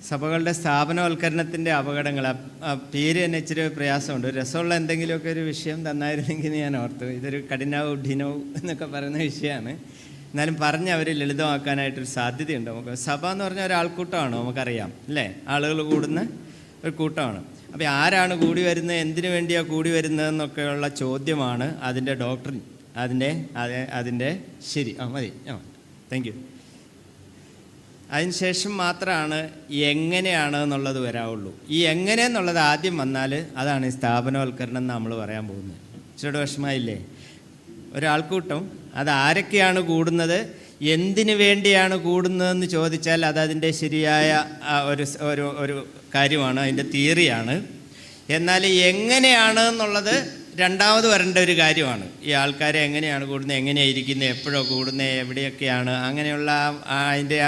സഭകളുടെ സ്ഥാപനവൽക്കരണത്തിൻ്റെ അപകടങ്ങൾ. പേര് തന്നെ ഇച്ചിരി പ്രയാസമുണ്ട്. രസമുള്ള എന്തെങ്കിലുമൊക്കെ ഒരു വിഷയം തന്നായിരുന്നെങ്കിൽ ഞാൻ ഓർത്തു. ഇതൊരു കഠിനവും ഉഡിനവും എന്നൊക്കെ പറയുന്ന വിഷയമാണ്. എന്നാലും പറഞ്ഞ് അവർ ലളിതമാക്കാനായിട്ടൊരു സാധ്യതയുണ്ട്. നമുക്ക് സഭ എന്ന് പറഞ്ഞാൽ ഒരാൾക്കൂട്ടമാണ്, നമുക്കറിയാം അല്ലേ? ആളുകൾ കൂടുന്ന ഒരു കൂട്ടമാണ്. അപ്പോൾ ആരാണ് കൂടി വരുന്നത്, എന്തിനു വേണ്ടിയാണ് കൂടി വരുന്നതെന്നൊക്കെയുള്ള ചോദ്യമാണ് അതിൻ്റെ ഡോക്ടറിൻ, അതിൻ്റെ ശരി. മതി, താങ്ക് യു. അതിനുശേഷം മാത്രമാണ് എങ്ങനെയാണ് എന്നുള്ളത് വരാവുള്ളൂ. ഈ എങ്ങനെ എന്നുള്ളത് ആദ്യം വന്നാൽ അതാണ് ഈ സ്ഥാപനവൽക്കരണം എന്ന് നമ്മൾ പറയാൻ പോകുന്നത്. ഇച്ചിരി വിഷമമായില്ലേ? ഒരാൾക്കൂട്ടം, അത് ആരൊക്കെയാണ് കൂടുന്നത്, എന്തിനു വേണ്ടിയാണ് കൂടുന്നതെന്ന് ചോദിച്ചാൽ അതതിൻ്റെ ശരിയായ ഒരു കാര്യമാണ്, അതിൻ്റെ തിയറിയാണ്. എന്നാൽ എങ്ങനെയാണ് എന്നുള്ളത് രണ്ടാമത് വരേണ്ട ഒരു കാര്യമാണ്. ഈ ആൾക്കാരെ എങ്ങനെയാണ് കൂടുന്നത്, എങ്ങനെയായിരിക്കുന്നത്, എപ്പോഴോ കൂടുന്നത്, എവിടെയൊക്കെയാണ്, അങ്ങനെയുള്ള അതിൻ്റെ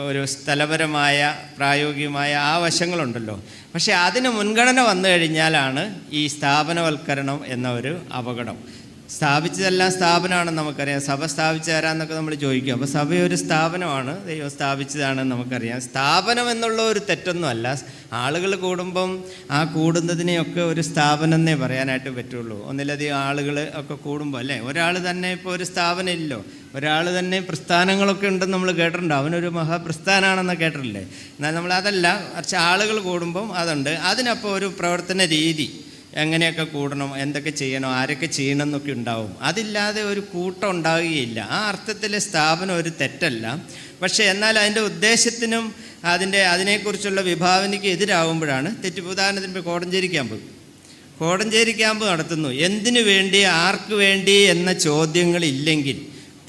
ഒരു സ്ഥലപരമായ പ്രായോഗികമായ ആ വശങ്ങളുണ്ടല്ലോ. പക്ഷേ അതിന് മുൻഗണന വന്നു കഴിഞ്ഞാലാണ് ഈ സ്ഥാപനവൽക്കരണം എന്ന ഒരു അപകടം. സ്ഥാപിച്ചതെല്ലാം സ്ഥാപനമാണെന്ന് നമുക്കറിയാം. സഭ സ്ഥാപിച്ചു തരാമെന്നൊക്കെ നമ്മൾ ചോദിക്കും. അപ്പോൾ സഭ ഒരു സ്ഥാപനമാണ്, ദൈവം സ്ഥാപിച്ചതാണെന്ന് നമുക്കറിയാം. സ്ഥാപനം എന്നുള്ള ഒരു തെറ്റൊന്നുമല്ല. ആളുകൾ കൂടുമ്പം ആ കൂടുന്നതിനെയൊക്കെ ഒരു സ്ഥാപനം എന്നേ പറയാനായിട്ട് പറ്റുള്ളൂ. ഒന്നിലധികം ആളുകൾ ഒക്കെ കൂടുമ്പോൾ അല്ലേ, ഒരാൾ തന്നെ ഇപ്പോൾ ഒരു സ്ഥാപനം ഇല്ലല്ലോ, ഒരാൾ തന്നെ പ്രസ്ഥാനങ്ങളൊക്കെ ഉണ്ടെന്ന് നമ്മൾ കേട്ടിട്ടുണ്ട്. അവനൊരു മഹാപ്രസ്ഥാനമാണെന്ന് കേട്ടിട്ടില്ലേ? എന്നാൽ നമ്മളതല്ല, കുറച്ച് ആളുകൾ കൂടുമ്പം അതുണ്ട്. അതിനപ്പോൾ ഒരു പ്രവർത്തന രീതി, എങ്ങനെയൊക്കെ കൂടണം, എന്തൊക്കെ ചെയ്യണം, ആരൊക്കെ ചെയ്യണം എന്നൊക്കെ ഉണ്ടാവും. അതില്ലാതെ ഒരു കൂട്ടം ഉണ്ടാവുകയില്ല. ആ അർത്ഥത്തിൽ സ്ഥാപനം ഒരു തെറ്റല്ല. പക്ഷേ എന്നാൽ അതിൻ്റെ ഉദ്ദേശത്തിനും അതിനെക്കുറിച്ചുള്ള വിഭാവനയ്ക്ക് എതിരാകുമ്പോഴാണ് തെറ്റ്. ഉദാഹരണത്തിന് കോടഞ്ചേരി ക്യാമ്പ് നടത്തുന്നു. എന്തിനു വേണ്ടി, ആർക്ക് വേണ്ടി എന്ന ചോദ്യങ്ങളില്ലെങ്കിൽ,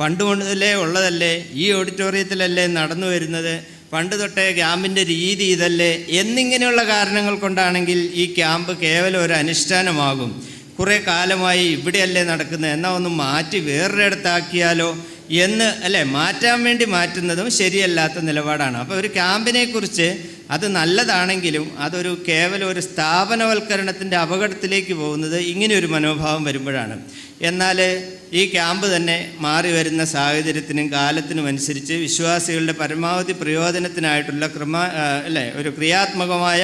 പണ്ട് മുതലേ ഉള്ളതല്ലേ, ഈ ഓഡിറ്റോറിയത്തിലല്ലേ നടന്നു വരുന്നത്, പണ്ട് തൊട്ടേ ക്യാമ്പിൻ്റെ രീതി ഇതല്ലേ എന്നിങ്ങനെയുള്ള കാരണങ്ങൾ കൊണ്ടാണെങ്കിൽ ഈ ക്യാമ്പ് കേവലം ഒരു അനുഷ്ഠാനമാകും. കുറേ കാലമായി ഇവിടെയല്ലേ നടക്കുന്നത്, എന്നാൽ ഒന്ന് മാറ്റി വേറൊരിടത്താക്കിയാലോ എന്ന് അല്ലേ, മാറ്റാൻ വേണ്ടി മാറ്റുന്നതും ശരിയല്ലാത്ത നിലപാടാണ്. അപ്പോൾ ഒരു ക്യാമ്പിനെക്കുറിച്ച് അത് നല്ലതാണെങ്കിലും അതൊരു കേവലം ഒരു സ്ഥാപനവൽക്കരണത്തിൻ്റെ അപകടത്തിലേക്ക് പോകുന്നത് ഇങ്ങനെയൊരു മനോഭാവം വരുമ്പോഴാണ്. എന്നാൽ ഈ ക്യാമ്പ് തന്നെ മാറി വരുന്ന സാഹചര്യത്തിനും കാലത്തിനും അനുസരിച്ച് വിശ്വാസികളുടെ പരമാവധി പ്രയോജനത്തിനായിട്ടുള്ള ഒരു ക്രിയാത്മകമായ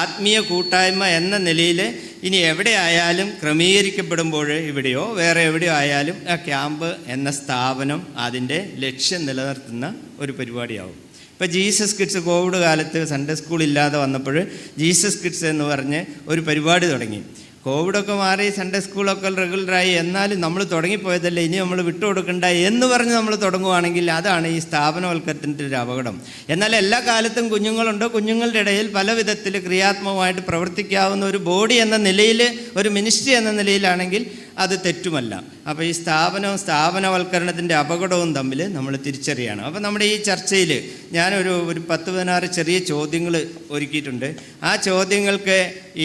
ആത്മീയ കൂട്ടായ്മ എന്ന നിലയിൽ ഇനി എവിടെ ആയാലും ക്രമീകരിക്കപ്പെടുമ്പോൾ, ഇവിടെയോ വേറെ എവിടെയോ ആയാലും ആ ക്യാമ്പ് എന്ന സ്ഥാപനം അതിൻ്റെ ലക്ഷ്യം നിലനിർത്തുന്ന ഒരു പരിപാടിയാവും. ഇപ്പോൾ ജീസസ് കിഡ്സ് കോവിഡ് കാലത്ത് സൺഡേ സ്കൂൾ ഇല്ലാതെ വന്നപ്പോൾ ജീസസ് കിഡ്സ് എന്ന് പറഞ്ഞ് ഒരു പരിപാടി തുടങ്ങി. കോവിഡൊക്കെ മാറി സൺഡേ സ്കൂളൊക്കെ റെഗുലറായി, എന്നാലും നമ്മൾ തുടങ്ങിപ്പോയതല്ലേ, ഇനി നമ്മൾ വിട്ടുകൊടുക്കണ്ട എന്ന് പറഞ്ഞ് നമ്മൾ തുടങ്ങുകയാണെങ്കിൽ അതാണ് ഈ സ്ഥാപനവൽക്കരണത്തിൻ്റെ ഒരു അപകടം. എന്നാൽ എല്ലാ കാലത്തും കുഞ്ഞുങ്ങളുണ്ട്. കുഞ്ഞുങ്ങളുടെ ഇടയിൽ പല വിധത്തിൽ ക്രിയാത്മകമായിട്ട് പ്രവർത്തിക്കാവുന്ന ഒരു ബോഡി എന്ന നിലയിൽ, ഒരു മിനിസ്ട്രി എന്ന നിലയിലാണെങ്കിൽ അത് തെറ്റുമല്ല. അപ്പോൾ ഈ സ്ഥാപനവൽക്കരണത്തിൻ്റെ അപകടവും തമ്മിൽ നമ്മൾ തിരിച്ചറിയണം. അപ്പോൾ നമ്മുടെ ഈ ചർച്ചയിൽ ഞാനൊരു 10-16 ചെറിയ ചോദ്യങ്ങൾ ഒരുക്കിയിട്ടുണ്ട്. ആ ചോദ്യങ്ങൾക്ക്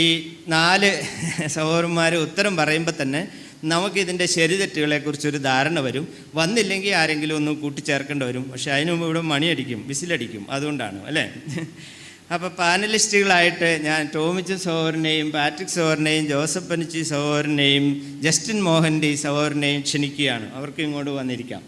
ഈ 4 സഹോദരന്മാർ ഉത്തരം പറയുമ്പോൾ തന്നെ നമുക്കിതിൻ്റെ ശരിതെറ്റുകളെക്കുറിച്ചൊരു ധാരണ വരും. വന്നില്ലെങ്കിൽ ആരെങ്കിലും ഒന്ന് കൂട്ടിച്ചേർക്കേണ്ടി വരും. പക്ഷേ അതിനു മുമ്പ് ഇവിടെ മണിയടിക്കും, വിസിലടിക്കും. അതുകൊണ്ടാണ് അല്ലേ? അപ്പോൾ പാനലിസ്റ്റുകളായിട്ട് ഞാൻ ടോമിച്ചൻ സഹോദരനെയും പാട്രിക് സഹോദരനെയും ജോസഫ് പനിച്ചി സഹോദരനെയും ജസ്റ്റിൻ മോഹൻ്റെ സഹോദരനെയും ക്ഷണിക്കുകയാണ്. അവർക്ക് ഇങ്ങോട്ട് വന്നിരിക്കാം.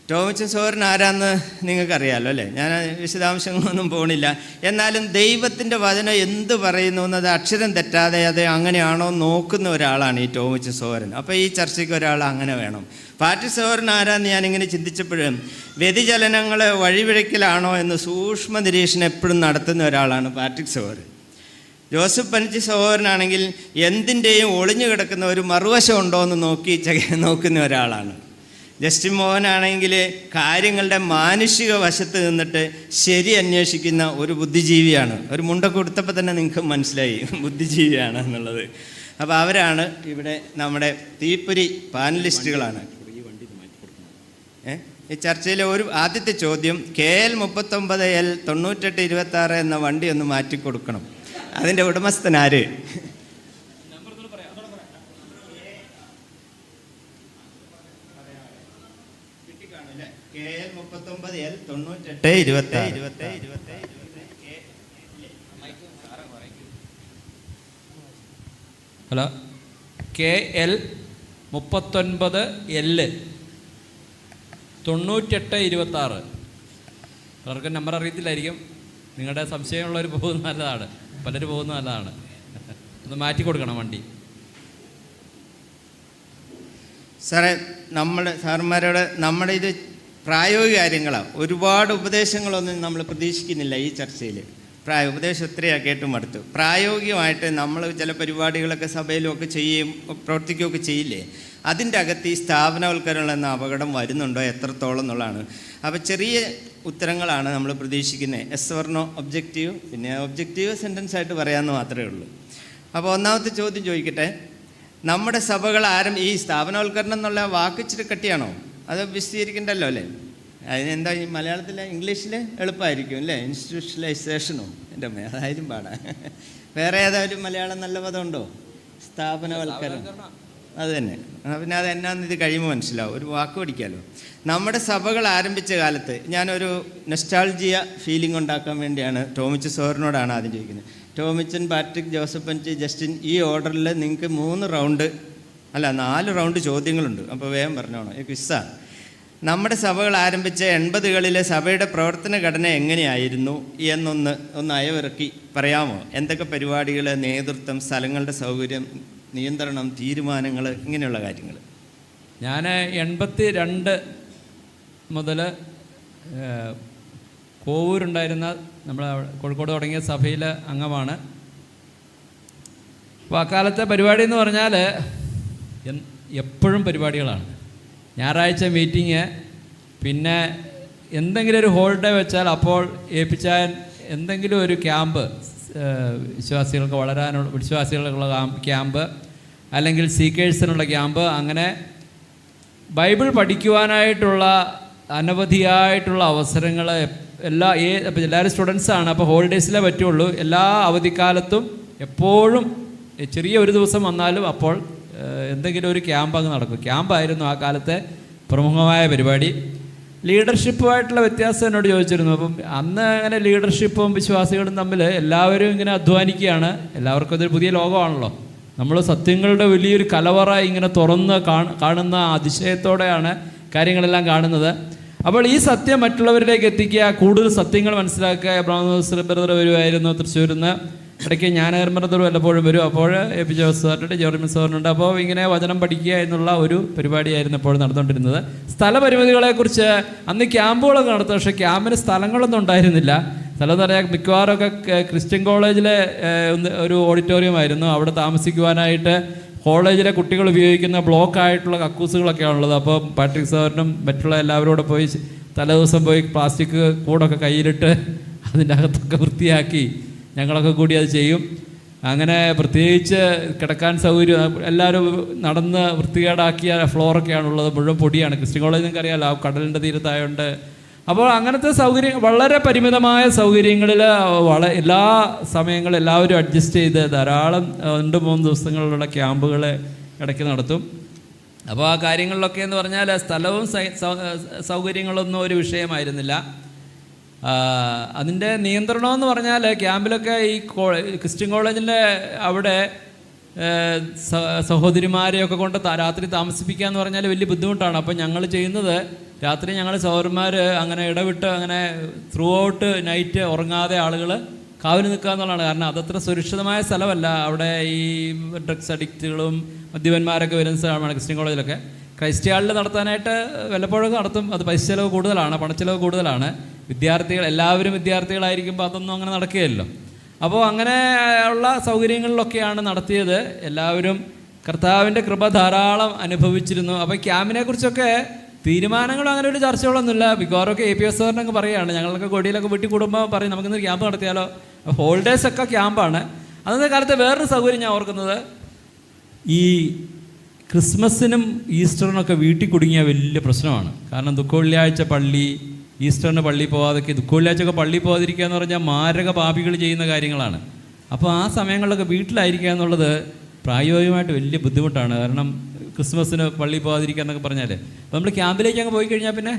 ടോമിച്ചൻ സഹോദരൻ ആരാന്ന് നിങ്ങൾക്കറിയാമല്ലോ അല്ലേ? ഞാൻ വിശദാംശങ്ങളൊന്നും പോകണില്ല. എന്നാലും ദൈവത്തിൻ്റെ വചനം എന്ത് പറയുന്നു എന്നത് അക്ഷരം തെറ്റാതെ അത് അങ്ങനെയാണോ നോക്കുന്ന ഒരാളാണ് ഈ ടോമിച്ചൻ സഹോദരൻ. അപ്പോൾ ഈ ചർച്ചയ്ക്ക് ഒരാൾ അങ്ങനെ വേണം. പാട്രിക് സഹോദരൻ ആരാന്ന് ഞാനിങ്ങനെ ചിന്തിച്ചപ്പോഴും വ്യതിചലനങ്ങൾ വഴിപിഴക്കലാണോ എന്ന് സൂക്ഷ്മ നിരീക്ഷണം എപ്പോഴും നടത്തുന്ന ഒരാളാണ് പാട്രിക് സഹോദരൻ. ജോസഫ് പനിച്ചി സഹോദരനാണെങ്കിൽ എന്തിൻ്റെയും ഒളിഞ്ഞു കിടക്കുന്ന ഒരു മറുവശം ഉണ്ടോ എന്ന് നോക്കുന്ന ഒരാളാണ്. ജസ്റ്റിൻ മോഹനാണെങ്കിൽ കാര്യങ്ങളുടെ മാനുഷിക വശത്ത് നിന്നിട്ട് ശരി അന്വേഷിക്കുന്ന ഒരു ബുദ്ധിജീവിയാണ്. ഒരു മുണ്ടൊക്കെ കൊടുത്തപ്പോൾ തന്നെ നിങ്ങൾക്ക് മനസ്സിലായി ബുദ്ധിജീവിയാണ് എന്നുള്ളത്. അപ്പോൾ അവരാണ് ഇവിടെ നമ്മുടെ തീപ്പൊരി പാനലിസ്റ്റുകളാണ്. ഈ ചർച്ചയിലെ ആദ്യത്തെ ചോദ്യം, KL 39L 9826 എന്ന വണ്ടി ഒന്ന് മാറ്റിക്കൊടുക്കണം. അതിൻ്റെ ഉടമസ്ഥനാര്? KL 39L 9826. Hello, KL 39L 9826. പലർക്കും നമ്പർ അറിയത്തില്ലായിരിക്കും. നിങ്ങളുടെ സംശയമുള്ളവർ പോകുന്നത് നല്ലതാണ്, പലരും പോകുന്നത് നല്ലതാണ്. ഒന്ന് മാറ്റി കൊടുക്കണം വണ്ടി. സാറേ, സാറന്മാരോട് നമ്മുടെ ഇത് പ്രായോഗിക കാര്യങ്ങളാണ്. ഒരുപാട് ഉപദേശങ്ങളൊന്നും നമ്മൾ പ്രതീക്ഷിക്കുന്നില്ല ഈ ചർച്ചയിൽ. ഉപദേശം ഒത്തിരിയാണ് കേട്ട് മടുത്തു. പ്രായോഗികമായിട്ട് നമ്മൾ ചില പരിപാടികളൊക്കെ സഭയിലുമൊക്കെ ചെയ്യുകയും പ്രവർത്തിക്കുകയൊക്കെ ചെയ്യില്ലേ, അതിൻ്റെ അകത്ത് ഈ സ്ഥാപനവൽക്കരണം എന്ന അപകടം വരുന്നുണ്ടോ, എത്രത്തോളം എന്നുള്ളതാണ്. അപ്പോൾ ചെറിയ ഉത്തരങ്ങളാണ് നമ്മൾ പ്രതീക്ഷിക്കുന്നത്. എസ് ഓർ നോ, ഒബ്ജക്റ്റീവ്, പിന്നെ ഒബ്ജക്റ്റീവ് സെൻറ്റൻസ് ആയിട്ട് പറയാമെന്ന് മാത്രമേ ഉള്ളൂ. അപ്പോൾ ഒന്നാമത്തെ ചോദ്യം ചോദിക്കട്ടെ, നമ്മുടെ സഭകൾ ഈ സ്ഥാപനവൽക്കരണം എന്നുള്ള വാക്ക് ഇച്ചിരി കട്ടിയാണോ, അത് വിശദീകരിക്കണ്ടല്ലോ അല്ലേ? അതിനെന്താ ഈ മലയാളത്തിൽ ഇംഗ്ലീഷിൽ എളുപ്പമായിരിക്കും അല്ലേ? ഇൻസ്റ്റിറ്റ്യൂഷണലൈസേഷനോ, എൻ്റെ അതായാലും പാടാം. വേറെ ഏതായാലും മലയാളം നല്ല പദമുണ്ടോ? സ്ഥാപനവൽക്കരണം, അത് തന്നെ. പിന്നെ അത് എന്നാന്ന് ഇത് കഴിയുമ്പോൾ മനസ്സിലാവും, ഒരു വാക്ക് പഠിക്കാമല്ലോ. നമ്മുടെ സഭകൾ ആരംഭിച്ച കാലത്ത് ഞാനൊരു നെസ്റ്റാൾജിയ ഫീലിംഗ് ഉണ്ടാക്കാൻ വേണ്ടിയാണ് ടോമിച്ച് സോറിനോടാണ് ആദ്യം ചോദിക്കുന്നത്. ടോമിച്ചൻ, പാട്രിക്, ജോസഫൻറ്റ്, ജസ്റ്റിൻ, ഈ ഓർഡറിൽ നിങ്ങൾക്ക് 4 റൗണ്ട് ചോദ്യങ്ങളുണ്ട്. അപ്പോൾ വേഗം പറഞ്ഞോണം, ഈ ക്വിസ്സാണ്. നമ്മുടെ സഭകൾ ആരംഭിച്ച 80കളിലെ സഭയുടെ പ്രവർത്തന ഘടന എങ്ങനെയായിരുന്നു എന്നൊന്ന് അയവിറക്കി പറയാമോ? എന്തൊക്കെ പരിപാടികൾ, നേതൃത്വം, സ്ഥലങ്ങളുടെ സൗകര്യം, നിയന്ത്രണം, തീരുമാനങ്ങൾ, ഇങ്ങനെയുള്ള കാര്യങ്ങൾ. ഞാൻ 82 മുതൽ കോവൂരുണ്ടായിരുന്ന നമ്മൾ കോഴിക്കോട് തുടങ്ങിയ സഭയിൽ അംഗമാണ്. അപ്പോൾ അക്കാലത്തെ പരിപാടി എന്ന് പറഞ്ഞാൽ എപ്പോഴും പരിപാടികളാണ്. ഞായറാഴ്ച മീറ്റിങ്, പിന്നെ എന്തെങ്കിലും ഒരു ഹോളിഡേ വെച്ചാൽ അപ്പോൾ ഏൽപ്പിച്ചാൽ എന്തെങ്കിലും ഒരു ക്യാമ്പ്, വിശ്വാസികൾക്ക് വളരാനുള്ള, വിശ്വാസികൾക്കുള്ള ക്യാമ്പ്, അല്ലെങ്കിൽ സീക്കേഴ്സിനുള്ള ക്യാമ്പ്, അങ്ങനെ ബൈബിൾ പഠിക്കുവാനായിട്ടുള്ള അനവധിയായിട്ടുള്ള അവസരങ്ങൾ എല്ലാവരും സ്റ്റുഡൻസാണ്. അപ്പോൾ ഹോളിഡേയ്സിലേ പറ്റുള്ളൂ. എല്ലാ അവധിക്കാലത്തും എപ്പോഴും ചെറിയ ഒരു ദിവസം വന്നാലും അപ്പോൾ എന്തെങ്കിലും ഒരു ക്യാമ്പ് അങ്ങ് നടക്കും. ക്യാമ്പായിരുന്നു ആ കാലത്തെ പ്രമുഖമായ പരിപാടി. ലീഡർഷിപ്പുമായിട്ടുള്ള വ്യത്യാസം എന്നോട് ചോദിച്ചിരുന്നു. അപ്പം അന്ന് അങ്ങനെ ലീഡർഷിപ്പും വിശ്വാസികളും തമ്മിൽ എല്ലാവരും ഇങ്ങനെ അധ്വാനിക്കുകയാണ്. എല്ലാവർക്കും അതൊരു പുതിയ ലോകമാണല്ലോ. നമ്മൾ സത്യങ്ങളുടെ വലിയൊരു കലവറ ഇങ്ങനെ തുറന്ന് കാണുന്ന അതിശയത്തോടെയാണ് കാര്യങ്ങളെല്ലാം കാണുന്നത്. അപ്പോൾ ഈ സത്യം മറ്റുള്ളവരിലേക്ക് എത്തിക്കുക, കൂടുതൽ സത്യങ്ങൾ മനസ്സിലാക്കുക. എബ്രഹാം ബ്രദർ വരുമായിരുന്നു തൃശ്ശൂരിൽ നിന്ന്. ഇടയ്ക്ക് ജ്ഞാനകരൻ ബ്രദർ വല്ലപ്പോഴും വരും. അപ്പോൾ എ പി ജോസ് സാറിനുണ്ട്, ജോർമി സാറിനുണ്ട്. അപ്പോൾ ഇങ്ങനെ വചനം പഠിക്കുക എന്നുള്ള ഒരു പരിപാടിയായിരുന്നു ഇപ്പോൾ നടന്നുകൊണ്ടിരുന്നത്. സ്ഥലപരിമിതികളെക്കുറിച്ച് അന്ന് ക്യാമ്പുകളൊക്കെ നടത്തും, പക്ഷേ ക്യാമ്പിന് സ്ഥലങ്ങളൊന്നും ഉണ്ടായിരുന്നില്ല. സ്ഥലം എന്ന് പറഞ്ഞാൽ മിക്കവാറൊക്കെ ക്രിസ്ത്യൻ കോളേജിലെ ഒരു ഓഡിറ്റോറിയമായിരുന്നു. അവിടെ താമസിക്കുവാനായിട്ട് കോളേജിലെ കുട്ടികൾ ഉപയോഗിക്കുന്ന ബ്ലോക്കായിട്ടുള്ള കക്കൂസുകളൊക്കെയാണുള്ളത്. അപ്പോൾ പാട്രിക് സാറിനും മറ്റുള്ള എല്ലാവരും കൂടെ പോയി തലേദിവസം പോയി പ്ലാസ്റ്റിക് കൂടൊക്കെ കയ്യിലിട്ട് അതിൻ്റെ അകത്തൊക്കെ വൃത്തിയാക്കി ഞങ്ങളൊക്കെ കൂടി അത് ചെയ്യും. അങ്ങനെ പ്രത്യേകിച്ച് കിടക്കാൻ സൗകര്യം, എല്ലാവരും നടന്ന് വൃത്തികേടാക്കിയ ഫ്ലോറൊക്കെയാണുള്ളത്, മുഴുവൻ പൊടിയാണ്. ക്രിസ്ത്യൻ കോളേജ് നിങ്ങൾക്ക് അറിയാമല്ലോ, കടലിൻ്റെ തീരത്തായതുകൊണ്ട്. അപ്പോൾ അങ്ങനത്തെ സൗകര്യം, വളരെ പരിമിതമായ സൗകര്യങ്ങളിൽ എല്ലാ സമയങ്ങളും എല്ലാവരും അഡ്ജസ്റ്റ് ചെയ്ത് ധാരാളം 2-3 ദിവസങ്ങളിലുള്ള ക്യാമ്പുകൾ ഇടയ്ക്ക് നടത്തും. അപ്പോൾ ആ കാര്യങ്ങളിലൊക്കെ എന്ന് പറഞ്ഞാൽ സ്ഥലവും സൗകര്യങ്ങളൊന്നും ഒരു വിഷയമായിരുന്നില്ല. അതിൻ്റെ നിയന്ത്രണമെന്ന് പറഞ്ഞാൽ ക്യാമ്പിലൊക്കെ ഈ ക്രിസ്ത്യൻ കോളേജിൻ്റെ അവിടെ സഹോദരിമാരെയൊക്കെ കൊണ്ട് രാത്രി താമസിപ്പിക്കുക എന്ന് പറഞ്ഞാൽ വലിയ ബുദ്ധിമുട്ടാണ്. അപ്പോൾ ഞങ്ങൾ ചെയ്യുന്നത്, രാത്രി ഞങ്ങൾ സഹോദരന്മാർ അങ്ങനെ ഇടവിട്ട് അങ്ങനെ ത്രൂ ഔട്ട് നൈറ്റ് ഉറങ്ങാതെ ആളുകൾ കാവൽ നിൽക്കുക എന്നുള്ളതാണ്. കാരണം അതത്ര സുരക്ഷിതമായ സ്ഥലമല്ല. അവിടെ ഈ ഡ്രഗ്സ് അഡിക്റ്റുകളും മദ്യപന്മാരൊക്കെ വരുന്ന സ്ഥലമാണ് ക്രിസ്ത്യൻ കോളേജിലൊക്കെ. ക്രൈസ്റ്റ് ഹാളിൽ നടത്താനായിട്ട് വല്ലപ്പോഴൊക്കെ നടത്തും. അത് പൈസ ചിലവ് കൂടുതലാണ്, പണച്ചിലവ് കൂടുതലാണ്. എല്ലാവരും വിദ്യാർത്ഥികളായിരിക്കുമ്പോൾ അതൊന്നും അങ്ങനെ നടക്കുകയല്ലോ. അപ്പോൾ അങ്ങനെ ഉള്ള സൗകര്യങ്ങളിലൊക്കെയാണ് നടത്തിയത്. എല്ലാവരും കർത്താവിൻ്റെ കൃപ ധാരാളം അനുഭവിച്ചിരുന്നു. അപ്പോൾ ക്യാമ്പിനെ കുറിച്ചൊക്കെ തീരുമാനങ്ങളും അങ്ങനെ ഒരു ചർച്ചകളൊന്നുമില്ല. മിക്കവാറൊക്കെ എ പി എസ് സാറിനൊക്കെ പറയുകയാണ്, ഞങ്ങളൊക്കെ കൊടിയിലൊക്കെ വീട്ടിൽ കൂടുമ്പോൾ പറയും നമുക്കിന്ന് ക്യാമ്പ് നടത്തിയാലോ. ഹോളിഡേയ്സൊക്കെ ക്യാമ്പാണ്. അന്നത്തെ കാലത്ത് വേറൊരു സൗകര്യം ഞാൻ ഓർക്കുന്നത്, ഈ ക്രിസ്മസിനും ഈസ്റ്ററിനൊക്കെ വീട്ടിൽ കുടുങ്ങിയ വലിയ പ്രശ്നമാണ്. കാരണം ദുഃഖവെള്ളിയാഴ്ച പള്ളി, ഈസ്റ്ററിന് പള്ളിയിൽ പോകാതൊക്കെ, ദുഃഖവെള്ളിയാഴ്ചയൊക്കെ പള്ളിയിൽ പോകാതിരിക്കുക എന്ന് പറഞ്ഞാൽ മാരക പാപികൾ ചെയ്യുന്ന കാര്യങ്ങളാണ്. അപ്പോൾ ആ സമയങ്ങളിലൊക്കെ വീട്ടിലായിരിക്കുക എന്നുള്ളത് പ്രായോഗികമായിട്ട് വലിയ ബുദ്ധിമുട്ടാണ്. കാരണം ക്രിസ്മസിന് പള്ളിയിൽ പോകാതിരിക്കുക എന്നൊക്കെ പറഞ്ഞാൽ, അപ്പോൾ നമ്മൾ ക്യാമ്പിലേക്ക് അങ്ങ് പോയി കഴിഞ്ഞാൽ പിന്നെ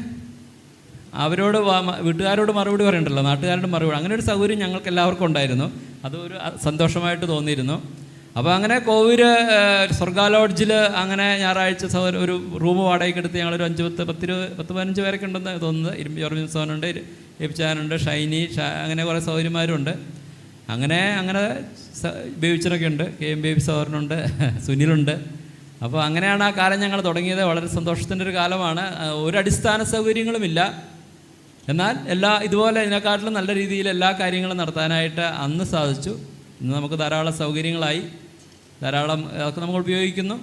അവരോട് വീട്ടുകാരോട് മറുപടി പറയണ്ടല്ലോ, നാട്ടുകാരോട് മറുപടി. അങ്ങനെ ഒരു സൗകര്യം ഞങ്ങൾക്ക് എല്ലാവർക്കും ഉണ്ടായിരുന്നു. അതൊരു സന്തോഷമായിട്ട് തോന്നിയിരുന്നു. അപ്പോൾ അങ്ങനെ കോവൂര് സ്വർഗ ലോഡ്ജിൽ അങ്ങനെ ഞായറാഴ്ച ഒരു റൂം വാടകയ്ക്ക് എടുത്ത് ഞങ്ങളൊരു 5-10-15 പേരൊക്കെ ഉണ്ടെന്ന് തോന്നുന്നത്. ജോർമി സോനുണ്ട്, ഏൽപ്പിച്ചാനുണ്ട്, ഷൈനി, അങ്ങനെ കുറേ സഹോദരിമാരുണ്ട്. അങ്ങനെ ബേബിച്ചനൊക്കെ ഉണ്ട്, KM ബേബി സഹോദരനുണ്ട്, സുനിലുണ്ട്. അപ്പോൾ അങ്ങനെയാണ് ആ കാലം ഞങ്ങൾ തുടങ്ങിയത്. വളരെ സന്തോഷത്തിൻ്റെ ഒരു കാലമാണ്. ഒരു അടിസ്ഥാന സൗകര്യങ്ങളുമില്ല, എന്നാൽ ഇതുപോലെ ഇതിനെക്കാട്ടിലും നല്ല രീതിയിൽ എല്ലാ കാര്യങ്ങളും നടത്താനായിട്ട് അന്ന് സാധിച്ചു. ഇന്ന് നമുക്ക് ധാരാളം സൗകര്യങ്ങളായി, ധാരാളം അതൊക്കെ നമ്മൾ ഉപയോഗിക്കുന്നു.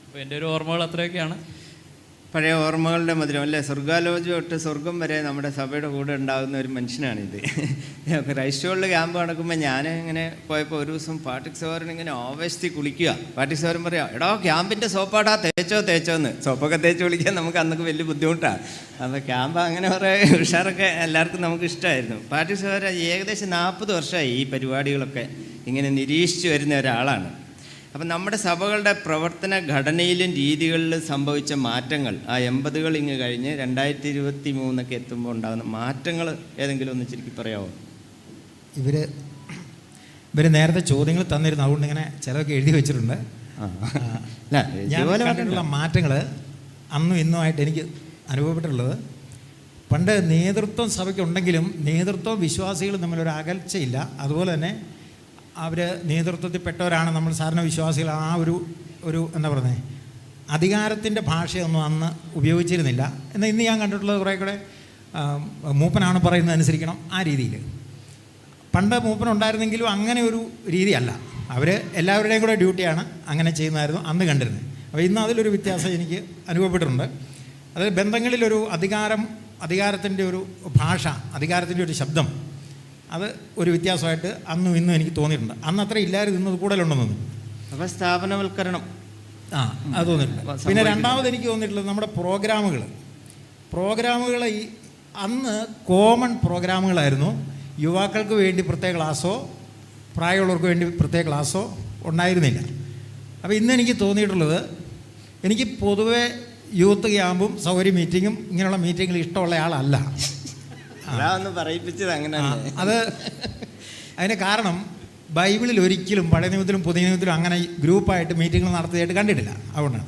അപ്പോൾ എൻ്റെ ഒരു ഓർമ്മകൾ അത്രയൊക്കെയാണ്. പഴയ ഓർമ്മകളുടെ മധുരം അല്ലേ. സ്വർഗാലോചന തൊട്ട് സ്വർഗം വരെ നമ്മുടെ സഭയുടെ കൂടെ ഉണ്ടാകുന്ന ഒരു മനുഷ്യനാണിത്. ക്രൈസ്റ്റോളിൽ ക്യാമ്പ് നടക്കുമ്പോൾ ഞാൻ ഇങ്ങനെ പോയപ്പോൾ ഒരു ദിവസം പാട്ടിക് സോറിന് ഇങ്ങനെ ആവേശത്തിൽ കുളിക്കുക. പാട്ടിക് സോറൻ പറയാം, എടോ ക്യാമ്പിൻ്റെ സോപ്പാടാ തേച്ചോന്ന്. സോപ്പൊക്കെ തേച്ച് കുളിക്കാൻ നമുക്ക് അന്നൊക്കെ വലിയ ബുദ്ധിമുട്ടാണ്. അപ്പോൾ ക്യാമ്പ് അങ്ങനെ കുറേ ഉഷാറൊക്കെ എല്ലാവർക്കും നമുക്ക് ഇഷ്ടമായിരുന്നു. പാട്ടിക് സോറ ഏകദേശം 40 വർഷമായി ഈ പരിപാടികളൊക്കെ ഇങ്ങനെ നിരീക്ഷിച്ചു വരുന്ന ഒരാളാണ്. അപ്പം നമ്മുടെ സഭകളുടെ പ്രവർത്തന ഘടനയിലും രീതികളിലും സംഭവിച്ച മാറ്റങ്ങൾ ആ 80-കൾ ഇങ്ങ് കഴിഞ്ഞ് 2023 എത്തുമ്പോൾ ഉണ്ടാകുന്ന മാറ്റങ്ങൾ ഏതെങ്കിലും ഒന്ന് ചുരുക്കി പറയാമോ? ഇവർ നേരത്തെ ചോദ്യങ്ങൾ തന്നിരുന്നു, അതുകൊണ്ട് ഇങ്ങനെ ചിലതൊക്കെ എഴുതി വെച്ചിട്ടുണ്ട്. ഞാൻ കണ്ടിട്ടുള്ള മാറ്റങ്ങൾ അന്നും ഇന്നുമായിട്ട് എനിക്ക് അനുഭവപ്പെട്ടിട്ടുള്ളത്, പണ്ട് നേതൃത്വം സഭയ്ക്കുണ്ടെങ്കിലും നേതൃത്വം വിശ്വാസികൾ തമ്മിലൊരു അകൽച്ചയില്ല. അതുപോലെ തന്നെ അവർ നേതൃത്വത്തിൽപ്പെട്ടവരാണ് നമ്മൾ സാധാരണ വിശ്വാസികൾ. ആ ഒരു എന്താ പറയുന്നത്, അധികാരത്തിൻ്റെ ഭാഷയൊന്നും അന്ന് ഉപയോഗിച്ചിരുന്നില്ല. എന്നാൽ ഇന്ന് ഞാൻ കണ്ടിട്ടുള്ളത് കുറേ കൂടെ മൂപ്പനാണ് പറയുന്നത് അനുസരിക്കണം, ആ രീതിയിൽ. പണ്ട് മൂപ്പനുണ്ടായിരുന്നെങ്കിലും അങ്ങനെ ഒരു രീതിയല്ല. അവർ എല്ലാവരുടെയും കൂടെ ഡ്യൂട്ടിയാണ് അങ്ങനെ ചെയ്യുന്നതായിരുന്നു അന്ന് കണ്ടിരുന്നത്. അപ്പോൾ ഇന്ന് അതിലൊരു വ്യത്യാസം എനിക്ക് അനുഭവപ്പെട്ടിട്ടുണ്ട്. അതായത് ബന്ധങ്ങളിലൊരു അധികാരത്തിൻ്റെ ഒരു ഭാഷ, അധികാരത്തിൻ്റെ ഒരു ശബ്ദം, അത് ഒരു വ്യത്യാസമായിട്ട് അന്നും ഇന്നും എനിക്ക് തോന്നിയിട്ടുണ്ട്. അന്ന് അത്ര ഇല്ലായിരുന്നു, ഇന്നത് കൂടുതലുണ്ടെന്ന് തോന്നുന്നു. അപ്പോൾ സ്ഥാപനവൽക്കരണം അത് തോന്നിയിട്ടുണ്ട്. പിന്നെ രണ്ടാമത് എനിക്ക് തോന്നിയിട്ടുള്ളത് നമ്മുടെ പ്രോഗ്രാമുകൾ ഈ അന്ന് കോമൺ പ്രോഗ്രാമുകളായിരുന്നു. യുവാക്കൾക്ക് വേണ്ടി പ്രത്യേക ക്ലാസ്സോ പ്രായമുള്ളവർക്ക് വേണ്ടി പ്രത്യേക ക്ലാസ്സോ ഉണ്ടായിരുന്നില്ല. അപ്പോൾ ഇന്ന് എനിക്ക് തോന്നിയിട്ടുള്ളത്, എനിക്ക് പൊതുവെ യൂത്ത് ക്യാമ്പും സൗകര്യ മീറ്റിങ്ങും ഇങ്ങനെയുള്ള മീറ്റിങ്ങിൽ ഇഷ്ടമുള്ള ആളല്ല. പറയിപ്പിച്ചത് അങ്ങനെ. അതിന് കാരണം ബൈബിളിൽ ഒരിക്കലും പഴയ നിയമത്തിലും പുതിയ നിയമത്തിലും അങ്ങനെ ഗ്രൂപ്പായിട്ട് മീറ്റിങ്ങുകൾ നടത്തിയായിട്ട് കണ്ടിട്ടില്ല. അതുകൊണ്ടാണ്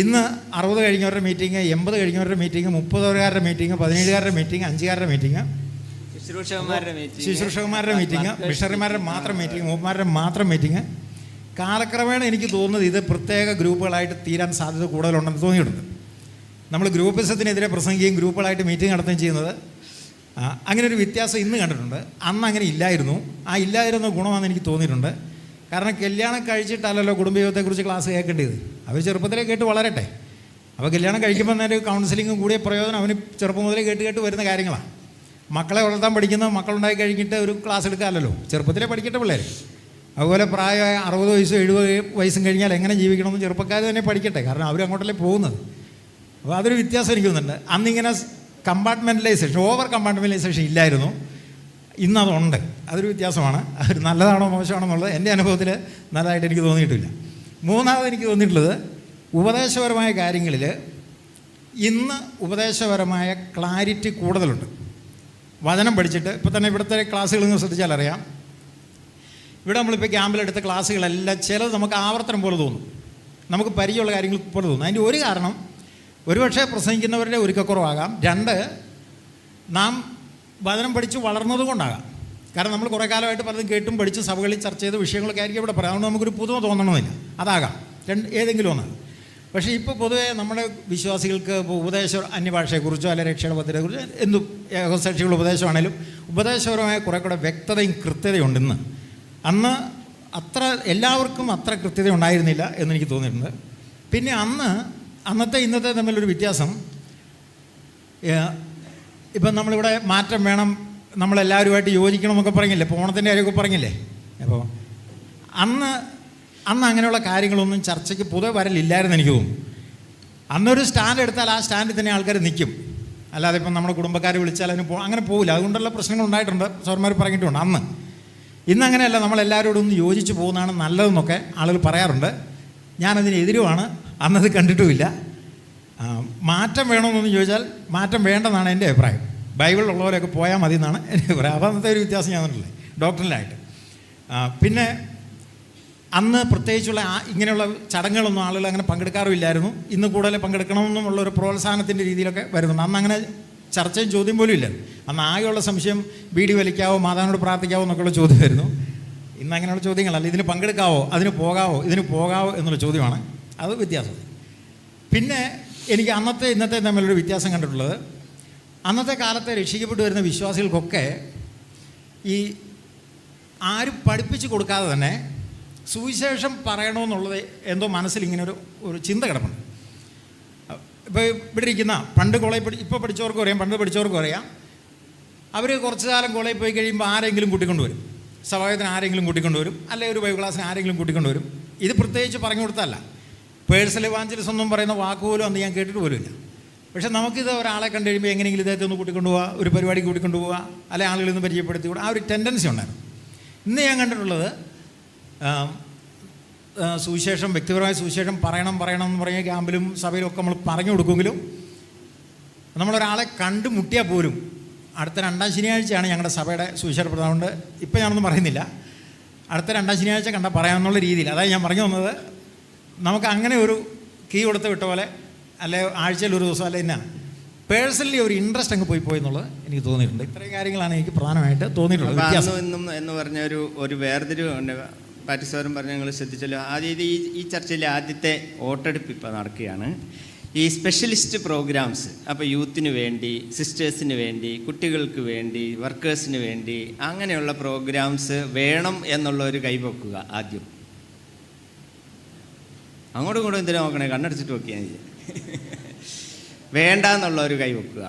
ഇന്ന് 60 കഴിഞ്ഞവരുടെ മീറ്റിംഗ്, 80 കഴിഞ്ഞവരുടെ മീറ്റിംഗ്, 30കാരുടെ മീറ്റിംഗ്, 17കാരുടെ മീറ്റിംഗ്, 5കാരുടെ മീറ്റിംഗ്, ശുശ്രൂഷകന്മാരുടെ മീറ്റിംഗ്, മിഷണറിമാരുടെ മാത്രം മീറ്റിംഗ്, മൂപ്പന്മാരുടെ മാത്രം മീറ്റിംഗ്. കാലക്രമേണ എനിക്ക് തോന്നുന്നത് ഇത് പ്രത്യേക ഗ്രൂപ്പുകളായിട്ട് തീരാൻ സാധ്യത കൂടുതലുണ്ടെന്ന് തോന്നിയിട്ടുണ്ട്. നമ്മൾ ഗ്രൂപ്പിസത്തിനെതിരെ പ്രസംഗിക്കുകയും ഗ്രൂപ്പുകളായിട്ട് മീറ്റിംഗ് നടത്തുകയും ചെയ്യുന്നത്, അങ്ങനെ ഒരു വ്യത്യാസം ഇന്ന് കണ്ടിട്ടുണ്ട്. അന്ന് അങ്ങനെ ഇല്ലായിരുന്നു. ആ ഇല്ലായിരുന്ന ഗുണമാണെന്ന് എനിക്ക് തോന്നിയിട്ടുണ്ട്. കാരണം കല്യാണം കഴിച്ചിട്ടല്ലല്ലോ കുടുംബജീവിതത്തെക്കുറിച്ച് ക്ലാസ് കേൾക്കേണ്ടത്. അവർ ചെറുപ്പത്തിലേ കേട്ട് വളരട്ടെ. അപ്പോൾ കല്യാണം കഴിക്കുമ്പോൾ തന്നെ ഒരു കൗൺസിലിങ്ങും കൂടിയ പ്രയോജനം അവന് ചെറുപ്പം മുതലേ കേട്ട് വരുന്ന കാര്യങ്ങളാണ്. മക്കളെ വളർത്താൻ പഠിക്കുന്ന മക്കളുണ്ടായി കഴിഞ്ഞിട്ട് ഒരു ക്ലാസ് എടുക്കാമല്ലോ, ചെറുപ്പത്തിലേ പഠിക്കട്ടെ പിള്ളേർ. അതുപോലെ പ്രായമായ 60 വയസ്സും 70 വയസ്സും കഴിഞ്ഞാൽ എങ്ങനെ ജീവിക്കണമെന്ന് ചെറുപ്പക്കാർ തന്നെ പഠിക്കട്ടെ, കാരണം അവർ അങ്ങോട്ടല്ലേ പോകുന്നത്. അപ്പോൾ അതൊരു വ്യത്യാസം എനിക്ക് തോന്നുന്നുണ്ട്. അന്നിങ്ങനെ കമ്പാർട്ട്മെൻറ്റലൈസേഷൻ, ഓവർ കമ്പാർട്ട്മെൻറ്റലൈസേഷൻ ഇല്ലായിരുന്നു, ഇന്നതുണ്ട്. അതൊരു വ്യത്യാസമാണ്. അത് നല്ലതാണോ മോശമാണോ എന്നുള്ളത് എൻ്റെ അനുഭവത്തിൽ നല്ലതായിട്ട് എനിക്ക് തോന്നിയിട്ടില്ല. മൂന്നാമത് എനിക്ക് തോന്നിയിട്ടുള്ളത്, ഉപദേശപരമായ കാര്യങ്ങളിൽ ഇന്ന് ഉപദേശപരമായ ക്ലാരിറ്റി കൂടുതലുണ്ട്. വചനം പഠിച്ചിട്ട് ഇപ്പോൾ തന്നെ ഇവിടുത്തെ ക്ലാസ്സുകൾ നിങ്ങൾ ശ്രദ്ധിച്ചാൽ അറിയാം. ഇവിടെ നമ്മളിപ്പോൾ ക്യാമ്പിലെടുത്ത ക്ലാസ്സുകളെല്ലാം ചിലത് നമുക്ക് ആവർത്തനം പോലെ തോന്നും, നമുക്ക് പരിചയമുള്ള കാര്യങ്ങൾ പോലെ തോന്നും. അതിൻ്റെ ഒരു കാരണം ഒരുപക്ഷെ പ്രസംഗിക്കുന്നവരുടെ ഒരുക്കക്കുറവാകാം. 2, നാം വചനം പഠിച്ച് വളർന്നത് കൊണ്ടാകാം. കാരണം നമ്മൾ കുറേ കാലമായിട്ട് പലതും കേട്ടും പഠിച്ച് സഭകളിൽ ചർച്ച ചെയ്ത വിഷയങ്ങളൊക്കെ ആയിരിക്കും ഇവിടെ പറയാം. അതുകൊണ്ട് നമുക്കൊരു പുതുമ തോന്നണമെന്നില്ല, അതാകാം. ഏതെങ്കിലും ഒന്നാണ്. പക്ഷേ ഇപ്പോൾ പൊതുവേ നമ്മുടെ വിശ്വാസികൾക്ക് ഉപദേശ അന്യഭാഷയെക്കുറിച്ചോ അല്ലെങ്കിൽ രക്ഷയുടെ പദ്ധതിയെക്കുറിച്ചോ എന്തും ഏകസാക്ഷികളുടെ ഉപദേശമാണെങ്കിലും ഉപദേശപരമായ കുറേ കൂടെ വ്യക്തതയും കൃത്യതയുണ്ട് ഇന്ന്. അന്ന് അത്ര എല്ലാവർക്കും അത്ര കൃത്യത ഉണ്ടായിരുന്നില്ല എന്നെനിക്ക് തോന്നിയിട്ടുണ്ട്. പിന്നെ അന്നത്തെ ഇന്നത്തെ തമ്മിലൊരു വ്യത്യാസം, ഇപ്പം നമ്മളിവിടെ മാറ്റം വേണം, നമ്മളെല്ലാവരുമായിട്ട് യോജിക്കണമെന്നൊക്കെ പറഞ്ഞില്ലേ, ഇപ്പോൾ ഓണത്തിൻ്റെ കാര്യമൊക്കെ പറഞ്ഞില്ലേ. അപ്പോൾ അന്ന് അങ്ങനെയുള്ള കാര്യങ്ങളൊന്നും ചർച്ചയ്ക്ക് പൊതുവെ വരലില്ലായിരുന്നു എനിക്ക് തോന്നുന്നു. അന്നൊരു സ്റ്റാൻഡ് എടുത്താൽ ആ സ്റ്റാൻഡിൽ തന്നെ ആൾക്കാർ നിൽക്കും, അല്ലാതെ ഇപ്പം നമ്മുടെ കുടുംബക്കാർ വിളിച്ചാൽ അതിന് അങ്ങനെ പോകില്ല. അതുകൊണ്ടുള്ള പ്രശ്നങ്ങൾ ഉണ്ടായിട്ടുണ്ട്, സോർമാർ പറഞ്ഞിട്ടുണ്ട്. ഇന്നങ്ങനെയല്ല, നമ്മളെല്ലാവരോടും ഒന്ന് യോജിച്ച് പോകുന്നതാണ് നല്ലതെന്നൊക്കെ ആളുകൾ പറയാറുണ്ട്. ഞാനതിനെതിരുമാണ്, അന്നത് കണ്ടിട്ടുമില്ല. മാറ്റം വേണമെന്നൊന്ന് ചോദിച്ചാൽ മാറ്റം വേണ്ടെന്നാണ് എൻ്റെ അഭിപ്രായം. ബൈബിളിലുള്ളവരൊക്കെ പോയാൽ മതി എന്നാണ് എൻ്റെ അഭിപ്രായം. അപ്പോൾ അന്നത്തെ ഒരു വ്യത്യാസം ഞാൻ കണ്ടിട്ടില്ലേ ഡോക്ടറിലായിട്ട്. പിന്നെ അന്ന് പ്രത്യേകിച്ചുള്ള ഇങ്ങനെയുള്ള ചടങ്ങുകളൊന്നും ആളുകൾ അങ്ങനെ പങ്കെടുക്കാറുമില്ലായിരുന്നു. ഇന്ന് കൂടുതൽ പങ്കെടുക്കണമെന്നുമുള്ള ഒരു പ്രോത്സാഹനത്തിൻ്റെ രീതിയിലൊക്കെ വരുന്നുണ്ട്. അന്ന് അങ്ങനെ ചർച്ചയും ചോദ്യം പോലും ഇല്ല. അന്ന് ആകെയുള്ള സംശയം ബീഡി വലിക്കാവോ, മാതാവിനോട് പ്രാർത്ഥിക്കാവോ എന്നൊക്കെയുള്ള ചോദ്യമായിരുന്നു. ഇന്ന് അങ്ങനെയുള്ള ചോദ്യങ്ങളല്ല. ഇതിന് പങ്കെടുക്കാവോ, ഇതിന് പോകാവോ എന്നുള്ള ചോദ്യമാണ്. അത് വ്യത്യാസം. പിന്നെ എനിക്ക് അന്നത്തെ ഇന്നത്തെ തമ്മിലൊരു വ്യത്യാസം കണ്ടിട്ടുള്ളത്, അന്നത്തെ കാലത്തെ രക്ഷിക്കപ്പെട്ടു വരുന്ന വിശ്വാസികൾക്കൊക്കെ ഈ ആരും പഠിപ്പിച്ച് കൊടുക്കാതെ തന്നെ സുവിശേഷം പറയണമെന്നുള്ളത് എന്തോ മനസ്സിൽ ഇങ്ങനെ ഒരു ചിന്ത കിടപ്പുണ്ട്. ഇപ്പോൾ ഇവിടെ ഇരിക്കുന്ന പണ്ട് കോളേജ് ഇപ്പോൾ പഠിച്ചവർക്കും അറിയാം, പണ്ട് പഠിച്ചവർക്കും അറിയാം. അവർ കുറച്ച് കാലം കോളേജിൽ പോയി കഴിയുമ്പോൾ ആരെങ്കിലും കൂട്ടിക്കൊണ്ടുവരും, സഭായത്തിന് ആരെങ്കിലും കൂട്ടിക്കൊണ്ടുവരും, അല്ലെങ്കിൽ ഒരു ബൈബിൾ ക്ലാസ്സിന് ആരെങ്കിലും കൂട്ടിക്കൊണ്ടുവരും. ഇത് പ്രത്യേകിച്ച് പറഞ്ഞു കൊടുത്തല്ല. പേഴ്സണൽ ഇവാഞ്ചലിസം ഒന്നും പറയുന്ന വാക്കുപോലും അന്ന് ഞാൻ കേട്ടിട്ട് പോലുമില്ല. പക്ഷേ നമുക്കിത് ഒരാളെ കണ്ടു കഴിയുമ്പോൾ എങ്ങനെയെങ്കിലും ഇദ്ദേഹത്തെ ഒന്ന് കൂട്ടിക്കൊണ്ടുപോവുക, ഒരു പരിപാടി കൂട്ടിക്കൊണ്ടുപോവുക, അല്ലെങ്കിൽ ആളുകളിൽ നിന്ന് പരിചയപ്പെടുത്തി കൂടെ, ആ ഒരു ടെൻഡൻസി ഉണ്ടായിരുന്നു. ഇന്ന് ഞാൻ കണ്ടിട്ടുള്ളത് സുവിശേഷം, വ്യക്തിപരമായ സുവിശേഷം പറയണം എന്ന് പറഞ്ഞ ക്യാമ്പിലും സഭയിലും ഒക്കെ നമ്മൾ പറഞ്ഞു കൊടുക്കുമെങ്കിലും നമ്മളൊരാളെ കണ്ടു മുട്ടിയാൽ പോലും അടുത്ത 2ാം ശനിയാഴ്ചയാണ് ഞങ്ങളുടെ സഭയുടെ സുവിശേഷ പ്രധാനമുണ്ട്. ഇപ്പം ഞാനൊന്നും പറയുന്നില്ല, അടുത്ത 2ാം ശനിയാഴ്ച കണ്ടാൽ പറയാമെന്നുള്ള രീതിയിൽ. അതായത് ഞാൻ പറഞ്ഞു വന്നത്, നമുക്ക് അങ്ങനെ ഒരു കീ കൊടുത്ത് വിട്ട പോലെ, അല്ലെ ആഴ്ചയിൽ ഒരു ദിവസം, അല്ലെ എന്നാ പേഴ്സണലി ഒരു ഇൻട്രസ്റ്റ് അങ്ങ് പോയി എന്നുള്ളത് എനിക്ക് തോന്നിയിട്ടുണ്ട്. ഇത്രയും കാര്യങ്ങളാണ് എനിക്ക് പ്രധാനമായിട്ട് തോന്നിയിട്ടുള്ളത്. എന്നും എന്ന് പറഞ്ഞ ഒരു വേർതിരിവ് പാറ്റിസ്വരം പറഞ്ഞ് ഞങ്ങൾ ശ്രദ്ധിച്ചല്ലോ. ആദ്യം ഈ ചർച്ചയിലെ ആദ്യത്തെ വോട്ടെടുപ്പ് ഇപ്പോൾ നടക്കുകയാണ്. ഈ സ്പെഷ്യലിസ്റ്റ് പ്രോഗ്രാംസ്, അപ്പോൾ യൂത്തിന് വേണ്ടി, സിസ്റ്റേഴ്സിന് വേണ്ടി, കുട്ടികൾക്ക് വേണ്ടി, വർക്കേഴ്സിന് വേണ്ടി, അങ്ങനെയുള്ള പ്രോഗ്രാംസ് വേണം എന്നുള്ള ഒരു കൈവെക്കുക. ആദ്യം അങ്ങോട്ടും ഇങ്ങോട്ടും എന്തിനാ നോക്കണേ, കണ്ണടച്ചിട്ട് നോക്കിയാൽ മതി. വേണ്ട എന്നുള്ള ഒരു കൈവെക്കുക.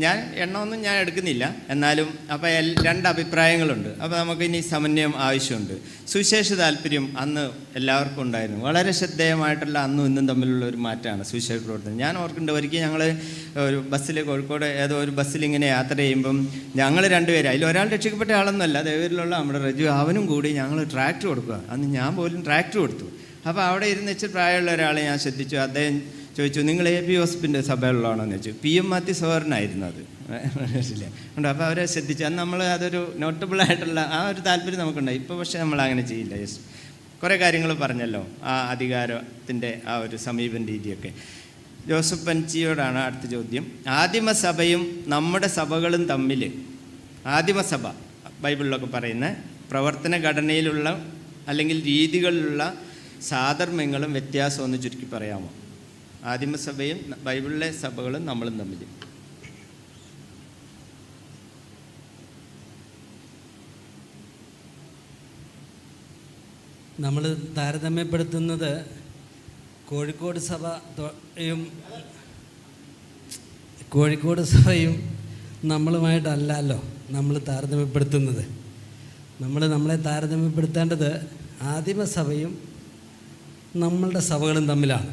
ഞാൻ എണ്ണമൊന്നും ഞാൻ എടുക്കുന്നില്ല, എന്നാലും അപ്പോൾ 2 അഭിപ്രായങ്ങളുണ്ട്. അപ്പോൾ നമുക്കിനി സമന്വയം ആവശ്യമുണ്ട്. സുവിശേഷ താല്പര്യം അന്ന് എല്ലാവർക്കും ഉണ്ടായിരുന്നു. വളരെ ശ്രദ്ധേയമായിട്ടുള്ള അന്നും ഇന്നും തമ്മിലുള്ള ഒരു മാറ്റമാണ് സുവിശേഷ പ്രവർത്തനം. ഞാൻ ഓർക്കുന്നുണ്ട്, ഒരിക്കൽ ഞങ്ങൾ ഒരു ബസ്സിൽ, കോഴിക്കോട് ഏതോ ഒരു ബസ്സിൽ ഇങ്ങനെ യാത്ര ചെയ്യുമ്പം ഞങ്ങൾ 2 പേര്, അതിൽ ഒരാൾ രക്ഷിക്കപ്പെട്ട ആളൊന്നുമല്ല, ദൈവത്തിലുള്ള നമ്മുടെ റജു, അവനും കൂടി ഞങ്ങൾ ട്രാക്ടർ കൊടുക്കുക. അന്ന് ഞാൻ പോലും ട്രാക്ടർ കൊടുത്തു. അപ്പോൾ അവിടെ ഇരുന്ന് വെച്ച് പ്രായമുള്ള ഒരാളെ ഞാൻ ശ്രദ്ധിച്ചു. അദ്ദേഹം ചോദിച്ചു, നിങ്ങൾ AP ഹോസ്പിറ്റൽ സഭയിലുള്ളതാണോ എന്ന് ചോദിച്ചു. PM മാത്യു സോറിനായിരുന്നു അത്. ഉണ്ട്. അപ്പോൾ അവരെ ശ്രദ്ധിച്ചു. അന്ന് നമ്മൾ അതൊരു നോട്ടബിളായിട്ടുള്ള ആ ഒരു താല്പര്യം നമുക്കുണ്ടായി. ഇപ്പോൾ പക്ഷേ നമ്മൾ അങ്ങനെ ചെയ്യില്ല. കുറേ കാര്യങ്ങൾ പറഞ്ഞല്ലോ, ആ അധികാരത്തിൻ്റെ ആ ഒരു സമീപന രീതിയൊക്കെ. ജോസഫ് പഞ്ചിയോടാണ് അടുത്ത ചോദ്യം. ആദിമസഭയും നമ്മുടെ സഭകളും തമ്മിൽ, ആദിമസഭ ബൈബിളിലൊക്കെ പറയുന്ന പ്രവർത്തന ഘടനയിലുള്ള അല്ലെങ്കിൽ രീതികളിലുള്ള സാധർമ്യങ്ങളും വ്യത്യാസവും ഒന്ന് ചുരുക്കി പറയാമോ? ആദിമസഭയും ബൈബിളിലെ സഭകളും നമ്മളും തമ്മിൽ. നമ്മൾ താരതമ്യപ്പെടുത്തുന്നത് കോഴിക്കോട് സഭയും നമ്മളുമായിട്ടല്ലല്ലോ നമ്മൾ താരതമ്യപ്പെടുത്തുന്നത്. നമ്മളെ താരതമ്യപ്പെടുത്തേണ്ടത് ആദിമസഭയും നമ്മളുടെ സഭകളും തമ്മിലാണ്.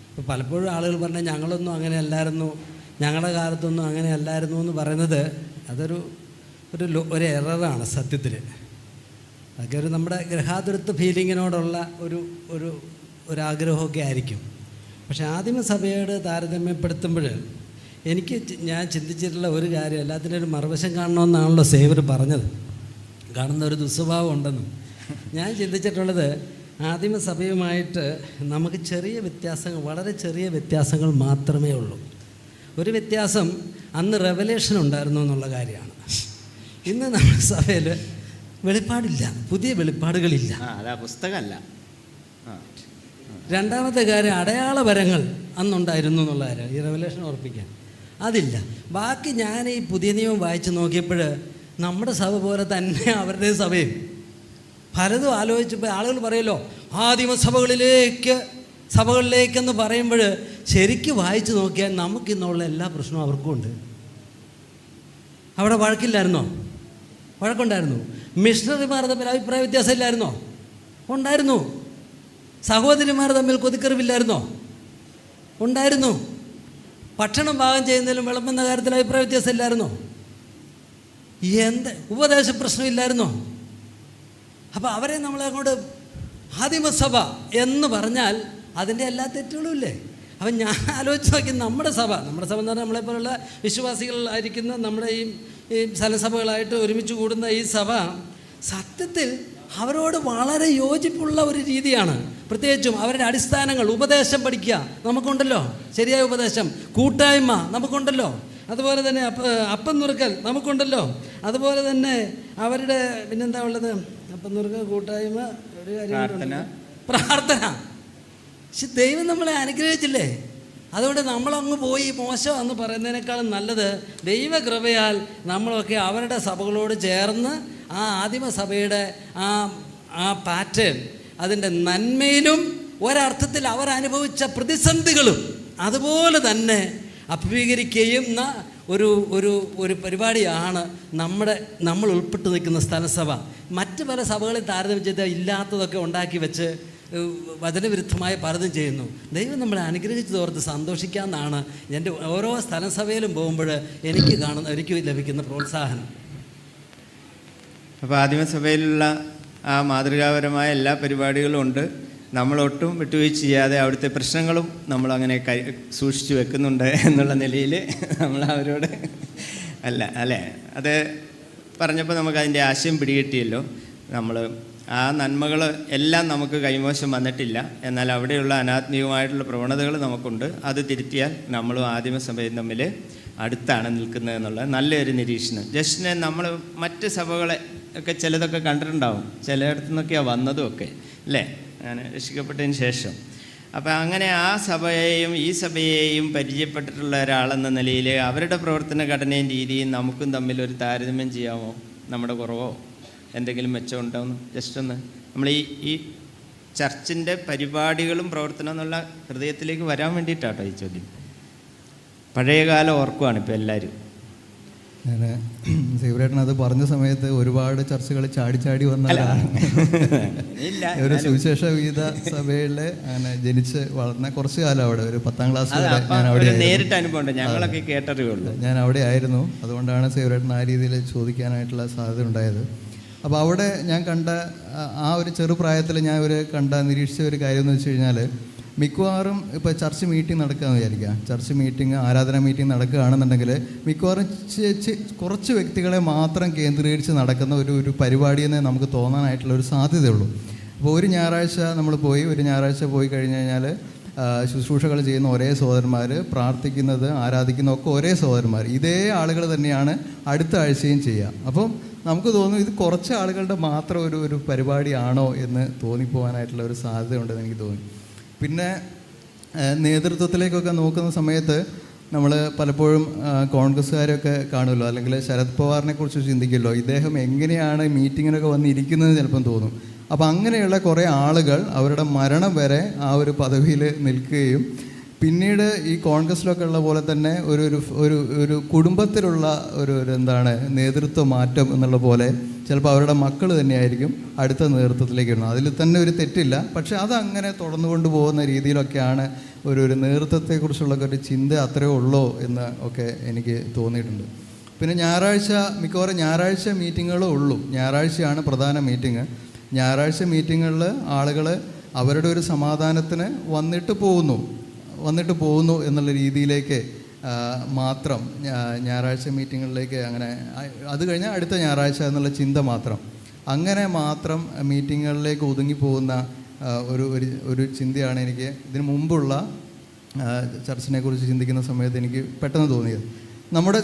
ഇപ്പോൾ പലപ്പോഴും ആളുകൾ പറഞ്ഞാൽ ഞങ്ങളൊന്നും അങ്ങനെ അല്ലായിരുന്നു, ഞങ്ങളുടെ കാലത്തൊന്നും അങ്ങനെ അല്ലായിരുന്നു എന്ന് പറയുന്നത് അതൊരു എററാണ് സത്യത്തിൽ. അതൊക്കെ നമ്മുടെ ഗൃഹാതുരത്വ ഫീലിങ്ങിനോടുള്ള ഒരാഗ്രഹമൊക്കെ ആയിരിക്കും. പക്ഷേ ആദിമസഭയോട് താരതമ്യപ്പെടുത്തുമ്പോൾ ഞാൻ ചിന്തിച്ചിട്ടുള്ള ഒരു കാര്യം, എല്ലാത്തിനും ഒരു മറുവശം കാണണമെന്നാണല്ലോ സേവർ പറഞ്ഞത്, കാണുന്ന ഒരു ദുസ്വഭാവം ഉണ്ടെന്നും. ഞാൻ ചിന്തിച്ചിട്ടുള്ളത്, ആദിമസഭയുമായിട്ട് നമുക്ക് വളരെ ചെറിയ വ്യത്യാസങ്ങൾ മാത്രമേ ഉള്ളൂ. ഒരു വ്യത്യാസം, അന്ന് റെവലേഷൻ ഉണ്ടായിരുന്നു എന്നുള്ള കാര്യമാണ്. ഇന്ന് നമ്മുടെ സഭയിൽ വെളിപ്പാടില്ല, പുതിയ വെളിപ്പാടുകളില്ല, പുസ്തകമല്ല. രണ്ടാമത്തെ കാര്യം, അടയാളപരങ്ങൾ അന്നുണ്ടായിരുന്നു എന്നുള്ള കാര്യം, ഈ റെവലേഷൻ ഉറപ്പിക്കാൻ അതില്ല. ബാക്കി ഞാൻ ഈ പുതിയ നിയമം വായിച്ച് നോക്കിയപ്പോൾ നമ്മുടെ സഭ പോലെ തന്നെ അവരുടെ സഭയും പലതും ആലോചിച്ചപ്പോൾ ആളുകൾ പറയുമല്ലോ സഭകളിലേക്കെന്ന് പറയുമ്പോൾ ശരിക്കും വായിച്ച് നോക്കിയാൽ നമുക്കിന്നുള്ള എല്ലാ പ്രശ്നവും അവർക്കും ഉണ്ട്. അവിടെ വഴക്കുണ്ടായിരുന്നു. മിഷണറിമാർ തമ്മിൽ അഭിപ്രായ വ്യത്യാസം ഇല്ലായിരുന്നോ? ഉണ്ടായിരുന്നു. സഹോദരിമാർ തമ്മിൽ കൊതിക്കറിവില്ലായിരുന്നോ? ഉണ്ടായിരുന്നു. ഭക്ഷണം പാകം ചെയ്യുന്നതിലും വിളമ്പുന്ന കാര്യത്തിൽ അഭിപ്രായ വ്യത്യാസം ഇല്ലായിരുന്നോ? ഉപദേശ പ്രശ്നം ഇല്ലായിരുന്നോ? അപ്പോൾ അവരെ നമ്മളങ്ങോട്ട് ആദിമസഭ എന്ന് പറഞ്ഞാൽ അതിൻ്റെ എല്ലാ തെറ്റുകളും ഇല്ലേ? അപ്പം ഞാൻ ആലോചിച്ച് നോക്കി, നമ്മുടെ സഭ എന്ന് പറഞ്ഞാൽ നമ്മളെപ്പോലുള്ള വിശ്വാസികളായിരിക്കുന്ന നമ്മുടെ ഈ സ്ഥലസഭകളായിട്ട് ഒരുമിച്ച് കൂടുന്ന ഈ സഭ സത്യത്തിൽ അവരോട് വളരെ യോജിപ്പുള്ള ഒരു രീതിയാണ്. പ്രത്യേകിച്ചും അവരുടെ അടിസ്ഥാനങ്ങൾ, ഉപദേശം പഠിക്കുക നമുക്കുണ്ടല്ലോ, ശരിയായ ഉപദേശം, കൂട്ടായ്മ നമുക്കുണ്ടല്ലോ, അതുപോലെ തന്നെ അപ്പം നുറുക്കൽ നമുക്കുണ്ടല്ലോ, അതുപോലെ തന്നെ അവരുടെ പിന്നെന്താ ഉള്ളത്, അപ്പം നുറുക്കൽ, കൂട്ടായ്മ, ഒരു കാര്യം, പ്രാർത്ഥന. പക്ഷെ ദൈവം നമ്മളെ അനുഗ്രഹിച്ചില്ലേ? അതുകൊണ്ട് നമ്മളങ്ങ് പോയി മോശമെന്ന് പറയുന്നതിനേക്കാളും നല്ലത് ദൈവകൃപയാൽ നമ്മളൊക്കെ അവരുടെ സഭകളോട് ചേർന്ന് ആ ആദിമസഭയുടെ ആ പാറ്റേൺ, അതിൻ്റെ നന്മയിലും ഒരർത്ഥത്തിൽ അവർ അനുഭവിച്ച പ്രതിസന്ധികളും അതുപോലെ തന്നെ അഭിമുഖീകരിക്കുന്ന ഒരു പരിപാടിയാണ് നമ്മൾ ഉൾപ്പെട്ട് നിൽക്കുന്ന സ്ഥലസഭ. മറ്റ് പല സഭകളിൽ താരതമ്യം ചെയ്ത് ഇല്ലാത്തതൊക്കെ ഉണ്ടാക്കി വെച്ച് വചനവിരുദ്ധമായി പലതും ചെയ്യുന്നു. ദൈവം നമ്മളെ അനുഗ്രഹിച്ചതോർത്ത് സന്തോഷിക്കാമെന്നാണ് എൻ്റെ ഓരോ സ്ഥലസഭയിലും പോകുമ്പോൾ എനിക്ക് ലഭിക്കുന്ന പ്രോത്സാഹനം. അപ്പോൾ ആദിമസഭയിലുള്ള ആ മാതൃകാപരമായ എല്ലാ പരിപാടികളും ഉണ്ട്. നമ്മളൊട്ടും വിട്ടുവീഴ്ച ചെയ്യാതെ അവിടുത്തെ പ്രശ്നങ്ങളും നമ്മളങ്ങനെ സൂക്ഷിച്ചു വെക്കുന്നുണ്ട് എന്നുള്ള നിലയിൽ നമ്മൾ അവരോട് അല്ലേ അത് പറഞ്ഞപ്പോൾ നമുക്ക് അതിൻ്റെ ആശയം പിടികിട്ടിയല്ലോ. നമ്മൾ ആ നന്മകൾ എല്ലാം നമുക്ക് കൈമോശം വന്നിട്ടില്ല, എന്നാൽ അവിടെയുള്ള അനാത്മീയമായിട്ടുള്ള പ്രവണതകൾ നമുക്കുണ്ട്. അത് തിരുത്തിയാൽ നമ്മളും ആദിമസഭയും തമ്മിൽ അടുത്താണ് നിൽക്കുന്നത് എന്നുള്ള നല്ലൊരു നിരീക്ഷണം. ജസ്റ്റിനെ നമ്മൾ മറ്റ് സഭകളെ ഒക്കെ ചിലതൊക്കെ കണ്ടിട്ടുണ്ടാവും, ചിലയിടത്തു നിന്നൊക്കെയാണ് വന്നതും ഒക്കെ അല്ലേ, ഞാൻ രക്ഷിക്കപ്പെട്ടതിന് ശേഷം. അപ്പം അങ്ങനെ ആ സഭയെയും ഈ സഭയെയും പരിചയപ്പെട്ടിട്ടുള്ള ഒരാളെന്ന നിലയിൽ അവരുടെ പ്രവർത്തന ഘടനയും രീതിയും നമുക്കും തമ്മിൽ ഒരു താരതമ്യം ചെയ്യാമോ? നമ്മുടെ കുറവോ എന്തെങ്കിലും മെച്ചം ഉണ്ടാവുന്നു? ജസ്റ്റ് ഒന്ന് നമ്മൾ ഈ ചർച്ചിൻ്റെ പരിപാടികളും പ്രവർത്തനം എന്നുള്ള ഹൃദയത്തിലേക്ക് വരാൻ വേണ്ടിയിട്ടാട്ടോ ഈ ചോദ്യം. പഴയകാലം ഓർക്കുവാണ് ഇപ്പോൾ എല്ലാവരും. ഞാൻ സേവ്രേട്ടൻ അത് പറഞ്ഞ സമയത്ത് ഒരുപാട് ചർച്ചകൾ ചാടി വന്നതാണ്. ഒരു സുവിശേഷ വിഹിത സഭയിലെ അങ്ങനെ ജനിച്ച് വളർന്ന കുറച്ച് കാലം അവിടെ, ഒരു 10ാം ക്ലാസ് വരെ ഞാൻ അവിടെ നേരിട്ട് അനുഭവം ഞങ്ങളൊക്കെ കേട്ടറിയുള്ളൂ. ഞാൻ അവിടെ ആയിരുന്നു. അതുകൊണ്ടാണ് സേവ്രേട്ടൻ ആ രീതിയിൽ ചോദിക്കാനായിട്ടുള്ള സാധ്യത ഉണ്ടായത്. അപ്പോൾ അവിടെ ഞാൻ കണ്ട ആ ഒരു ചെറുപ്രായത്തിൽ ഞാൻ നിരീക്ഷിച്ച ഒരു കാര്യം എന്ന് വെച്ച് കഴിഞ്ഞാൽ, മിക്കവാറും ഇപ്പോൾ ചർച്ച് മീറ്റിംഗ് നടക്കുകയെന്ന് വിചാരിക്കുക, ചർച്ച് മീറ്റിംഗ്, ആരാധന മീറ്റിംഗ് നടക്കുകയാണെന്നുണ്ടെങ്കിൽ മിക്കവാറും കുറച്ച് വ്യക്തികളെ മാത്രം കേന്ദ്രീകരിച്ച് നടക്കുന്ന ഒരു പരിപാടിയെന്നേ നമുക്ക് തോന്നാനായിട്ടുള്ള ഒരു സാധ്യതയുള്ളൂ. അപ്പോൾ ഒരു ഞായറാഴ്ച ഒരു ഞായറാഴ്ച പോയി കഴിഞ്ഞ് കഴിഞ്ഞാൽ ശുശ്രൂഷകൾ ചെയ്യുന്ന ഒരേ സഹോദരന്മാർ, പ്രാർത്ഥിക്കുന്നത് ആരാധിക്കുന്നതൊക്കെ ഒരേ സഹോദരന്മാർ, ഇതേ ആളുകൾ തന്നെയാണ് അടുത്ത ആഴ്ചയും ചെയ്യുക. അപ്പം നമുക്ക് തോന്നും ഇത് കുറച്ച് ആളുകളുടെ മാത്രം ഒരു പരിപാടിയാണോ എന്ന് തോന്നിപ്പോകാനായിട്ടുള്ള ഒരു സാധ്യതയുണ്ടെന്ന് എനിക്ക് തോന്നി. പിന്നെ നേതൃത്വത്തിലേക്കൊക്കെ നോക്കുന്ന സമയത്ത് നമ്മൾ പലപ്പോഴും കോൺഗ്രസ്സുകാരൊക്കെ കാണുമല്ലോ, അല്ലെങ്കിൽ ശരത് പവാറിനെ കുറിച്ച് ചിന്തിക്കുമല്ലോ, ഇദ്ദേഹം എങ്ങനെയാണ് മീറ്റിങ്ങിനൊക്കെ വന്നിരിക്കുന്നത് ചിലപ്പം തോന്നും. അപ്പോൾ അങ്ങനെയുള്ള കുറേ ആളുകൾ അവരുടെ മരണം വരെ ആ ഒരു പദവിയിൽ നിൽക്കുകയും പിന്നീട് ഈ കോൺഗ്രസ്സിലൊക്കെ ഉള്ള പോലെ തന്നെ ഒരു കുടുംബത്തിലുള്ള എന്താണ് നേതൃത്വ മാറ്റം എന്നുള്ള പോലെ ചിലപ്പോൾ അവരുടെ മക്കൾ തന്നെയായിരിക്കും അടുത്ത നേതൃത്വത്തിലേക്ക് വരുന്നത്. അതിൽ തന്നെ ഒരു തെറ്റില്ല, പക്ഷെ അതങ്ങനെ തുടർന്നു കൊണ്ടുപോകുന്ന രീതിയിലൊക്കെയാണ് ഒരു നേതൃത്വത്തെക്കുറിച്ചുള്ള ഒരു ചിന്ത അത്രയേ ഉള്ളൂ എന്ന് ഒക്കെ എനിക്ക് തോന്നിയിട്ടുണ്ട്. പിന്നെ മിക്കവാറും ഞായറാഴ്ച മീറ്റിങ്ങുകളേ ഉള്ളൂ. ഞായറാഴ്ചയാണ് പ്രധാന മീറ്റിംഗ്. ഞായറാഴ്ച മീറ്റിങ്ങുകളിൽ ആളുകൾ അവരുടെ ഒരു സമാധാനത്തിന് വന്നിട്ട് പോകുന്നു എന്നുള്ള രീതിയിലേക്ക് മാത്രം ഞായറാഴ്ച മീറ്റിങ്ങുകളിലേക്ക് അങ്ങനെ, അത് കഴിഞ്ഞാൽ അടുത്ത ഞായറാഴ്ച എന്നുള്ള ചിന്ത മാത്രം, അങ്ങനെ മാത്രം മീറ്റിങ്ങുകളിലേക്ക് ഒതുങ്ങിപ്പോകുന്ന ഒരു ചിന്തയാണ് എനിക്ക് ഇതിനു മുമ്പുള്ള ചർച്ചിനെ കുറിച്ച് ചിന്തിക്കുന്ന സമയത്ത് എനിക്ക് പെട്ടെന്ന് തോന്നിയത്. നമ്മുടെ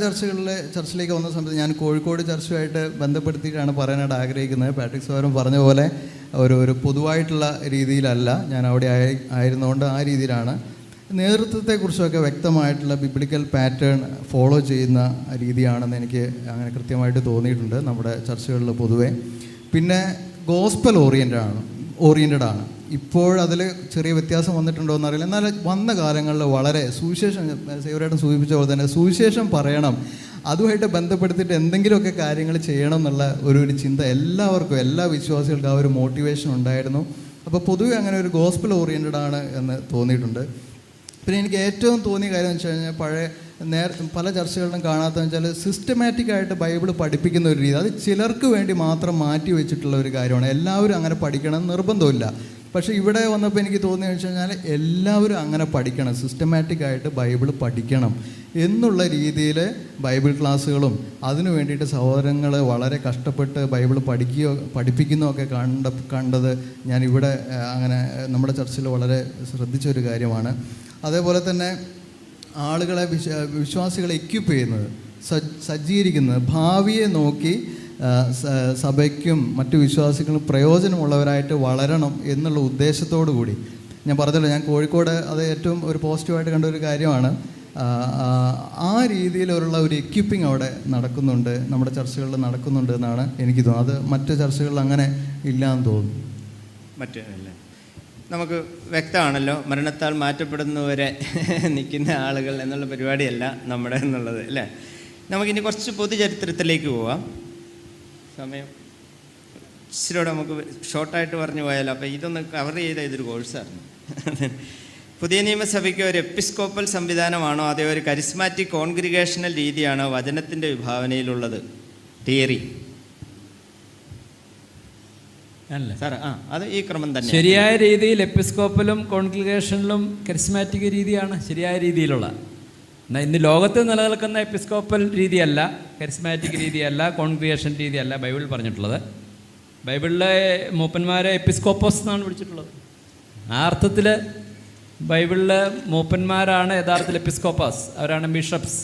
ചർച്ചിലേക്ക് വന്ന സമയത്ത് ഞാൻ കോഴിക്കോട് ചർച്ചുമായിട്ട് ബന്ധപ്പെടുത്തിയിട്ടാണ് പറയാനായിട്ട് ആഗ്രഹിക്കുന്നത്. പാട്രിക് സോരം പറഞ്ഞ പോലെ ഒരു പൊതുവായിട്ടുള്ള രീതിയിലല്ല, ഞാൻ അവിടെ ആയിരുന്നുകൊണ്ട് ആ രീതിയിലാണ്. നേതൃത്വത്തെക്കുറിച്ചൊക്കെ വ്യക്തമായിട്ടുള്ള ബിബ്ലിക്കൽ പാറ്റേൺ ഫോളോ ചെയ്യുന്ന രീതിയാണെന്ന് എനിക്ക് അങ്ങനെ കൃത്യമായിട്ട് തോന്നിയിട്ടുണ്ട് നമ്മുടെ ചർച്ചകളിൽ പൊതുവെ. പിന്നെ ഗോസ്പൽ ഓറിയൻറ്റഡ് ആണ്. ഇപ്പോഴതിൽ ചെറിയ വ്യത്യാസം വന്നിട്ടുണ്ടോ എന്നറിയില്ല, എന്നാൽ വന്ന കാലങ്ങളിൽ വളരെ സുവിശേഷം, സേവ്രേട്ടൻ സൂചിപ്പിച്ച പോലെ തന്നെ സുവിശേഷം പറയണം, അതുമായിട്ട് ബന്ധപ്പെടുത്തിയിട്ട് എന്തെങ്കിലുമൊക്കെ കാര്യങ്ങൾ ചെയ്യണം എന്നുള്ള ഒരു ചിന്ത എല്ലാവർക്കും, എല്ലാ വിശ്വാസികൾക്കും ആ ഒരു മോട്ടിവേഷൻ ഉണ്ടായിരുന്നു. അപ്പോൾ പൊതുവെ അങ്ങനെ ഒരു ഗോസ്പൽ ഓറിയൻറ്റഡ് ആണ് എന്ന് തോന്നിയിട്ടുണ്ട്. പിന്നെ എനിക്ക് ഏറ്റവും തോന്നിയ കാര്യം എന്ന് വെച്ച് കഴിഞ്ഞാൽ പല ചർച്ചകളിലും കാണാത്തതെന്ന് വെച്ചാൽ സിസ്റ്റമാറ്റിക്കായിട്ട് ബൈബിൾ പഠിപ്പിക്കുന്ന ഒരു രീതി, അത് ചിലർക്ക് വേണ്ടി മാത്രം മാറ്റി വെച്ചിട്ടുള്ള ഒരു കാര്യമാണ്. എല്ലാവരും അങ്ങനെ പഠിക്കണം നിർബന്ധമില്ല. പക്ഷേ ഇവിടെ വന്നപ്പോൾ എനിക്ക് തോന്നിയെന്ന് വെച്ച് കഴിഞ്ഞാൽ എല്ലാവരും അങ്ങനെ പഠിക്കണം, സിസ്റ്റമാറ്റിക്കായിട്ട് ബൈബിൾ പഠിക്കണം എന്നുള്ള രീതിയിൽ ബൈബിൾ ക്ലാസ്സുകളും അതിനു വേണ്ടിയിട്ട് സഹോദരങ്ങൾ വളരെ കഷ്ടപ്പെട്ട് ബൈബിൾ പഠിപ്പിക്കുകയോ ഒക്കെ കണ്ടത് ഞാനിവിടെ അങ്ങനെ നമ്മുടെ ചർച്ചിൽ വളരെ ശ്രദ്ധിച്ചൊരു കാര്യമാണ്. അതേപോലെ തന്നെ ആളുകളെ വിശ്വാസികളെ എക്യുപ്പ് ചെയ്യുന്നത്, സജ്ജീകരിക്കുന്നത്, ഭാവിയെ നോക്കി സഭയ്ക്കും മറ്റു വിശ്വാസികളും പ്രയോജനമുള്ളവരായിട്ട് വളരണം എന്നുള്ള ഉദ്ദേശത്തോടു കൂടി ഞാൻ പറഞ്ഞല്ലോ, ഞാൻ കോഴിക്കോട് അത് ഏറ്റവും ഒരു പോസിറ്റീവായിട്ട് കണ്ട ഒരു കാര്യമാണ്. ആ രീതിയിലുള്ള ഒരു എക്യുപ്പിംഗ് അവിടെ നടക്കുന്നുണ്ട്, നമ്മുടെ ചർച്ചകളിൽ നടക്കുന്നുണ്ട് എന്നാണ് എനിക്ക് തോന്നുന്നത്. അത് മറ്റു ചർച്ചകളിൽ അങ്ങനെ ഇല്ലയെന്ന് തോന്നുന്നു. മറ്റല്ല, നമുക്ക് വ്യക്തമാണല്ലോ, മരണത്താൽ മാറ്റപ്പെടുന്നവരെ നിൽക്കുന്ന ആളുകൾ എന്നുള്ള പരിപാടിയല്ല നമ്മുടെ എന്നുള്ളത് അല്ലേ. നമുക്കിനി കുറച്ച് പൊതുചരിത്രത്തിലേക്ക് പോവാം. സമയം ഇച്ചിരിയോടെ നമുക്ക് ഷോർട്ടായിട്ട് പറഞ്ഞു പോയാലോ. അപ്പോൾ ഇതൊന്ന് കവർ ചെയ്ത ഇതൊരു കോഴ്സായിരുന്നു. പുതിയ നിയമസഭയ്ക്ക് ഒരു എപ്പിസ്കോപ്പൽ സംവിധാനമാണോ അതോ ഒരു കരിസ്മാറ്റിക് കോൺഗ്രിഗേഷണൽ രീതിയാണോ വചനത്തിൻ്റെ വിഭാവനയിലുള്ളത്? തിയറി സാർ, അത് ഈ ക്രമം തന്നെ. ശരിയായ രീതിയിൽ എപ്പിസ്കോപ്പലും കോൺഗ്രിഗേഷനിലും കരിസ്മാറ്റിക് രീതിയാണ് ശരിയായ രീതിയിലുള്ള. എന്നാൽ ഇന്ന് ലോകത്ത് നിലനിൽക്കുന്ന എപ്പിസ്കോപ്പൽ രീതിയല്ല, കരിസ്മാറ്റിക് രീതിയല്ല, കോൺഗ്രിഗേഷൻ രീതിയല്ല ബൈബിൾ പറഞ്ഞിട്ടുള്ളത്. ബൈബിളിലെ മൂപ്പന്മാരെ എപ്പിസ്കോപ്പോസ് എന്നാണ് വിളിച്ചിട്ടുള്ളത്. ആ അർത്ഥത്തിൽ ബൈബിളിലെ മൂപ്പന്മാരാണ് യഥാർത്ഥത്തിൽ എപ്പിസ്കോപ്പോസ്, അവരാണ് ബിഷപ്സ്.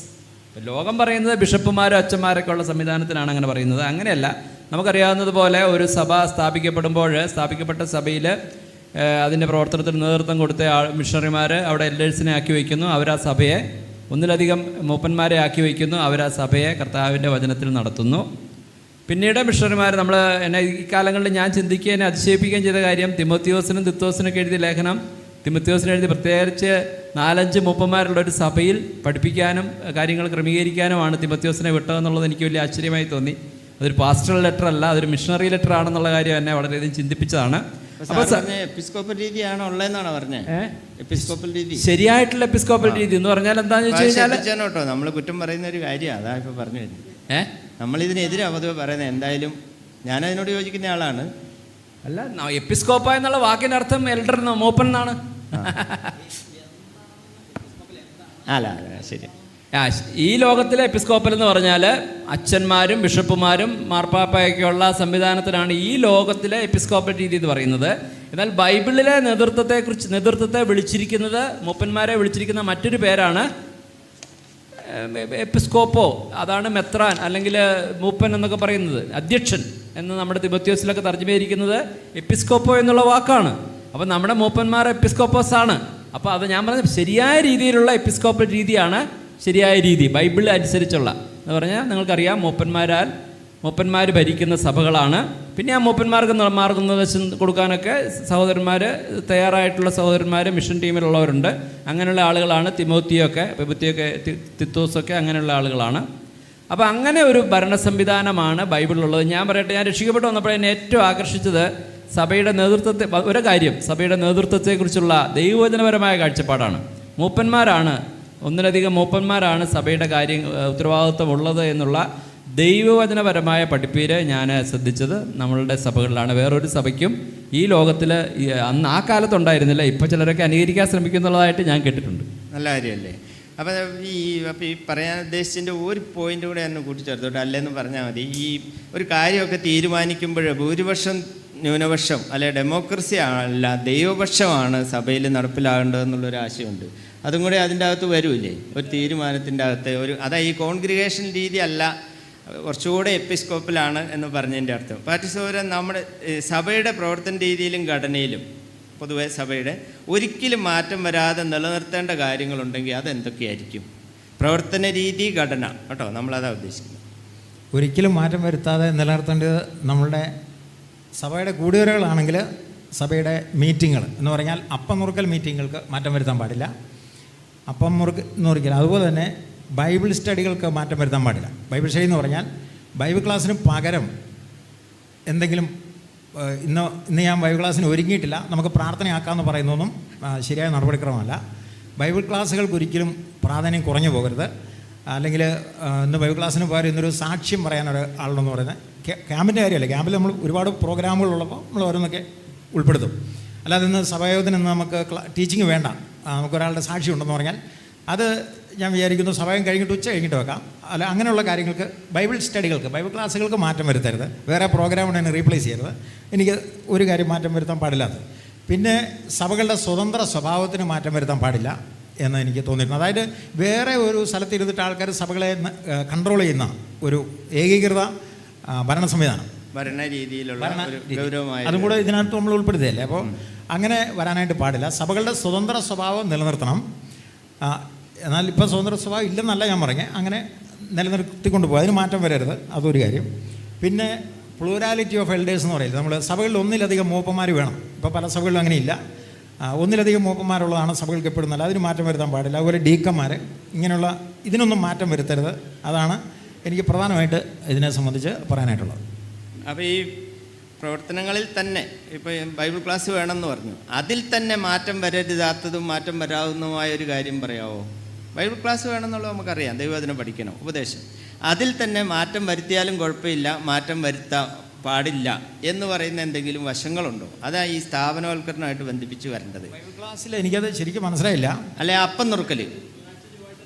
ലോകം പറയുന്നത് ബിഷപ്പുമാരും അച്ഛന്മാരൊക്കെ ഉള്ള സംവിധാനത്തിനാണ് അങ്ങനെ പറയുന്നത്. അങ്ങനെയല്ല. നമുക്കറിയാവുന്നതുപോലെ ഒരു സഭ സ്ഥാപിക്കപ്പെട്ട സഭയിൽ അതിൻ്റെ പ്രവർത്തനത്തിന് നേതൃത്വം കൊടുത്ത മിഷണറിമാർ അവിടെ എൽഡേഴ്സിനെ ആക്കി വയ്ക്കുന്നു. അവർ ആ സഭയെ, ഒന്നിലധികം മൂപ്പന്മാരെ ആക്കി വയ്ക്കുന്നു. അവർ ആ സഭയെ കർത്താവിൻ്റെ വചനത്തിൽ നടത്തുന്നു. പിന്നീട് മിഷണറിമാർ, നമ്മൾ എന്നെ ഈ കാലങ്ങളിൽ ഞാൻ ചിന്തിക്കുകയും എന്നെ അതിശയിപ്പിക്കുകയും ചെയ്ത കാര്യം, തിമോത്തിയോസിനും തിത്തോസിനൊക്കെ എഴുതിയ ലേഖനം, തിമോത്തിയോസിന് എഴുതി പ്രത്യേകിച്ച് 4-5 മൂപ്പന്മാരുള്ള ഒരു സഭയിൽ പഠിപ്പിക്കാനും കാര്യങ്ങൾ ക്രമീകരിക്കാനുമാണ് തിമോത്തിയോസിനെ വിട്ടതെന്നുള്ളത് എനിക്ക് വലിയ ആശ്ചര്യമായി തോന്നി. അതൊരു പാസ്റ്ററൽ ലെറ്റർ അല്ല, അതൊരു മിഷണറി ലെറ്റർ ആണെന്നുള്ള കാര്യം എന്നെ വളരെയധികം ചിന്തിപ്പിച്ചതാണ്. എപ്പിസ്കോപ്പൽ രീതിയാണോ ഉള്ളതെന്നാണ് പറഞ്ഞത്? എപ്പിസ്കോപ്പൽ രീതി, ശരിയായിട്ടുള്ള എപ്പിസ്കോപ്പൽ രീതി എന്ന് പറഞ്ഞാൽ എന്താണെന്ന് വെച്ച് കഴിഞ്ഞാൽ കേട്ടോ, നമ്മൾ കുറ്റം പറയുന്ന ഒരു കാര്യം അതാ ഇപ്പോൾ പറഞ്ഞു വരുന്നത്. നമ്മളിതിനെതിരെ പൊതുവെ പറയുന്നത്. എന്തായാലും ഞാനതിനോട് യോജിക്കുന്ന ആളാണ്. അല്ല, എപ്പിസ്കോപ്പ എന്നുള്ള വാക്കിൻ്റെ അർത്ഥം എൽഡർ, മൂപ്പൻ എന്നാണ്. അല്ല, ശരി. ഈ ലോകത്തിലെ എപ്പിസ്കോപ്പൽ എന്ന് പറഞ്ഞാൽ അച്ഛന്മാരും ബിഷപ്പുമാരും മാർപ്പാപ്പയൊക്കെയുള്ള സംവിധാനത്തിനാണ് ഈ ലോകത്തിലെ എപ്പിസ്കോപ്പൽ രീതി എന്ന് പറയുന്നത്. എന്നാൽ ബൈബിളിലെ നേതൃത്വത്തെ വിളിച്ചിരിക്കുന്നത്, മൂപ്പന്മാരെ വിളിച്ചിരിക്കുന്ന മറ്റൊരു പേരാണ് എപ്പിസ്കോപ്പോ. അതാണ് മെത്രാൻ അല്ലെങ്കിൽ മൂപ്പൻ എന്നൊക്കെ പറയുന്നത്, അധ്യക്ഷൻ എന്ന് നമ്മുടെ തിമോത്തിയോസിലൊക്കെ തർജ്ജമയിരിക്കുന്നത് എപ്പിസ്കോപ്പോ എന്നുള്ള വാക്കാണ്. അപ്പോൾ നമ്മുടെ മൂപ്പന്മാർ എപ്പിസ്കോപ്പോസ് ആണ്. അപ്പോൾ അത് ഞാൻ പറഞ്ഞ ശരിയായ രീതിയിലുള്ള എപ്പിസ്കോപ്പൽ രീതിയാണ് ശരിയായ രീതി, ബൈബിൾ അനുസരിച്ചുള്ള എന്ന് പറഞ്ഞാൽ നിങ്ങൾക്കറിയാം, മൂപ്പന്മാർ ഭരിക്കുന്ന സഭകളാണ്. പിന്നെ ആ മൂപ്പന്മാർക്ക് മാർഗനിർദ്ദേശം കൊടുക്കാനൊക്കെ തയ്യാറായിട്ടുള്ള സഹോദരന്മാർ മിഷൻ ടീമിലുള്ളവരുണ്ട്. അങ്ങനെയുള്ള ആളുകളാണ് തിമോത്തിയൊക്കെ, തിത്തോസൊക്കെ അങ്ങനെയുള്ള ആളുകളാണ്. അപ്പോൾ അങ്ങനെ ഒരു ഭരണ സംവിധാനമാണ് ബൈബിളിലുള്ളത്. ഞാൻ പറയട്ടെ, ഞാൻ രക്ഷിക്കപ്പെട്ട് വന്നപ്പോൾ എന്നെ ഏറ്റവും ആകർഷിച്ചത് സഭയുടെ സഭയുടെ നേതൃത്വത്തെക്കുറിച്ചുള്ള ദൈവവചനപരമായ കാഴ്ചപ്പാടാണ്. ഒന്നിലധികം മൂപ്പന്മാരാണ് സഭയുടെ ഉത്തരവാദിത്വം ഉള്ളത് എന്നുള്ള ദൈവവചനപരമായ പഠിപ്പീര് ഞാൻ ശ്രദ്ധിച്ചത് നമ്മളുടെ സഭകളിലാണ്. വേറൊരു സഭയ്ക്കും ഈ ലോകത്തിൽ അന്ന് ആ കാലത്തുണ്ടായിരുന്നില്ല. ഇപ്പോൾ ചിലരൊക്കെ അനുകരിക്കാൻ ശ്രമിക്കുന്നുള്ളതായിട്ട് ഞാൻ കേട്ടിട്ടുണ്ട്. നല്ല കാര്യമല്ലേ? അപ്പോൾ ഈ പറയാൻ ഉദ്ദേശിച്ചതിൻ്റെ ഒരു പോയിൻ്റ് കൂടെ എന്നെ കൂട്ടിച്ചേർത്തോട്ടെ, അല്ലെന്ന് പറഞ്ഞാൽ മതി. ഈ ഒരു കാര്യമൊക്കെ തീരുമാനിക്കുമ്പോൾ ഭൂരിപക്ഷം ന്യൂനപക്ഷം അല്ലെ ഡെമോക്രസി അല്ല, ദൈവപക്ഷമാണ് സഭയിൽ നടപ്പിലാകേണ്ടതെന്നുള്ളൊരു ആശയമുണ്ട്. അതും കൂടെ അതിൻ്റെ അകത്ത് വരൂല്ലേ ഒരു തീരുമാനത്തിൻ്റെ അകത്ത്. അതാ ഈ കോൺഗ്രിഗേഷൻ രീതി അല്ല, കുറച്ചുകൂടെ എപ്പിസ്കോപ്പലാണ് എന്ന് പറഞ്ഞതിൻ്റെ അർത്ഥം. പാർട്ടിസൗരം നമ്മുടെ സഭയുടെ പ്രവർത്തന രീതിയിലും ഘടനയിലും പൊതുവെ സഭയുടെ ഒരിക്കലും മാറ്റം വരാതെ നിലനിർത്തേണ്ട കാര്യങ്ങളുണ്ടെങ്കിൽ അതെന്തൊക്കെയായിരിക്കും? പ്രവർത്തന രീതി, ഘടന കേട്ടോ, നമ്മളതാ ഉദ്ദേശിക്കുന്നത്. ഒരിക്കലും മാറ്റം വരുത്താതെ നിലനിർത്തേണ്ടത് നമ്മളുടെ സഭയുടെ കൂടിവരവുകളാണെങ്കിൽ സഭയുടെ മീറ്റിങ്ങുകൾ എന്ന് പറഞ്ഞാൽ അപ്പം നുറുക്കൽ മീറ്റിങ്ങുകൾക്ക് മാറ്റം വരുത്താൻ പാടില്ല. അപ്പം നുറുക്കൽ അതുപോലെ തന്നെ ബൈബിൾ സ്റ്റഡികൾക്ക് മാറ്റം വരുത്താൻ പാടില്ല. ബൈബിൾ സ്റ്റഡി എന്ന് പറഞ്ഞാൽ ബൈബിൾ ക്ലാസ്സിന് പകരം എന്തെങ്കിലും ഇന്ന് ഞാൻ ബൈബിൾ ക്ലാസ്സിന് ഒരുങ്ങിയിട്ടില്ല, നമുക്ക് പ്രാർത്ഥനയാക്കാമെന്ന് പറയുന്നതൊന്നും ശരിയായ നടപടിക്രമമല്ല. ബൈബിൾ ക്ലാസ്സുകൾക്ക് ഒരിക്കലും പ്രാധാന്യം കുറഞ്ഞു പോകരുത്. അല്ലെങ്കിൽ ഇന്ന് ബൈബിൾ ക്ലാസ്സിന് പകരം ഇന്നൊരു സാക്ഷ്യം പറയാനൊരു ആളുണ്ടെന്ന് പറയുന്നത് ക്യാമ്പിൻ്റെ കാര്യമല്ല. ക്യാമ്പിൽ നമ്മൾ ഒരുപാട് പ്രോഗ്രാമുകളുള്ളപ്പോൾ നമ്മൾ ഓരോന്നൊക്കെ ഉൾപ്പെടുത്തും. അല്ലാതെ ഇന്ന് സഭായോഗത്തിന് നമുക്ക് ടീച്ചിങ് വേണ്ട, നമുക്കൊരാളുടെ സാക്ഷി ഉണ്ടെന്ന് പറഞ്ഞാൽ അത് ഞാൻ വിചാരിക്കുന്നു സഭായം കഴിഞ്ഞിട്ട് ഉച്ച കഴിഞ്ഞിട്ട് വെക്കാം. അല്ല, അങ്ങനെയുള്ള കാര്യങ്ങൾക്ക് ബൈബിൾ സ്റ്റഡികൾക്ക്, ബൈബിൾ ക്ലാസ്സുകൾക്ക് മാറ്റം വരുത്തരുത്. വേറെ പ്രോഗ്രാമിനെ റീപ്ലേസ് ചെയ്യരുത്. എനിക്ക് ഒരു കാര്യം മാറ്റം വരുത്താൻ പാടില്ലാത്തത്. പിന്നെ സഭകളുടെ സ്വതന്ത്ര സ്വഭാവത്തിന് മാറ്റം വരുത്താൻ പാടില്ല എന്ന് എനിക്ക് തോന്നിയിരുന്നു. അതായത് വേറെ ഒരു സ്ഥലത്തിരുന്നിട്ട് ആൾക്കാർ സഭകളെ കൺട്രോൾ ചെയ്യുന്ന ഒരു ഏകീകൃത ഭരണ സംവിധാനം, ഭരണ രീതിയിലുള്ള ഒരു ഗൗരവമായ അതും കൂടെ ഇതിനകത്ത് നമ്മൾ ഉൾപ്പെടുത്തിയല്ലേ. അപ്പോൾ അങ്ങനെ വരാനായിട്ട് പാടില്ല. സഭകളുടെ സ്വതന്ത്ര സ്വഭാവം നിലനിർത്തണം. എന്നാൽ ഇപ്പോൾ സ്വതന്ത്ര സ്വഭാവം ഇല്ലെന്നല്ല ഞാൻ പറഞ്ഞത്, അങ്ങനെ നിലനിർത്തിക്കൊണ്ട് പോകുക, അതിന് മാറ്റം വരരുത്. അതൊരു കാര്യം. പിന്നെ പ്ലൂരാലിറ്റി ഓഫ് എൽഡേഴ്സ് എന്ന് പറയുന്നത്, നമ്മൾ സഭകളിൽ ഒന്നിലധികം മൂപ്പന്മാർ വേണം. ഇപ്പോൾ പല സഭകളിലും അങ്ങനെയില്ല. ഒന്നിലധികം മൂപ്പന്മാരുള്ളതാണ് സഭകൾക്ക് എപ്പോഴും നല്ല, അതിന് മാറ്റം വരുത്താൻ പാടില്ല. അതുപോലെ ഡീക്കന്മാർ, ഇങ്ങനെയുള്ള ഇതിനൊന്നും മാറ്റം വരുത്തരുത്. അതാണ് എനിക്ക് പ്രധാനമായിട്ട് ഇതിനെ സംബന്ധിച്ച് പറയാനായിട്ടുള്ളത്. അപ്പോൾ ഈ പ്രവർത്തനങ്ങളിൽ തന്നെ ഇപ്പോൾ ബൈബിൾ ക്ലാസ് വേണമെന്ന് പറഞ്ഞു, അതിൽ തന്നെ മാറ്റം വരരുതാത്തതും മാറ്റം വരാവുന്നതുമായ ഒരു കാര്യം പറയാമോ? ബൈബിൾ ക്ലാസ് വേണമെന്നുള്ളത് നമുക്കറിയാം, ദൈവവചനം പഠിക്കണം, ഉപദേശം. അതിൽ തന്നെ മാറ്റം വരുത്തിയാലും കുഴപ്പമില്ല, മാറ്റം വരുത്താൻ പാടില്ല എന്ന് പറയുന്ന എന്തെങ്കിലും വശങ്ങളുണ്ടോ? അതാ ഈ സ്ഥാപനവൽക്കരണമായിട്ട് ബന്ധിപ്പിച്ച് വരേണ്ടത്. ബൈബിൾ ക്ലാസ്സിൽ എനിക്കത് ശരിക്കും മനസ്സിലായില്ല. അല്ലെ അപ്പം നുറുക്കൽ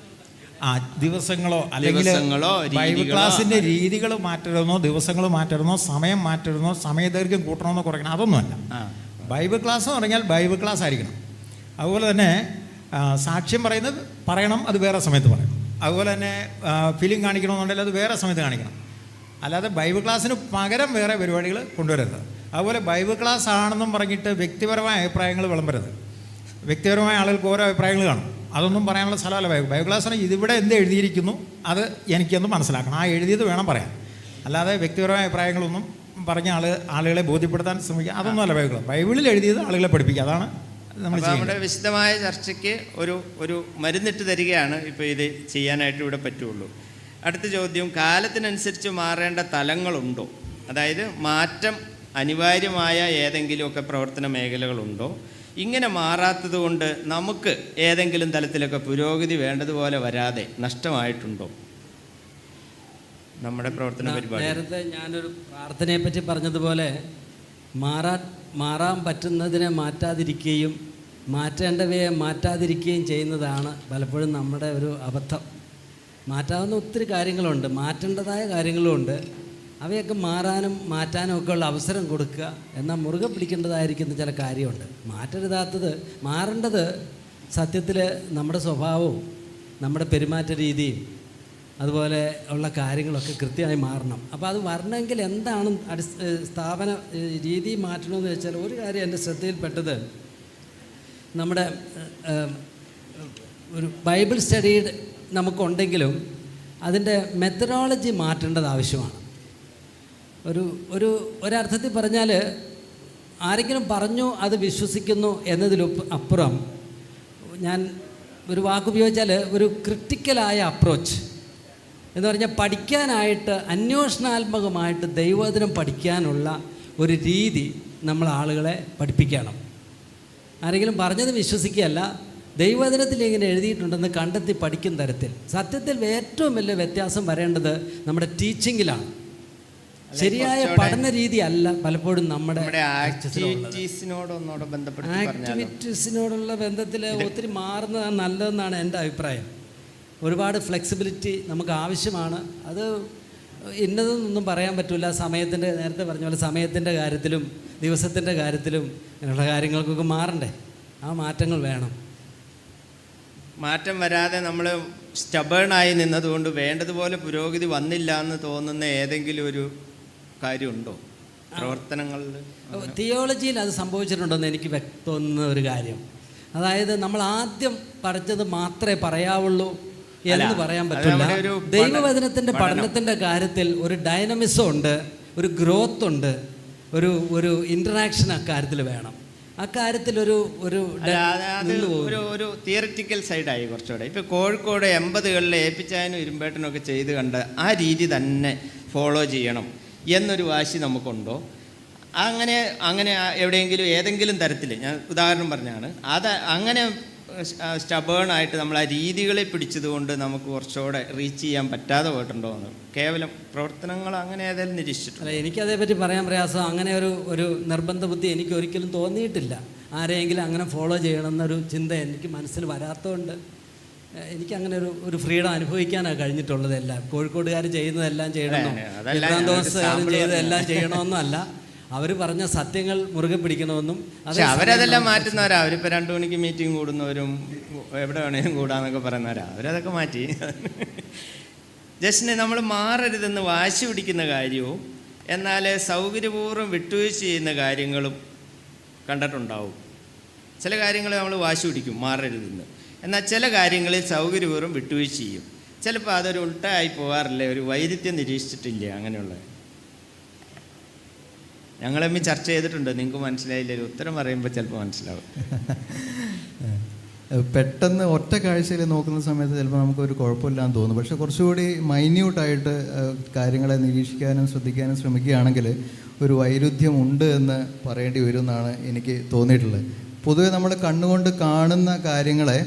ദിവസങ്ങളോ അല്ലെങ്കിൽ ബൈബിൾ ക്ലാസ്സിൻ്റെ രീതികൾ മാറ്റരുന്നോ, ദിവസങ്ങൾ മാറ്റരുന്നോ, സമയം മാറ്റരുന്നോ, സമയദൈർഘ്യം കൂട്ടണമെന്നോ കുറയ്ക്കണം, അതൊന്നുമല്ല. ബൈബിൾ ക്ലാസ് എന്ന് പറഞ്ഞാൽ ബൈബിൾ ക്ലാസ് ആയിരിക്കണം. അതുപോലെ തന്നെ സാക്ഷ്യം പറയണം, അത് വേറെ സമയത്ത് പറയണം. അതുപോലെ തന്നെ ഫിലിം കാണിക്കണമെന്നുണ്ടെങ്കിൽ അത് വേറെ സമയത്ത് കാണിക്കണം. അല്ലാതെ ബൈബിൾ ക്ലാസ്സിന് പകരം വേറെ പരിപാടികൾ കൊണ്ടുവരരുത്. അതുപോലെ ബൈബിൾ ക്ലാസ് ആണെന്നും പറഞ്ഞിട്ട് വ്യക്തിപരമായ അഭിപ്രായങ്ങൾ വിളമ്പരുത്. വ്യക്തിപരമായ ആളുകൾക്ക് ഓരോ അഭിപ്രായങ്ങൾ കാണും, അതൊന്നും പറയാനുള്ള സ്ഥലമല്ല ബൈബിൾ ക്ലാസ്സിന്. ഇതിവിടെ എന്ത് എഴുതിയിരിക്കുന്നു അത് എനിക്കൊന്ന് മനസ്സിലാക്കണം, ആ എഴുതിയത് വേണം പറയാൻ. അല്ലാതെ വ്യക്തിപരമായ അഭിപ്രായങ്ങളൊന്നും പറഞ്ഞ ആളുകളെ ബോധ്യപ്പെടുത്താൻ ശ്രമിക്കുക, അതൊന്നും അല്ല ബൈബിൾ ക്ലാസ്. ബൈബിളിൽ എഴുതിയത് ആളുകളെ പഠിപ്പിക്കുക, അതാണ് നമ്മുടെ വിശദമായ ചർച്ചയ്ക്ക് ഒരു മരുന്നിട്ട് തരികയാണ് ഇപ്പോൾ ഇത് ചെയ്യാനായിട്ട് ഇവിടെ പറ്റുള്ളൂ. അടുത്ത ചോദ്യം, കാലത്തിനനുസരിച്ച് മാറേണ്ട തലങ്ങളുണ്ടോ? അതായത് മാറ്റം അനിവാര്യമായ ഏതെങ്കിലുമൊക്കെ പ്രവർത്തന മേഖലകളുണ്ടോ? ഇങ്ങനെ മാറാത്തത് കൊണ്ട് നമുക്ക് ഏതെങ്കിലും തലത്തിലൊക്കെ പുരോഗതി വേണ്ടതുപോലെ വരാതെ നഷ്ടമായിട്ടുണ്ടോ നമ്മുടെ പ്രവർത്തന പരിപാടി? നേരത്തെ ഞാനൊരു പ്രാർത്ഥനയെ പറ്റി പറഞ്ഞതുപോലെ മാറാൻ പറ്റുന്നതിനെ മാറ്റാതിരിക്കുകയും മാറ്റേണ്ടവയെ മാറ്റാതിരിക്കുകയും ചെയ്യുന്നതാണ് പലപ്പോഴും നമ്മുടെ ഒരു അബദ്ധം. മാറ്റാവുന്ന ഒത്തിരി കാര്യങ്ങളുണ്ട്, മാറ്റേണ്ടതായ കാര്യങ്ങളുമുണ്ട്. അവയൊക്കെ മാറ്റാനും ഒക്കെ ഉള്ള അവസരം കൊടുക്കുക, എന്നാൽ മുറുകെ പിടിക്കേണ്ടതായിരിക്കുന്ന ചില കാര്യമുണ്ട്. മാറേണ്ടത് സത്യത്തിൽ നമ്മുടെ സ്വഭാവവും നമ്മുടെ പെരുമാറ്റ രീതിയും അതുപോലെ ഉള്ള കാര്യങ്ങളൊക്കെ കൃത്യമായി മാറണം. അപ്പോൾ അത് വരണമെങ്കിൽ എന്താണ് സ്ഥാപന രീതി മാറ്റണമെന്ന് വെച്ചാൽ, ഒരു കാര്യം എൻ്റെ ശ്രദ്ധയിൽപ്പെട്ടത്, നമ്മുടെ ഒരു ബൈബിൾ സ്റ്റഡി നമുക്കുണ്ടെങ്കിലും അതിൻ്റെ മെത്തഡോളജി മാറ്റേണ്ടത് ആവശ്യമാണ്. ഒരർത്ഥത്തിൽ പറഞ്ഞാൽ ആരെങ്കിലും പറഞ്ഞു അത് വിശ്വസിക്കുന്നു എന്നതിലപ്പുറം ഞാൻ ഒരു വാക്കുപയോഗിച്ചാൽ ഒരു ക്രിട്ടിക്കലായ അപ്രോച്ച് എന്ന് പറഞ്ഞാൽ, പഠിക്കാനായിട്ട് അന്വേഷണാത്മകമായിട്ട് ദൈവവചനം പഠിക്കാനുള്ള ഒരു രീതി നമ്മൾ ആളുകളെ പഠിപ്പിക്കണം. ആരെങ്കിലും പറഞ്ഞത് വിശ്വസിക്കുകയല്ല, ദൈവവചനത്തിൽ ഇങ്ങനെ എഴുതിയിട്ടുണ്ടെന്ന് കണ്ടെത്തി പഠിക്കുന്ന തരത്തിൽ. സത്യത്തിൽ ഏറ്റവും വലിയ വ്യത്യാസം വരേണ്ടത് നമ്മുടെ ടീച്ചിങ്ങിലാണ്. ശരിയായ പഠന രീതി അല്ല പലപ്പോഴും നമ്മുടെ ആക്ടിവിറ്റീസിനോടുള്ള ബന്ധത്തിൽ ഒത്തിരി മാറുന്നതാണ് നല്ലതെന്നാണ് എൻ്റെ അഭിപ്രായം. ഒരുപാട് ഫ്ലെക്സിബിലിറ്റി നമുക്ക് ആവശ്യമാണ്. അത് ഇന്നതെന്നൊന്നും പറയാൻ പറ്റില്ല. നേരത്തെ പറഞ്ഞ പോലെ സമയത്തിൻ്റെ കാര്യത്തിലും ദിവസത്തിൻ്റെ കാര്യത്തിലും ഇങ്ങനെയുള്ള കാര്യങ്ങൾക്കൊക്കെ മാറണ്ടേ, ആ മാറ്റങ്ങൾ വേണം. മാറ്റം വരാതെ നമ്മൾ സ്റ്റബേണായി നിന്നതുകൊണ്ട് വേണ്ടതുപോലെ പുരോഗതി വന്നില്ല എന്ന് തോന്നുന്ന ഏതെങ്കിലും ഒരു കാര്യമുണ്ടോ പ്രവർത്തനങ്ങളിൽ? തിയോളജിയിൽ അത് സംഭവിച്ചിട്ടുണ്ടെന്ന് എനിക്ക് തോന്നുന്ന ഒരു കാര്യം, അതായത് നമ്മൾ ആദ്യം പഠിച്ചത് മാത്രമേ പറയാവുള്ളൂ എന്ന് പറയാൻ പറ്റില്ല. ദൈവവചനത്തിൻ്റെ പഠനത്തിൻ്റെ കാര്യത്തിൽ ഒരു ഡൈനമിസം ഉണ്ട്, ഒരു ഗ്രോത്ത് ഉണ്ട്, ഒരു ഇൻറ്ററാക്ഷൻ അക്കാര്യത്തിൽ വേണം. അക്കാര്യത്തിൽ ഒരു തിയറിറ്റിക്കൽ സൈഡായി കുറച്ചുകൂടെ. ഇപ്പോൾ കോഴിക്കോട് 80കളിൽ ഏപ്പിച്ചാനും ഇരുമ്പേട്ടനും ഒക്കെ ചെയ്ത് കണ്ട് ആ രീതി തന്നെ ഫോളോ ചെയ്യണം എന്നൊരു വാശി നമുക്കുണ്ടോ? അങ്ങനെ എവിടെയെങ്കിലും ഏതെങ്കിലും തരത്തിൽ, ഞാൻ ഉദാഹരണം പറഞ്ഞാണ്, അങ്ങനെ സ്റ്റബേണായിട്ട് നമ്മൾ ആ രീതികളെ പിടിച്ചതുകൊണ്ട് നമുക്ക് കുറച്ചുകൂടെ റീച്ച് ചെയ്യാൻ പറ്റാതെ പോയിട്ടുണ്ടോ എന്ന് കേവലം പ്രവർത്തനങ്ങൾ അങ്ങനെ ഏതായാലും നിരീക്ഷിച്ചിട്ടുണ്ട്. എനിക്കതേപ്പറ്റി പറയാൻ പ്രയാസം. അങ്ങനെ ഒരു നിർബന്ധ ബുദ്ധി എനിക്ക് ഒരിക്കലും തോന്നിയിട്ടില്ല. ആരെയെങ്കിലും അങ്ങനെ ഫോളോ ചെയ്യണമെന്നൊരു ചിന്ത എനിക്ക് മനസ്സിൽ വരാത്തതുകൊണ്ട് എനിക്കങ്ങനെ ഒരു ഫ്രീഡം അനുഭവിക്കാനാണ് കഴിഞ്ഞിട്ടുള്ളത്. എല്ലാം കോഴിക്കോടുകാർ ചെയ്യുന്നതെല്ലാം ചെയ്യണമെന്നോ തിരുവനന്തപുരത്തുകാർ ചെയ്തതെല്ലാം ചെയ്യണമെന്നല്ല, അവർ പറഞ്ഞ സത്യങ്ങൾ മുറുകെ പിടിക്കണമെന്നും. പക്ഷെ അവരതെല്ലാം മാറ്റുന്നവരാ. അവരിപ്പോൾ 2 മണിക്ക് മീറ്റിംഗ് കൂടുന്നവരും എവിടെ വേണേലും കൂടാന്നൊക്കെ പറയുന്നവരാ. അവരതൊക്കെ മാറ്റി. ജസ്റ്റിന് നമ്മൾ മാറരുതെന്ന് വാശി പിടിക്കുന്ന കാര്യവും എന്നാൽ സൗകര്യപൂർവ്വം വിട്ടുവീഴ്ച ചെയ്യുന്ന കാര്യങ്ങളും കണ്ടിട്ടുണ്ടാവും. ചില കാര്യങ്ങൾ നമ്മൾ വാശി പിടിക്കും മാറരുതെന്ന്, എന്നാൽ ചില കാര്യങ്ങളിൽ സൗകര്യപൂർവ്വം വിട്ടുവീഴ്ച ചെയ്യും. ചിലപ്പോൾ അതൊരു ഉൾട്ടായി പോകാറില്ല, ഒരു വൈരുദ്ധ്യം നിരീക്ഷിച്ചിട്ടില്ല. അങ്ങനെയുള്ള ഞങ്ങളമ്മി ചർച്ച ചെയ്തിട്ടുണ്ട്. നിങ്ങൾക്ക് മനസ്സിലായില്ല, ഒരു ഉത്തരം പറയുമ്പോൾ ചിലപ്പോൾ മനസ്സിലാവും. പെട്ടെന്ന് ഒറ്റ കാഴ്ചയിൽ നോക്കുന്ന സമയത്ത് ചിലപ്പോൾ നമുക്കൊരു കുഴപ്പമില്ലാന്ന് തോന്നും. പക്ഷേ കുറച്ചുകൂടി മൈന്യൂട്ടായിട്ട് കാര്യങ്ങളെ നിരീക്ഷിക്കാനും ശ്രദ്ധിക്കാനും ശ്രമിക്കുകയാണെങ്കിൽ ഒരു വൈരുദ്ധ്യം ഉണ്ട് എന്ന് പറയേണ്ടി വരും എന്നാണ് എനിക്ക് തോന്നിയിട്ടുള്ളത്. പൊതുവെ നമ്മൾ കണ്ണുകൊണ്ട് കാണുന്ന കാര്യങ്ങളെ,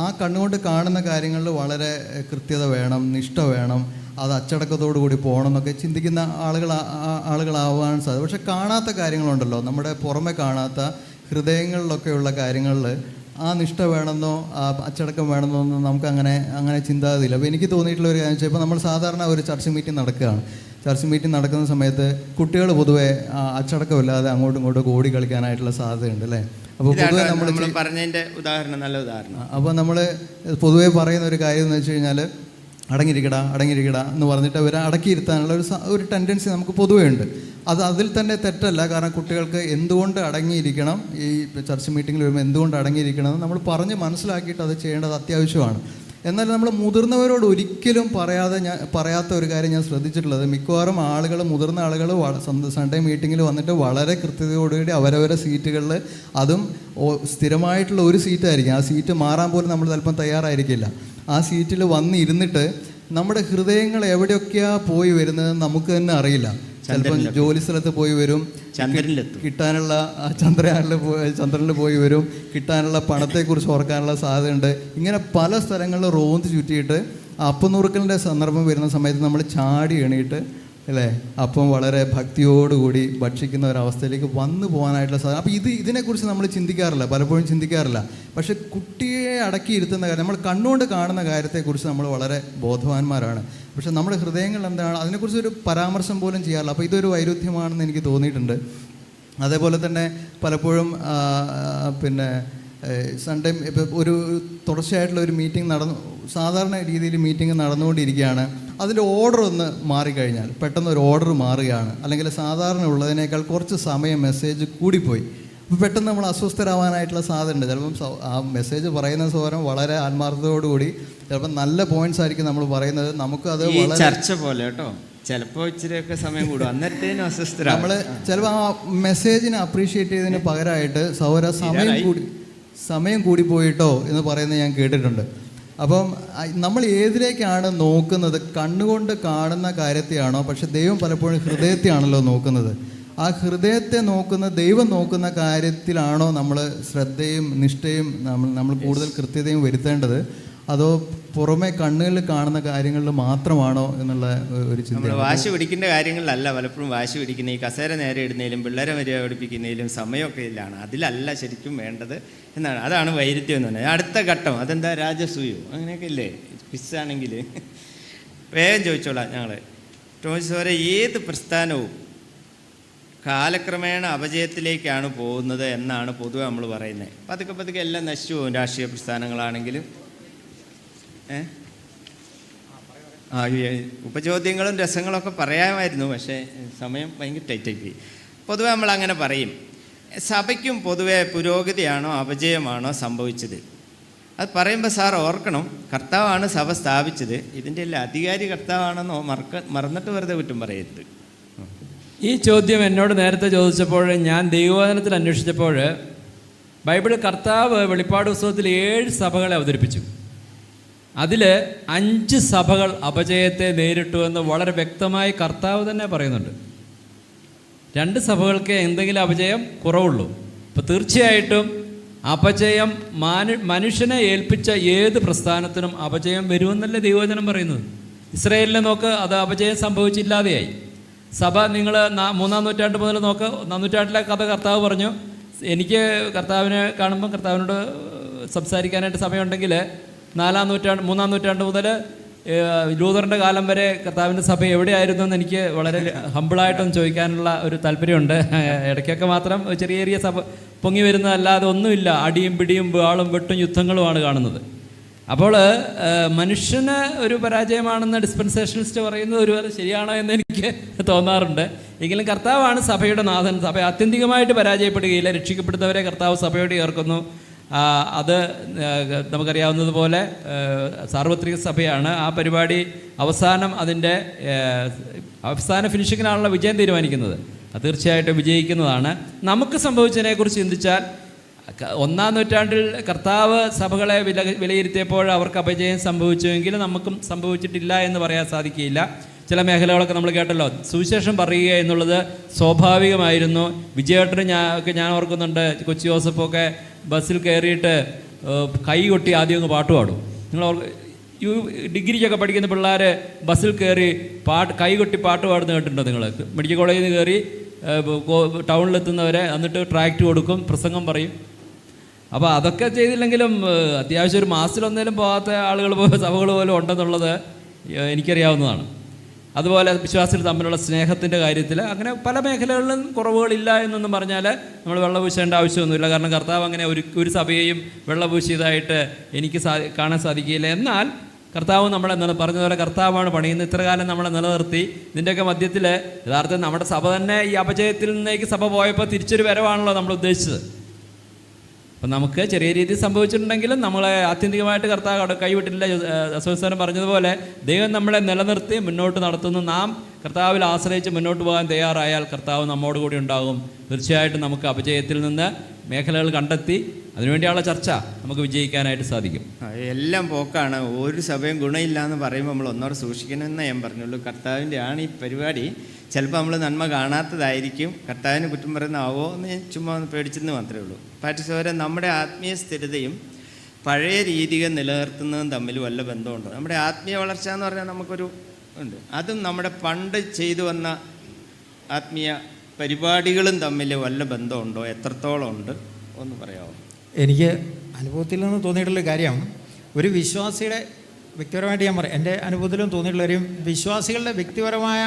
ആ കണ്ണുകൊണ്ട് കാണുന്ന കാര്യങ്ങളിൽ വളരെ കൃത്യത വേണം, നിഷ്ഠ വേണം, അത് അച്ചടക്കത്തോടു കൂടി പോകണം എന്നൊക്കെ ചിന്തിക്കുന്ന ആളുകളാവാൻ സാധിക്കും. പക്ഷെ കാണാത്ത കാര്യങ്ങളുണ്ടല്ലോ, നമ്മുടെ പുറമെ കാണാത്ത ഹൃദയങ്ങളിലൊക്കെയുള്ള കാര്യങ്ങളിൽ ആ നിഷ്ഠ വേണമെന്നോ ആ അച്ചടക്കം വേണമെന്നോ ഒന്നും നമുക്ക് അങ്ങനെ ചിന്താതില്ല. അപ്പോൾ എനിക്ക് തോന്നിയിട്ടുള്ള ഒരു കാര്യം വെച്ചാൽ, ഇപ്പോൾ നമ്മൾ സാധാരണ ഒരു ചർച്ച മീറ്റിംഗ് നടക്കുകയാണ്. ചർച്ച മീറ്റിംഗ് നടക്കുന്ന സമയത്ത് കുട്ടികൾ പൊതുവെ അച്ചടക്കമില്ലാതെ അങ്ങോട്ടും ഇങ്ങോട്ടും ഓടി കളിക്കാനായിട്ടുള്ള സാധ്യതയുണ്ട് അല്ലേ? അപ്പോൾ പൊതുവെ നമ്മൾ പറഞ്ഞതിൻ്റെ ഉദാഹരണം, നല്ല ഉദാഹരണം. അപ്പോൾ നമ്മൾ പൊതുവെ പറയുന്ന ഒരു കാര്യം എന്ന് വെച്ച് കഴിഞ്ഞാൽ, അടങ്ങിയിരിക്കടാ എന്ന് പറഞ്ഞിട്ട് അവരെ അടക്കിയിരുത്താനുള്ള ഒരു ടെൻഡൻസി നമുക്ക് പൊതുവേ ഉണ്ട്. അതിൽ തന്നെ തെറ്റല്ല. കാരണം കുട്ടികൾക്ക് എന്തുകൊണ്ട് അടങ്ങിയിരിക്കണം, ഈ ചർച്ച മീറ്റിങ്ങിൽ വരുമ്പോൾ എന്തുകൊണ്ട് അടങ്ങിയിരിക്കണം എന്ന് നമ്മൾ പറഞ്ഞ് മനസ്സിലാക്കിയിട്ട് അത് ചെയ്യേണ്ടത് അത്യാവശ്യമാണ്. എന്നാൽ നമ്മൾ മുതിർന്നവരോട് ഒരിക്കലും പറയാത്ത ഒരു കാര്യം ഞാൻ ശ്രദ്ധിച്ചിട്ടുള്ളത്, മിക്കവാറും മുതിർന്ന ആളുകൾ സൺഡേ മീറ്റിങ്ങിൽ വന്നിട്ട് വളരെ കൃത്യതയോടുകൂടി അവരവരെ സീറ്റുകളിൽ, അതും സ്ഥിരമായിട്ടുള്ള ഒരു സീറ്റായിരിക്കും, ആ സീറ്റ് മാറാൻ പോലും നമ്മൾ ചിലപ്പം തയ്യാറായിരിക്കില്ല. ആ സീറ്റിൽ വന്നിരുന്നിട്ട് നമ്മുടെ ഹൃദയങ്ങൾ എവിടെയൊക്കെയാണ് പോയി വരുന്നത് നമുക്ക് തന്നെ അറിയില്ല. ചിലപ്പം ജോലി സ്ഥലത്ത് പോയി വരും, കിട്ടാനുള്ള ചന്ദ്രനിൽ പോയി വരും, കിട്ടാനുള്ള പണത്തെക്കുറിച്ച് ഓർക്കാനുള്ള സാധ്യതയുണ്ട്. ഇങ്ങനെ പല സ്ഥലങ്ങളിൽ റോന്ത് ചുറ്റിയിട്ട് അപ്പനുറുക്കലിൻ്റെ സന്ദർഭം വരുന്ന സമയത്ത് നമ്മൾ ചാടി എണീട്ട് അല്ലേ അപ്പം വളരെ ഭക്തിയോടുകൂടി ഭക്ഷിക്കുന്ന ഒരവസ്ഥയിലേക്ക് വന്നു പോകാനായിട്ടുള്ള സാധ്യത. അപ്പോൾ ഇതിനെക്കുറിച്ച് നമ്മൾ പലപ്പോഴും ചിന്തിക്കാറില്ല. പക്ഷെ കുട്ടിയെ അടക്കിയിരുത്തുന്ന കാര്യം, നമ്മൾ കണ്ണുകൊണ്ട് കാണുന്ന കാര്യത്തെക്കുറിച്ച് നമ്മൾ വളരെ ബോധവാന്മാരാണ്. പക്ഷെ നമ്മുടെ ഹൃദയങ്ങൾ എന്താണ്, അതിനെക്കുറിച്ചൊരു പരാമർശം പോലും ചെയ്യാറില്ല. അപ്പോൾ ഇതൊരു വൈരുദ്ധ്യമാണെന്ന് എനിക്ക് തോന്നിയിട്ടുണ്ട്. അതേപോലെ തന്നെ പലപ്പോഴും സൺഡേ ഇപ്പോൾ ഒരു തുടർച്ചയായിട്ടുള്ള ഒരു മീറ്റിംഗ് സാധാരണ രീതിയിൽ മീറ്റിംഗ് നടന്നുകൊണ്ടിരിക്കുകയാണ്. അതിൻ്റെ ഓർഡർ ഒന്ന് മാറിക്കഴിഞ്ഞാൽ, പെട്ടെന്ന് ഒരു ഓർഡർ മാറുകയാണ്, അല്ലെങ്കിൽ സാധാരണ ഉള്ളതിനേക്കാൾ കുറച്ച് സമയം മെസ്സേജ് കൂടിപ്പോയി, അപ്പോൾ പെട്ടെന്ന് നമ്മൾ അസ്വസ്ഥരാവാനായിട്ടുള്ള സാധ്യതയുണ്ട്. ചിലപ്പം ആ മെസ്സേജ് പറയുന്ന സ്വരം വളരെ ആത്മാർത്ഥതയോടുകൂടി, ചിലപ്പം നല്ല പോയിന്റ്സ് ആയിരിക്കും നമ്മൾ പറയുന്നത്. നമുക്കത് ചർച്ച പോലെ കേട്ടോ, ചിലപ്പോൾ ഇച്ചിരിയൊക്കെ സമയം കൂടും, അന്നേരത്തേനും അസ്വസ്ഥരാണ് നമ്മൾ. ചിലപ്പോൾ ആ മെസ്സേജിനെ അപ്രീഷിയേറ്റ് ചെയ്തതിന് പകരമായിട്ട് സമയം കൂടിപ്പോയിട്ടോ എന്ന് പറയുന്നത് ഞാൻ കേട്ടിട്ടുണ്ട്. അപ്പം നമ്മൾ ഏതിലേക്കാണ് നോക്കുന്നത്, കണ്ണുകൊണ്ട് കാണുന്ന കാര്യത്തെയാണോ? പക്ഷെ ദൈവം പലപ്പോഴും ഹൃദയത്തെയാണല്ലോ നോക്കുന്നത്. ആ ഹൃദയത്തെ ദൈവം നോക്കുന്ന കാര്യത്തിലാണോ നമ്മൾ ശ്രദ്ധയും നിഷ്ഠയും നമ്മൾ കൂടുതൽ കൃത്യതയും വരുത്തേണ്ടത്, അതോ പുറമെ കണ്ണുകളിൽ കാണുന്ന കാര്യങ്ങളിൽ മാത്രമാണോ എന്നുള്ള ഒരു ചിന്ത? വാശി പിടിക്കേണ്ട കാര്യങ്ങളിലല്ല പലപ്പോഴും വാശി പിടിക്കുന്ന. ഈ കസേര നേരെ ഇടുന്നതിലും പിള്ളേരെ മര്യാദ പഠിപ്പിക്കുന്നതിലും സമയമൊക്കെ ഇതിലാണ്, അതിലല്ല ശരിക്കും വേണ്ടത് എന്നാണ്. അതാണ് വൈരുദ്ധ്യം എന്ന് പറഞ്ഞാൽ. അടുത്ത ഘട്ടം അതെന്താ, രാജസൂയോ അങ്ങനെയൊക്കെ ഇല്ലേ ക്വിസാണെങ്കിൽ? വേഗം ചോദിച്ചോളാം ഞങ്ങൾ. ടോയ്സോരെ, ഏത് പ്രസ്ഥാനവും കാലക്രമേണ അപജയത്തിലേക്കാണ് പോകുന്നത് എന്നാണ് പൊതുവെ നമ്മൾ പറയുന്നത്. പതുക്കെ എല്ലാം നശിച്ചു പോകും. രാഷ്ട്രീയ പ്രസ്ഥാനങ്ങളാണെങ്കിലും ഉപചോദ്യങ്ങളും രസങ്ങളൊക്കെ പറയാമായിരുന്നു, പക്ഷേ സമയം ഭയങ്കര ടൈറ്റായിപ്പോയി. പൊതുവെ നമ്മൾ അങ്ങനെ പറയും. സഭയ്ക്കും പൊതുവെ പുരോഗതിയാണോ അപജയമാണോ സംഭവിച്ചത്? അത് പറയുമ്പോൾ സാർ ഓർക്കണം, കർത്താവാണ് സഭ സ്ഥാപിച്ചത്. ഇതിൻ്റെ എല്ലാം അധികാരി കർത്താവാണെന്നോ മറന്നിട്ട് വെറുതെ കുറ്റം പറയരുത്. ഈ ചോദ്യം എന്നോട് നേരത്തെ ചോദിച്ചപ്പോൾ, ഞാൻ ദൈവവചനത്തിൽ അന്വേഷിച്ചപ്പോൾ ബൈബിൾ കർത്താവ് വെളിപ്പാട് പുസ്തകത്തിൽ 7 സഭകളെ അവതരിപ്പിച്ചു. അതിൽ 5 സഭകൾ അപജയത്തെ നേരിട്ടു എന്ന് വളരെ വ്യക്തമായി കർത്താവ് തന്നെ പറയുന്നുണ്ട്. 2 സഭകൾക്ക് എന്തെങ്കിലും അപജയം കുറവുള്ളൂ. അപ്പോൾ തീർച്ചയായിട്ടും അപജയം മനുഷ്യനെ ഏൽപ്പിച്ച ഏത് പ്രസ്ഥാനത്തിനും അപജയം വരുമെന്നല്ലേ ദൈവവചനം പറയുന്നത്. ഇസ്രായേലിനെ നോക്ക്, അത് അപജയം സംഭവിച്ചില്ലാതെയായി. സഭ നിങ്ങൾ 3-ാം നൂറ്റാണ്ട് മുതൽ നോക്ക്, 1-ാം നൂറ്റാണ്ടിലെ കഥ കർത്താവ് പറഞ്ഞു. എനിക്ക് കർത്താവിനെ കാണുമ്പോൾ കർത്താവിനോട് സംസാരിക്കാനായിട്ട് സമയമുണ്ടെങ്കിൽ 3-ാം നൂറ്റാണ്ട് മുതൽ ലൂതറിൻ്റെ കാലം വരെ കർത്താവിൻ്റെ സഭ എവിടെയായിരുന്നു എന്ന് എനിക്ക് വളരെ ഹമ്പിളായിട്ടൊന്ന് ചോദിക്കാനുള്ള ഒരു താല്പര്യമുണ്ട്. ഇടയ്ക്കൊക്കെ മാത്രം ചെറിയ ചെറിയ സഭ പൊങ്ങി വരുന്നതല്ലാതെ ഒന്നുമില്ല. അടിയും പിടിയും വാളും വെട്ടും യുദ്ധങ്ങളുമാണ് കാണുന്നത്. അപ്പോൾ മനുഷ്യന് ഒരു പരാജയമാണെന്ന് ഡിസ്പെൻസേഷനിസ്റ്റ് പറയുന്നത് ഒരു ശരിയാണോ എന്ന് എനിക്ക് തോന്നാറുണ്ട്. എങ്കിലും കർത്താവാണ് സഭയുടെ നാഥൻ. സഭ ആത്യന്തികമായിട്ട് പരാജയപ്പെടുകയില്ല. രക്ഷിക്കപ്പെടുന്നവരെ കർത്താവ് സഭയോട് ചേർക്കുന്നു. അത് നമുക്കറിയാവുന്നതുപോലെ സാർവത്രിക സഭയാണ്. ആ പരിപാടി അതിൻ്റെ അവസാന ഫിനിഷിങ്ങിനാണുള്ള വിജയം തീരുമാനിക്കുന്നത്. അത് തീർച്ചയായിട്ടും വിജയിക്കുന്നതാണ്. നമുക്ക് സംഭവിച്ചതിനെക്കുറിച്ച് ചിന്തിച്ചാൽ 1-ാം നൂറ്റാണ്ടിൽ കർത്താവ് സഭകളെ വിലയിരുത്തിയപ്പോൾ അവർക്ക് അപജയം സംഭവിച്ചുവെങ്കിൽ നമുക്കും സംഭവിച്ചിട്ടില്ല എന്ന് പറയാൻ സാധിക്കുകയില്ല. ചില മേഖലകളൊക്കെ നമ്മൾ കേട്ടല്ലോ. സുവിശേഷം പറയുക എന്നുള്ളത് സ്വാഭാവികമായിരുന്നു. വിജയേട്ടന് ഞാൻ ഓർക്കുന്നുണ്ട്, കൊച്ചി ജോസഫൊക്കെ ബസ്സിൽ കയറിയിട്ട് കൈ കൊട്ടി ആദ്യം അങ്ങ് പാട്ട് പാടും. നിങ്ങൾ ഡിഗ്രിക്കൊക്കെ പഠിക്കുന്ന പിള്ളേർ ബസ്സിൽ കയറി കൈ കൊട്ടി പാട്ട് പാടുന്ന കേട്ടിട്ടുണ്ടോ നിങ്ങൾ? മെഡിക്കൽ കോളേജിൽ നിന്ന് കയറി ടൗണിലെത്തുന്നവരെ എന്നിട്ട് ട്രാക്റ്റ് കൊടുക്കും, പ്രസംഗം പറയും. അപ്പോൾ അതൊക്കെ ചെയ്തില്ലെങ്കിലും അത്യാവശ്യം ഒരു മാസത്തിലൊന്നേലും പോകാത്ത ആളുകൾ സഭകൾ പോലും ഉണ്ടെന്നുള്ളത് എനിക്കറിയാവുന്നതാണ്. അതുപോലെ വിശ്വാസികൾ തമ്മിലുള്ള സ്നേഹത്തിൻ്റെ കാര്യത്തിൽ അങ്ങനെ പല മേഖലകളിലും കുറവുകളില്ല എന്നൊന്നും പറഞ്ഞാൽ നമ്മൾ വെള്ളപൂശേണ്ട ആവശ്യമൊന്നുമില്ല. കാരണം കർത്താവ് അങ്ങനെ ഒരു സഭയെയും വെള്ളപൂശിയതായിട്ട് എനിക്ക് കാണാൻ സാധിക്കില്ല. എന്നാൽ കർത്താവ് നമ്മളെ പറഞ്ഞതുപോലെ കർത്താവാണ് പണിയുന്നത്. ഇത്ര കാലം നമ്മളെ നിലനിർത്തി. ഇതിൻ്റെയൊക്കെ മധ്യത്തിൽ യഥാർത്ഥം നമ്മുടെ സഭ തന്നെ ഈ അപജയത്തിൽ നിന്നേക്ക് സഭ പോയപ്പോൾ തിരിച്ചൊരു വരവാണല്ലോ നമ്മൾ ഉദ്ദേശിച്ചത്. അപ്പം നമുക്ക് ചെറിയ രീതിയിൽ സംഭവിച്ചിട്ടുണ്ടെങ്കിലും നമ്മളെ ആത്യന്തികമായിട്ട് കർത്താവ് കൈവിട്ടില്ല. അസോസിയേഷൻ പറഞ്ഞതുപോലെ ദൈവം നമ്മളെ നിലനിർത്തി മുന്നോട്ട് നടത്തുന്നു. നാം കർത്താവിൽ ആശ്രയിച്ച് മുന്നോട്ട് പോകാൻ തയ്യാറായാൽ കർത്താവ് നമ്മോട് കൂടി ഉണ്ടാകും. തീർച്ചയായിട്ടും നമുക്ക് അപജയത്തിൽ നിന്ന് മേഖലകൾ കണ്ടെത്തി അതിനുവേണ്ടിയുള്ള ചർച്ച നമുക്ക് വിജയിക്കാനായിട്ട് സാധിക്കും. എല്ലാം പോക്കാണ്. ഒരു സഭയും ഗുണമില്ല എന്ന് പറയുമ്പോൾ നമ്മൾ ഒന്നോടെ സൂക്ഷിക്കണമെന്നേ ഞാൻ പറഞ്ഞുള്ളൂ. കർത്താവിൻ്റെ ആണ് ഈ പരിപാടി. ചിലപ്പോൾ നമ്മൾ നന്മ കാണാത്തതായിരിക്കും. കർത്താവിന് കുറ്റം പറയുന്നതാവോ എന്ന് ഞാൻ ചുമ്മാ ഒന്ന് പേടിച്ചെന്ന് മാത്രമേ ഉള്ളൂ. പാറ്റിസോരെ നമ്മുടെ ആത്മീയ സ്ഥിരതയും പഴയ രീതികൾ നിലനിർത്തുന്നതും തമ്മിൽ വല്ല ബന്ധമുണ്ടോ? നമ്മുടെ ആത്മീയ വളർച്ച എന്ന് പറഞ്ഞാൽ നമുക്കൊരു ഉണ്ട്. അതും നമ്മുടെ പണ്ട് ചെയ്തു വന്ന ആത്മീയ പരിപാടികളും തമ്മിൽ വല്ല ബന്ധമുണ്ടോ? എത്രത്തോളം ഉണ്ട് ഒന്ന് പറയാമോ? എനിക്ക് അനുഭവത്തിൽ നിന്ന് തോന്നിയിട്ടുള്ള കാര്യം, ഒരു വിശ്വാസിയുടെ വ്യക്തിപരമായിട്ട് ഞാൻ പറയാം, എൻ്റെ അനുഭവത്തിലും തോന്നിയിട്ടുള്ള ഒരു വിശ്വാസികളുടെ വ്യക്തിപരമായ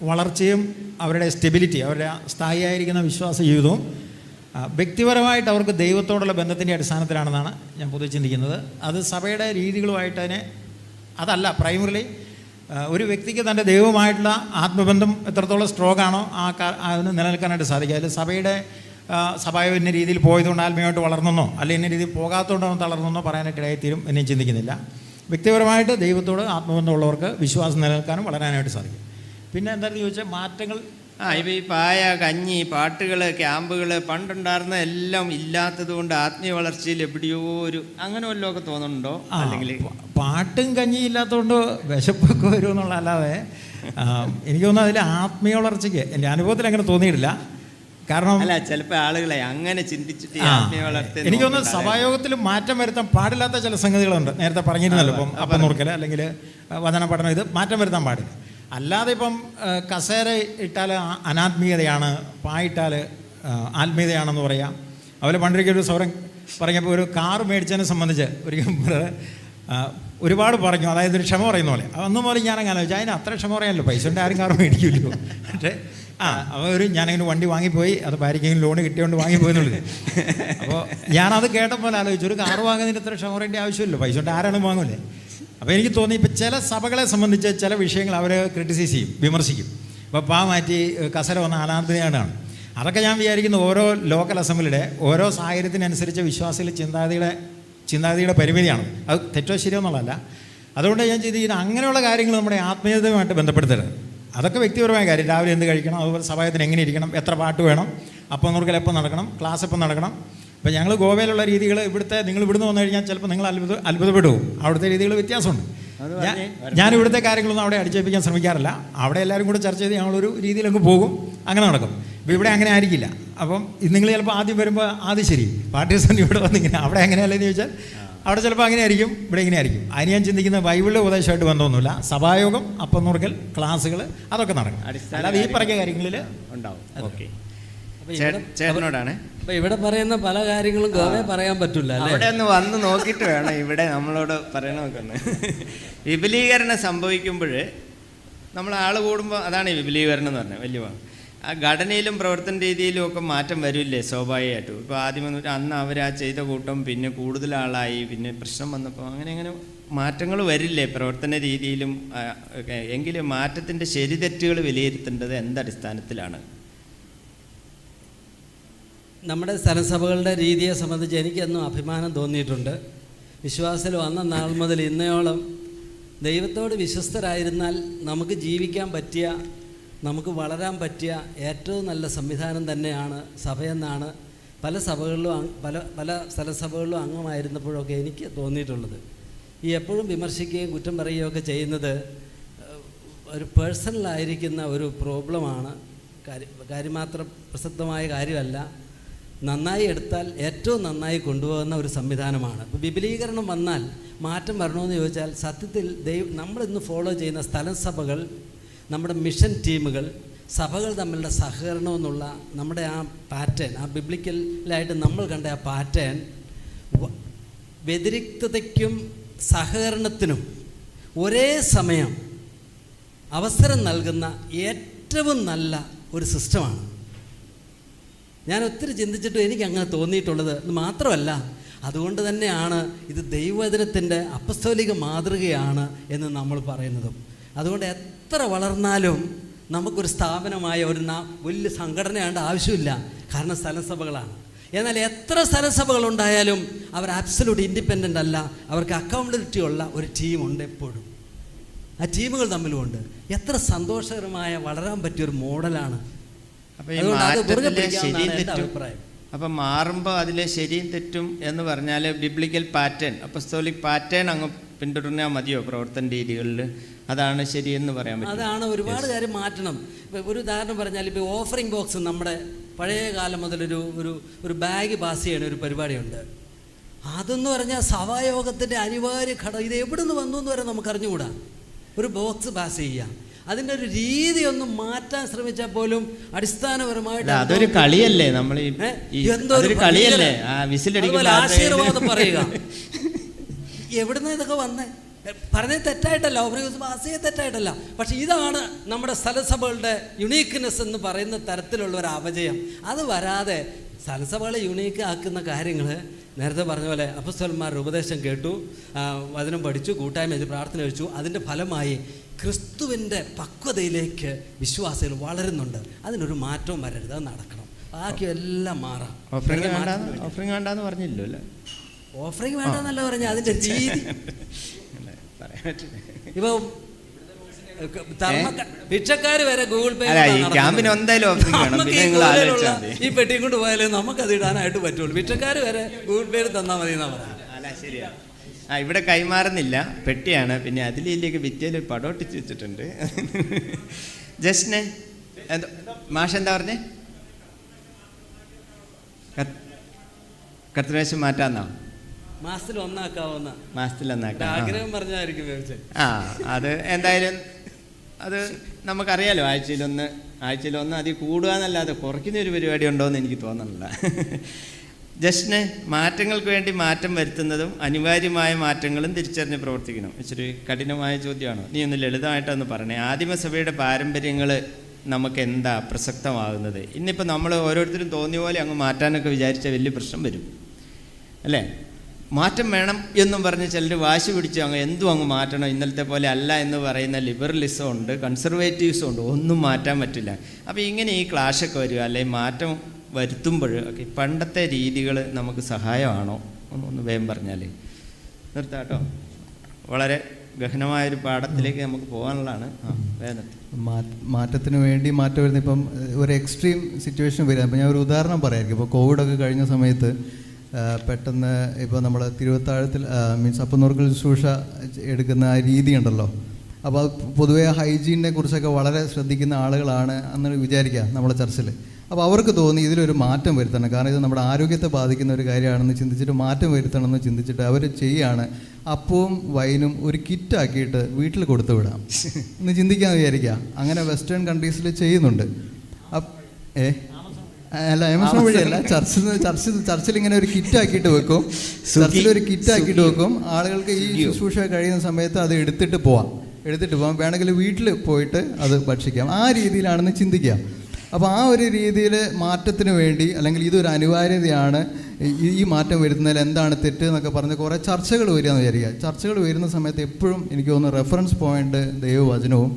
വളർച്ചയും അവരുടെ സ്റ്റെബിലിറ്റി, അവരുടെ സ്ഥായിയായിരിക്കുന്ന വിശ്വാസ ജീവിതവും വ്യക്തിപരമായിട്ട് അവർക്ക് ദൈവത്തോടുള്ള ബന്ധത്തിൻ്റെ അടിസ്ഥാനത്തിലാണെന്നാണ് ഞാൻ പൊതുവെ ചിന്തിക്കുന്നത്. അത് സഭയുടെ രീതികളുമായിട്ട് അതല്ല. പ്രൈമറിലി ഒരു വ്യക്തിക്ക് തൻ്റെ ദൈവവുമായിട്ടുള്ള ആത്മബന്ധം എത്രത്തോളം സ്ട്രോങ് ആണോ അതിന് നിലനിൽക്കാനായിട്ട് സാധിക്കുക. അതിൽ സഭയുടെ സഭയോ ഇന്ന രീതിയിൽ പോയതുകൊണ്ട് ആത്മീയമായിട്ട് വളർന്നെന്നോ അല്ലെങ്കിൽ ഇന്ന രീതിയിൽ പോകാത്തതുകൊണ്ടോ തളർന്നെന്നോ പറയാനായിട്ട് ഇടയായിത്തീരും എന്ന് ഞാൻ ചിന്തിക്കുന്നില്ല. വ്യക്തിപരമായിട്ട് ദൈവത്തോട് ആത്മബന്ധമുള്ളവർക്ക് വിശ്വാസം നിലനിൽക്കാനും വളരാനായിട്ട് സാധിക്കും. പിന്നെ എന്താണെന്ന് ചോദിച്ചാൽ മാറ്റങ്ങൾ ഇപ്പോൾ ഈ പായ, കഞ്ഞി, പാട്ടുകൾ, ക്യാമ്പുകൾ പണ്ടുണ്ടായിരുന്ന എല്ലാം ഇല്ലാത്തത് കൊണ്ട് ആത്മീയ വളർച്ചയിൽ എവിടെയോ ഒരു അങ്ങനെ വല്ലതും ഒക്കെ തോന്നുന്നുണ്ടോ? അല്ലെങ്കിൽ പാട്ടും കഞ്ഞിയും ഇല്ലാത്തതുകൊണ്ട് വിശപ്പൊക്കെ വരും എന്നുള്ളതല്ലാതെ എനിക്ക് തോന്നുന്നു അതിൽ ആത്മീയ വളർച്ചയ്ക്ക് എൻ്റെ അനുഭവത്തിൽ അങ്ങനെ തോന്നിയിട്ടില്ല. കാരണം അല്ല, ചിലപ്പോൾ ആളുകളെ അങ്ങനെ ചിന്തിച്ചിട്ട് ആത്മീയ വളർച്ച എനിക്ക് തോന്നുന്നു സഭായോഗത്തിൽ മാറ്റം വരുത്താൻ പാടില്ലാത്ത ചില സംഗതികളുണ്ട്. നേരത്തെ പറഞ്ഞിരുന്നല്ലോ, ഇപ്പം അപ്പം നുറുക്കൽ അല്ലെങ്കിൽ വചന പഠനം, ഇത് മാറ്റം വരുത്താൻ പാടില്ല. അല്ലാതെ ഇപ്പം കസേര ഇട്ടാൽ അനാത്മീയതയാണ്, പായിട്ടാൽ ആത്മീയതയാണെന്ന് പറയാം. അതുപോലെ പണ്ടൊരിക്കൽ ഒരു സൗരം പറഞ്ഞപ്പോൾ ഒരു കാറ് മേടിച്ചതിനെ സംബന്ധിച്ച് ഒരുപാട് പറഞ്ഞു, അതായത് ഒരു ക്ഷമ പറയുന്ന പോലെ. അതൊന്നും പോലെ ഞാനങ്ങനെ ആലോചിച്ചു, അതിന് അത്ര ക്ഷമ പറയാനല്ലോ, പൈസ കൊണ്ട് ആരും കാറ് മേടിക്കില്ലല്ലോ. പക്ഷേ അവർ ഞാനങ്ങനെ വണ്ടി വാങ്ങിപ്പോയി, അത് ആർക്കെങ്കിലും ലോണ് കിട്ടിയോണ്ട് വാങ്ങിപ്പോയി എന്നുള്ളത്. അപ്പോൾ ഞാനത് കേട്ടപ്പോൾ ആലോചിച്ചു, ഒരു കാറ് വാങ്ങുന്നതിന് ഇത്ര ക്ഷമ പറയേണ്ട ആവശ്യമില്ലല്ലോ, പൈസ കൊണ്ട് ആരാണ് വാങ്ങൂലേ. അപ്പോൾ എനിക്ക് തോന്നി ഇപ്പം ചില സഭകളെ സംബന്ധിച്ച് ചില വിഷയങ്ങൾ അവർ ക്രിറ്റിസൈസ് ചെയ്യും, വിമർശിക്കും. ഇപ്പോൾ മാറ്റി കസര വന്ന അനാഥതയാണ്. അതൊക്കെ ഞാൻ വിചാരിക്കുന്നു ഓരോ ലോക്കൽ അസംബ്ലിയുടെ ഓരോ സാഹചര്യത്തിനനുസരിച്ച് വിശ്വാസികളുടെ ചിന്താഗതിയുടെ പരിമിതിയാണ്. അത് തെറ്റോ ശരിയോ എന്നുള്ളതല്ല. അതുകൊണ്ട് ഞാൻ ചെയ്തിരിക്കുന്നത് അങ്ങനെയുള്ള കാര്യങ്ങൾ നമ്മുടെ ആത്മീയതയുമായിട്ട് ബന്ധപ്പെടുത്തരുത്. അതൊക്കെ വ്യക്തിപരമായ കാര്യം. രാവിലെ എന്ത് കഴിക്കണം, അതുപോലെ സഭായത്തിന് എങ്ങനെ ഇരിക്കണം, എത്ര പാട്ട് വേണം, അപ്പം നുറുക്കൽ എപ്പം നടക്കണം, ക്ലാസ് എപ്പം നടക്കണം. ഇപ്പം ഞങ്ങൾ ഗോവയിലുള്ള രീതികൾ നിങ്ങൾ ഇവിടുന്ന് വന്നു കഴിഞ്ഞാൽ ചിലപ്പോൾ നിങ്ങൾ അത്ഭുതപ്പെടും. അവിടുത്തെ രീതികൾ വ്യത്യാസമുണ്ട്. ഞാൻ ഇവിടുത്തെ കാര്യങ്ങളൊന്നും അവിടെ അടിച്ചേൽപ്പിക്കാൻ ശ്രമിക്കാറില്ല. അവിടെ എല്ലാവരും കൂടെ ചർച്ച ചെയ്ത് ഞങ്ങളൊരു രീതിയിലങ്ങ് പോകും, അങ്ങനെ നടക്കും. ഇപ്പോൾ ഇവിടെ അങ്ങനെ ആയിരിക്കില്ല. അപ്പം നിങ്ങൾ ചിലപ്പോൾ ആദ്യം വരുമ്പോൾ ആദ്യം ശരി പാർട്ടീസൺ ഇവിടെ വന്നിങ്ങനെ, അവിടെ എങ്ങനെയല്ലെന്ന് ചോദിച്ചാൽ അവിടെ ചിലപ്പോൾ അങ്ങനെ ആയിരിക്കും, ഇവിടെ ഇങ്ങനെ ആയിരിക്കും. അതിന് ഞാൻ ചിന്തിക്കുന്നത് ബൈബിളിലെ ഉപദേശമായിട്ട് ബന്ധമൊന്നുമില്ല. സഭായോഗം, അപ്പം നുറുക്കൽ, ക്ലാസ്സുകൾ അതൊക്കെ നടക്കും. അല്ലാതെ ഈ പറഞ്ഞ കാര്യങ്ങളിൽ ഉണ്ടാവും. ഓക്കെ, ചേട്ടനോടാണ് അപ്പൊ ഇവിടെ പറയുന്ന പല കാര്യങ്ങളും ഗോവയെ പറയാൻ പറ്റില്ല അല്ലേ? അവിടെ ഒന്ന് വന്ന് നോക്കിയിട്ട് വേണം ഇവിടെ നമ്മളോട് പറയണമൊക്കെ ഒന്ന്. വിപുലീകരണം സംഭവിക്കുമ്പോൾ നമ്മൾ ആൾ കൂടുമ്പോൾ അതാണ് ഈ വിപുലീകരണം എന്ന് പറഞ്ഞത്. വലിയ ആ ഘടനയിലും പ്രവർത്തന രീതിയിലും ഒക്കെ മാറ്റം വരില്ലേ സ്വാഭാവികമായിട്ടും. ഇപ്പോൾ ആദ്യം അന്ന് അവർ ആ ചെയ്ത കൂട്ടം പിന്നെ കൂടുതൽ ആളായി, പിന്നെ പ്രശ്നം വന്നപ്പോൾ അങ്ങനെ മാറ്റങ്ങൾ വരില്ലേ പ്രവർത്തന രീതിയിലും ഒക്കെ. എങ്കിലും മാറ്റത്തിൻ്റെ ശരി തെറ്റുകൾ വിലയിരുത്തേണ്ടത് എന്തടിസ്ഥാനത്തിലാണ്? നമ്മുടെ സ്ഥലസഭകളുടെ രീതിയെ സംബന്ധിച്ച് എനിക്കെന്നും അഭിമാനം തോന്നിയിട്ടുണ്ട്. വിശ്വാസത്തിൽ വന്ന നാൾ മുതൽ ഇന്നയോളം ദൈവത്തോട് വിശ്വസ്തരായിരുന്നാൽ നമുക്ക് ജീവിക്കാൻ പറ്റിയ, നമുക്ക് വളരാൻ പറ്റിയ ഏറ്റവും നല്ല സംവിധാനം തന്നെയാണ് സഭയെന്നാണ് പല സഭകളിലും പല സ്ഥലസഭകളിലും അംഗമായിരുന്നപ്പോഴൊക്കെ എനിക്ക് തോന്നിയിട്ടുള്ളത്. ഈ എപ്പോഴും വിമർശിക്കുകയും കുറ്റം പറയുകയൊക്കെ ചെയ്യുന്നത് ഒരു പേഴ്സണലായിരിക്കുന്ന ഒരു പ്രോബ്ലമാണ്. കാര്യമാത്രം പ്രസക്തമായ കാര്യമല്ല. നന്നായി എടുത്താൽ ഏറ്റവും നന്നായി കൊണ്ടുപോകുന്ന ഒരു സംവിധാനമാണ്. ഇപ്പോൾ വിപുലീകരണം വന്നാൽ മാറ്റം വരണമെന്ന് ചോദിച്ചാൽ സത്യത്തിൽ നമ്മളിന്ന് ഫോളോ ചെയ്യുന്ന സ്ഥലസഭകൾ, നമ്മുടെ മിഷൻ ടീമുകൾ, സഭകൾ തമ്മിലുള്ള സഹകരണം എന്നുള്ള നമ്മുടെ ആ പാറ്റേൺ, ആ ബിബ്ലിക്കലായിട്ട് നമ്മൾ കണ്ട ആ പാറ്റേൺ വ്യതിരിക്തതയ്ക്കും സഹകരണത്തിനും ഒരേ സമയം അവസരം നൽകുന്ന ഏറ്റവും നല്ല ഒരു സിസ്റ്റമാണ്. ഞാൻ ഒത്തിരി ചിന്തിച്ചിട്ടും എനിക്ക് അങ്ങനെ തോന്നിയിട്ടുള്ളത്. ഇത് മാത്രമല്ല, അതുകൊണ്ട് തന്നെയാണ് ഇത് ദൈവവചനത്തിൻ്റെ അപ്പസ്തോലിക മാതൃകയാണ് എന്ന് നമ്മൾ പറയുന്നതും. അതുകൊണ്ട് എത്ര വളർന്നാലും നമുക്കൊരു സ്ഥാപനമായ ഒരു വലിയ സംഘടനയാണ്ട് ആവശ്യമില്ല. കാരണം സ്ഥലസഭകളാണ്. എന്നാൽ എത്ര സ്ഥലസഭകളുണ്ടായാലും അവർ ആബ്സല്യൂട്ട് ഇൻഡിപെൻഡൻ്റ് അല്ല. അവർക്ക് അക്കൗണ്ടബിലിറ്റി ഉള്ള ഒരു ടീമുണ്ട് എപ്പോഴും. ആ ടീമുകൾ തമ്മിലുമുണ്ട്. എത്ര സന്തോഷകരമായ വളരാൻ പറ്റിയൊരു മോഡലാണ്. അപ്പം മാറുമ്പോൾ അതിലെ ശരിയും തെറ്റും എന്ന് പറഞ്ഞാൽ ബിബ്ലിക്കൽ പാറ്റേൺ, അപ്പസ്തോലിക് പാറ്റേൺ അങ്ങ് പിന്തുടർന്നാൽ മതിയോ പ്രവർത്തന രീതികളിൽ? അതാണ് ശരിയെന്ന് പറയാൻ പറ്റും. അതാണ് ഒരുപാട് കാര്യം മാറ്റണം. ഇപ്പോൾ ഒരു ഉദാഹരണം പറഞ്ഞാൽ, ഇപ്പോൾ ഓഫറിംഗ് ബോക്സ് നമ്മുടെ പഴയ കാലം മുതലൊരു ഒരു ബാഗ് പാസ് ചെയ്യണ ഒരു പരിപാടിയുണ്ട്. അതെന്ന് പറഞ്ഞാൽ സഭായോഗത്തിൻ്റെ അനിവാര്യ ഘടകം. ഇത് എവിടെ നിന്ന് വന്നു എന്ന് വരെ നമുക്ക് അറിഞ്ഞുകൂടാ. ഒരു ബോക്സ് പാസ് ചെയ്യുക, അതിൻ്റെ ഒരു രീതി ഒന്നും മാറ്റാൻ ശ്രമിച്ചാൽ പോലും അടിസ്ഥാനപരമായിട്ട് അതൊരു കളിയല്ലേ. നമ്മൾ കളിയല്ലേ ആശീർവാദം പറയുക. എവിടുന്ന് ഇതൊക്കെ വന്നേ? പറഞ്ഞത് തെറ്റായിട്ടല്ല, ഓഫറിംഗ് പാസ് തെറ്റായിട്ടല്ല. പക്ഷെ ഇതാണ് നമ്മുടെ സ്ഥലസഭകളുടെ യുണീക്ക്നെസ് എന്ന് പറയുന്ന തരത്തിലുള്ള ഒരു അപജയം. അത് വരാതെ സ്ഥലസഭകളെ യുണീക്ക് ആക്കുന്ന കാര്യങ്ങൾ നേരത്തെ പറഞ്ഞ പോലെ അപ്പോസ്തലന്മാരുടെ ഉപദേശം കേട്ടു, വചനം പഠിച്ചു, കൂട്ടായ്മ ചെയ്ത് പ്രാർത്ഥന കഴിച്ചു. അതിൻ്റെ ഫലമായി ക്രിസ്തുവിൻ്റെ പക്വതയിലേക്ക് വിശ്വാസികൾ വളരുന്നുണ്ട്. അതിനൊരു മാറ്റവും വരരുത്, അത് നടക്കണം. ബാക്കിയെല്ലാം മാറാം. ഓഫറിംഗ് വേണ്ടാന്ന് പറഞ്ഞില്ലോ അല്ലേ? ഓഫറിംഗ് വേണ്ടെന്നല്ല പറഞ്ഞാൽ അതിൻ്റെ രീതി. ഇപ്പൊ ഭിക്ഷക്കാർ വരെ ഗൂഗിൾ പേ ഈ പെട്ടിയും കൊണ്ട് പോയാലേ നമുക്കത് ഇടാനായിട്ട് പറ്റുള്ളൂ. ഭിക്ഷക്കാർ വരെ ഗൂഗിൾ പേയിൽ തന്നാൽ മതി എന്നാ പറഞ്ഞത്. ഇവിടെ കൈമാറുന്നില്ല, പെട്ടിയാണ്. പിന്നെ അതിലേക്ക് ഭിത്തിയിൽ പടോട്ടിച്ച് വെച്ചിട്ടുണ്ട്. ജസ്റ്റിനെ മാഷ് എന്താ പറഞ്ഞേ? കർത്തൃമേശം മാറ്റാന്നോ? മാസത്തിൽ ഒന്നാക്കാവുന്ന ആഗ്രഹം പറഞ്ഞായിരിക്കും. അത് എന്തായാലും അത് നമുക്കറിയാലോ. ആഴ്ചയിലൊന്ന് അതിൽ കൂടുക എന്നല്ലാതെ കുറയ്ക്കുന്ന ഒരു പരിപാടി ഉണ്ടോയെന്ന് എനിക്ക് തോന്നുന്നില്ല. ജസ്റ്റിന് മാറ്റങ്ങൾക്ക് വേണ്ടി മാറ്റം വരുത്തുന്നതും അനിവാര്യമായ മാറ്റങ്ങളും തിരിച്ചറിഞ്ഞ് പ്രവർത്തിക്കണം. ഇച്ചിരി കഠിനമായ ചോദ്യമാണോ? നീ ഒന്ന് ലളിതമായിട്ടൊന്ന് പറഞ്ഞേ. ആദിമസഭയുടെ പാരമ്പര്യങ്ങൾ നമുക്ക് എന്താ പ്രസക്തമാകുന്നത്? ഇന്നിപ്പോൾ നമ്മൾ ഓരോരുത്തരും തോന്നിയ പോലെ അങ്ങ് മാറ്റാനൊക്കെ വിചാരിച്ചാൽ വലിയ പ്രശ്നം വരും അല്ലേ? മാറ്റം വേണം എന്നും പറഞ്ഞ് ചിലർ വാശി പിടിച്ച് എന്തും അങ്ങ് മാറ്റണം, ഇന്നലത്തെ പോലെ അല്ല എന്ന് പറയുന്ന ലിബറലിസം ഉണ്ട്, കൺസർവേറ്റീവ്സും ഉണ്ട്. ഒന്നും മാറ്റാൻ പറ്റില്ല. അപ്പോൾ ഇങ്ങനെ ഈ ക്ലാഷൊക്കെ വരിക, അല്ലെങ്കിൽ മാറ്റം വരുത്തുമ്പോൾ ഒക്കെ പണ്ടത്തെ രീതികൾ നമുക്ക് സഹായമാണോ? ഒന്ന് വേഗം പറഞ്ഞാൽ നിർത്താട്ടോ. വളരെ ഗഹനമായൊരു പാഠത്തിലേക്ക് നമുക്ക് പോകാനുള്ളതാണ്. മാറ്റത്തിന് വേണ്ടി മാറ്റം വരുന്ന ഇപ്പം ഒരു എക്സ്ട്രീം സിറ്റുവേഷൻ വരിക. അപ്പം ഞാൻ ഒരു ഉദാഹരണം പറയാമായിരിക്കും. ഇപ്പോൾ കോവിഡൊക്കെ കഴിഞ്ഞ സമയത്ത് പെട്ടെന്ന് ഇപ്പോൾ നമ്മൾ തിരുവത്താഴത്തിൽ മീൻസ് അപ്പനൂർക്കൽ ശുശ്രൂഷ എടുക്കുന്ന ആ രീതി ഉണ്ടല്ലോ. അപ്പോൾ അത് പൊതുവേ ഹൈജീനിനെ കുറിച്ചൊക്കെ വളരെ ശ്രദ്ധിക്കുന്ന ആളുകളാണ് അന്ന് വിചാരിക്കുക നമ്മുടെ ചർച്ചിൽ. അപ്പോൾ അവർക്ക് തോന്നി ഇതിലൊരു മാറ്റം വരുത്തണം, കാരണം ഇത് നമ്മുടെ ആരോഗ്യത്തെ ബാധിക്കുന്ന ഒരു കാര്യമാണെന്ന് ചിന്തിച്ചിട്ട് മാറ്റം വരുത്തണമെന്ന് ചിന്തിച്ചിട്ട് അവർ ചെയ്യുകയാണ്. അപ്പവും വൈനും ഒരു കിറ്റാക്കിയിട്ട് വീട്ടിൽ കൊടുത്തു വിടാം എന്ന് ചിന്തിക്കാമെന്ന് വിചാരിക്കുക. അങ്ങനെ വെസ്റ്റേൺ കൺട്രീസിൽ ചെയ്യുന്നുണ്ട്. അല്ല ആമസോൺ വഴിയല്ല, ചർച്ചിൽ ഇങ്ങനെ ഒരു കിറ്റ് ആക്കിയിട്ട് വെക്കും. ചർച്ചിൽ ഒരു കിറ്റ് ആക്കിയിട്ട് വെക്കും. ആളുകൾക്ക് ഈ ശുശ്രൂഷ കഴിയുന്ന സമയത്ത് അത് എടുത്തിട്ട് പോവാം. വേണമെങ്കിൽ വീട്ടിൽ പോയിട്ട് അത് ഭക്ഷിക്കാം. ആ രീതിയിലാണെന്ന് ചിന്തിക്കാം. അപ്പോൾ ആ ഒരു രീതിയിൽ മാറ്റത്തിന് വേണ്ടി, അല്ലെങ്കിൽ ഇതൊരു അനിവാര്യതയാണ്, ഈ മാറ്റം വരുന്നതിൽ എന്താണ് തെറ്റ് എന്നൊക്കെ പറഞ്ഞ് കുറേ ചർച്ചകൾ വരികയെന്ന് വിചാരിക്കുക. ചർച്ചകൾ വരുന്ന സമയത്ത് എപ്പോഴും എനിക്ക് തോന്നുന്നു റെഫറൻസ് പോയിന്റ് ദൈവവചനവും